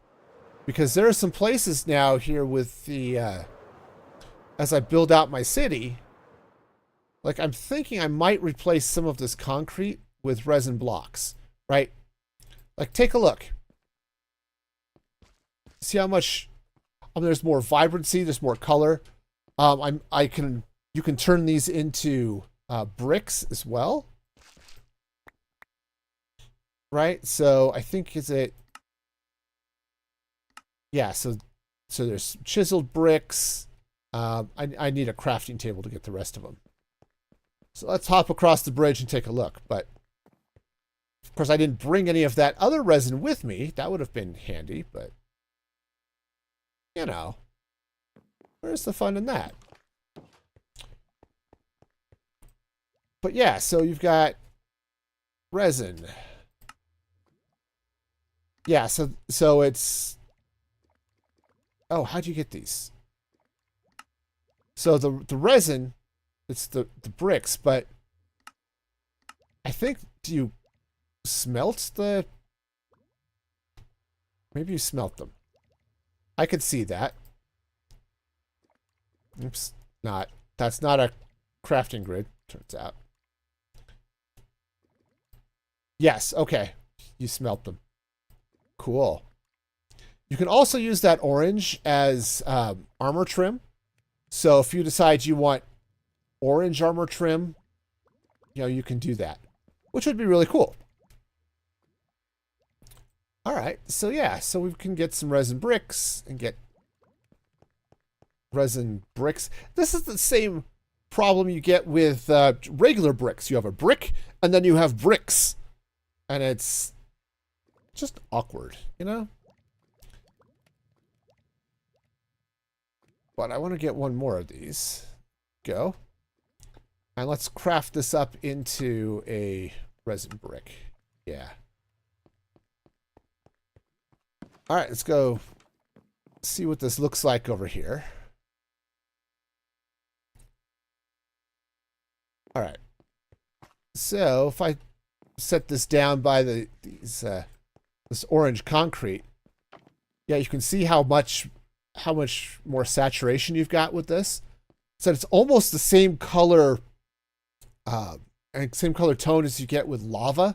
Because there are some places now here with the, as I build out my city, like I'm thinking I might replace some of this concrete with resin blocks, right? Like, take a look. See how much, there's more vibrancy, there's more color. You can turn these into bricks as well. Right? So I think yeah, so there's chiseled bricks. I need a crafting table to get the rest of them. So let's hop across the bridge and take a look. But of course I didn't bring any of that other resin with me. That would have been handy, but where's the fun in that? But yeah, so you've got resin. Yeah, so it's... Oh, how'd you get these? So the resin, it's the bricks, but I think, do you smelt the... Maybe you smelt them. I could see that. Oops, not. That's not a crafting grid, turns out. Yes, okay. You smelt them. Cool. You can also use that orange as armor trim. So if you decide you want orange armor trim, you can do that, which would be really cool. All right, so yeah, so we can get some resin bricks and get resin bricks. This is the same problem you get with regular bricks. You have a brick, and then you have bricks, and it's just awkward, you know? But I want to get one more of these. Go. And let's craft this up into a resin brick. Yeah. All right, let's go see what this looks like over here. All right. So if I set this down by this orange concrete, yeah, you can see how much more saturation you've got with this. So it's almost the same color, and same color tone as you get with lava.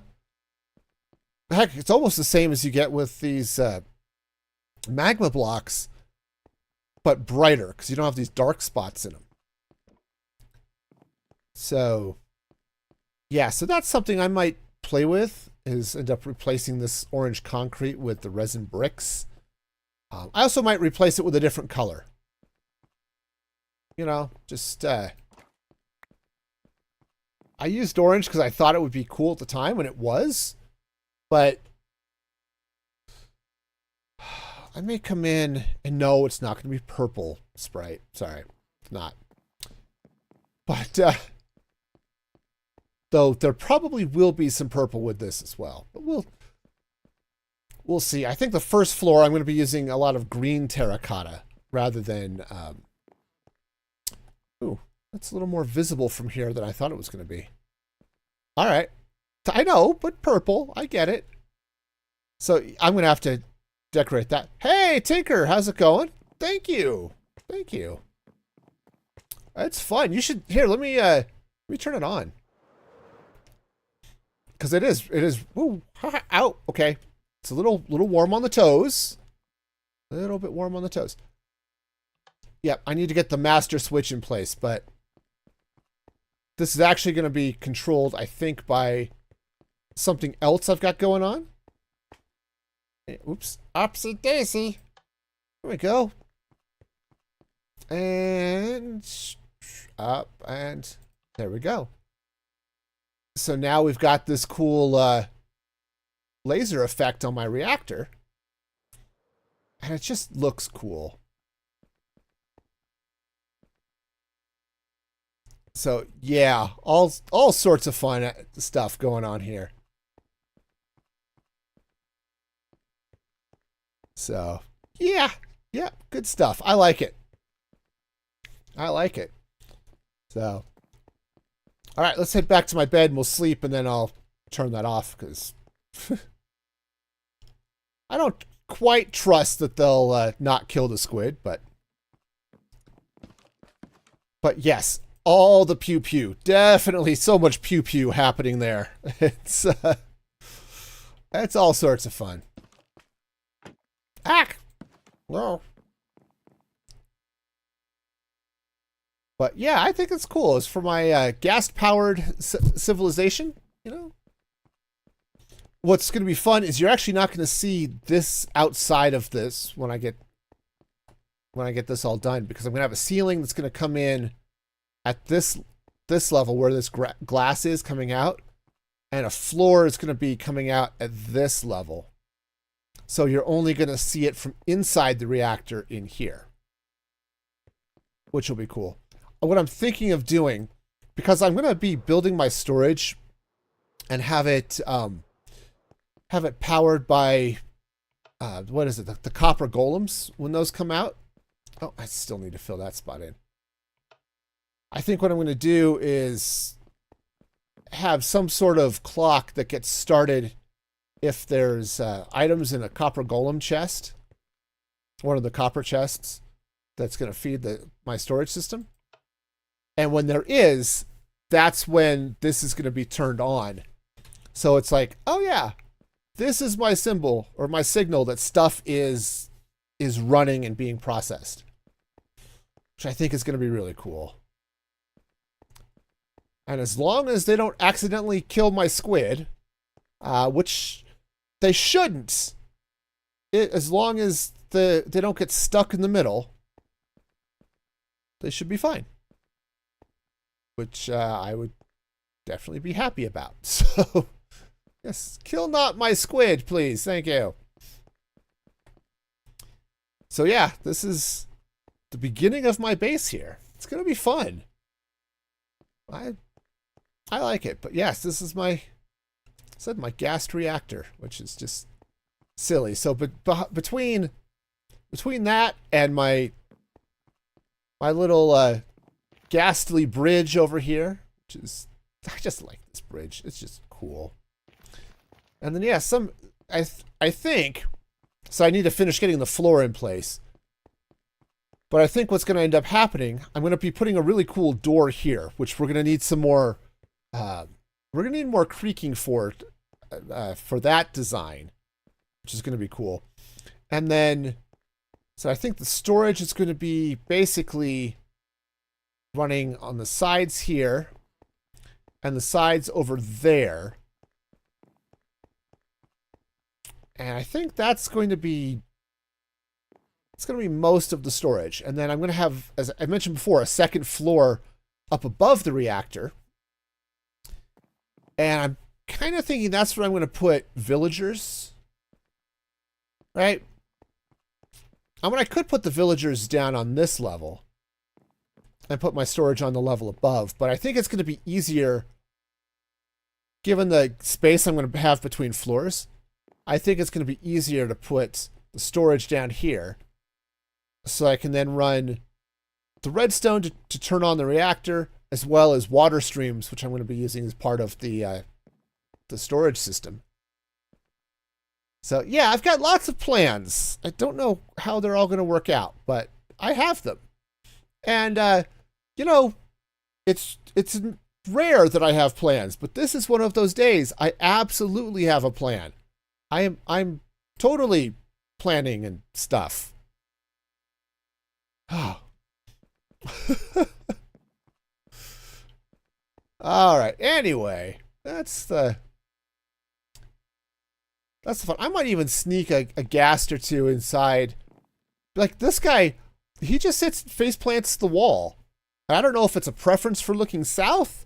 Heck, it's almost the same as you get with these magma blocks, but brighter because you don't have these dark spots in them. So, yeah, so that's something I might play with, is end up replacing this orange concrete with the resin bricks. I also might replace it with a different color. You know, just, I used orange because I thought it would be cool at the time, and it was, but I may come in and no, it's not going to be purple Sprite. Sorry, it's not. But, though there probably will be some purple with this as well, but we'll see. I think the first floor I'm going to be using a lot of green terracotta rather than ooh, that's a little more visible from here than I thought it was going to be. All right. I know, but purple, I get it. So I'm going to have to decorate that. Hey, Tinker, how's it going? Thank you. Thank you. It's fun. You should, here, let me turn it on. Because it is, ooh, out. Okay. It's a little warm on the toes. A little bit warm on the toes. Yep, I need to get the master switch in place, but this is actually going to be controlled, I think, by something else I've got going on. Oops. Upsy daisy. There we go. And up, and there we go. So now we've got this cool laser effect on my reactor. And it just looks cool. So yeah, all sorts of fun stuff going on here. So yeah, good stuff. I like it. I like it. So, all right, let's head back to my bed and we'll sleep, and then I'll turn that off because I don't quite trust that they'll not kill the squid, but yes, all the pew pew, definitely so much pew pew happening there. It's all sorts of fun. Ah, no. But yeah, I think it's cool. It's for my gas-powered civilization, you know. What's going to be fun is you're actually not going to see this outside of this when I get this all done, because I'm going to have a ceiling that's going to come in at this level where this glass is coming out, and a floor is going to be coming out at this level. So you're only going to see it from inside the reactor in here, which will be cool. What I'm thinking of doing, because I'm going to be building my storage and have it powered by what is it, the copper golems when those come out. Oh, I still need to fill that spot in. I think what I'm going to do is have some sort of clock that gets started if there's items in a copper golem chest, one of the copper chests that's going to feed my storage system. And when there is, that's when this is going to be turned on. So it's like, oh yeah, this is my symbol or my signal that stuff is running and being processed, which I think is going to be really cool. And as long as they don't accidentally kill my squid, which they shouldn't, as long as they don't get stuck in the middle, they should be fine. Which I would definitely be happy about. So, yes, kill not my squid, please. Thank you. So yeah, this is the beginning of my base here. It's gonna be fun. I like it. But yes, this is my gas reactor, which is just silly. So, but between that and my little ghastly bridge over here, which is, I just like this bridge. It's just cool. And then yeah, I think, so I need to finish getting the floor in place. But I think what's going to end up happening, I'm going to be putting a really cool door here, which we're going to need some more. We're going to need more creaking for that design, which is going to be cool. And then, so I think the storage is going to be basically running on the sides here and the sides over there. And I think that's going to be, it's going to be most of the storage. And then I'm going to have, as I mentioned before, a second floor up above the reactor. And I'm kind of thinking that's where I'm going to put villagers. Right? I mean, I could put the villagers down on this level and put my storage on the level above, but I think it's going to be easier, given the space I'm going to have between floors. I think it's going to be easier to put the storage down here, so I can then run the redstone to turn on the reactor, as well as water streams, which I'm going to be using as part of the storage system. So yeah, I've got lots of plans. I don't know how they're all going to work out, but I have them. And you know, it's rare that I have plans, but this is one of those days. I absolutely have a plan. I'm totally planning and stuff. Oh. All right. Anyway, that's the fun. I might even sneak a ghast or two inside. Like this guy, he just face plants the wall. I don't know if it's a preference for looking south,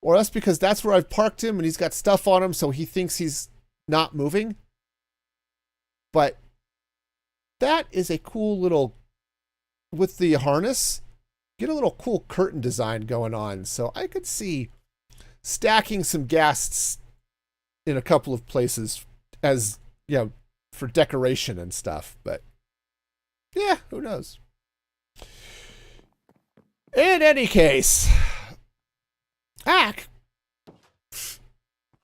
or that's because that's where I've parked him and he's got stuff on him, so he thinks he's not moving. But that is a cool little, with the harness, get a little cool curtain design going on. So I could see stacking some ghasts in a couple of places as, you know, for decoration and stuff. But yeah, who knows? In any case, well,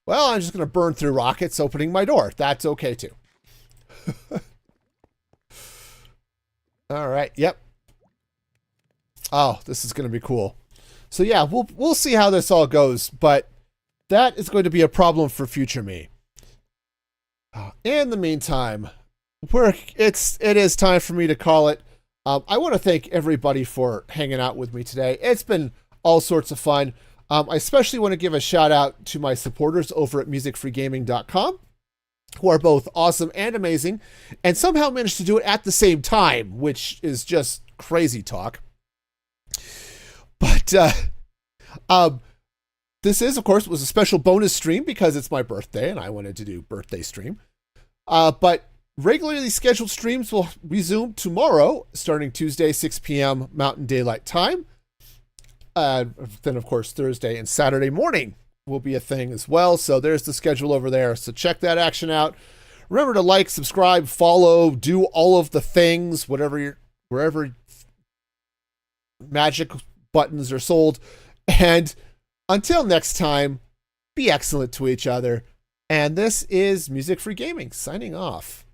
I'm just going to burn through rockets opening my door. That's okay too. All right. Yep. Oh, this is going to be cool. So yeah, we'll see how this all goes, but that is going to be a problem for future me. In the meantime, it is time for me to call it. I want to thank everybody for hanging out with me today. It's been all sorts of fun. I especially want to give a shout out to my supporters over at musicfreegaming.com, who are both awesome and amazing, and somehow managed to do it at the same time, which is just crazy talk. But this is, of course, was a special bonus stream because it's my birthday and I wanted to do birthday stream. But regularly scheduled streams will resume tomorrow, starting Tuesday, 6 p.m. Mountain Daylight Time. Then, of course, Thursday and Saturday morning will be a thing as well. So there's the schedule over there. So check that action out. Remember to like, subscribe, follow, do all of the things, wherever magic buttons are sold. And until next time, be excellent to each other. And this is Music Free Gaming signing off.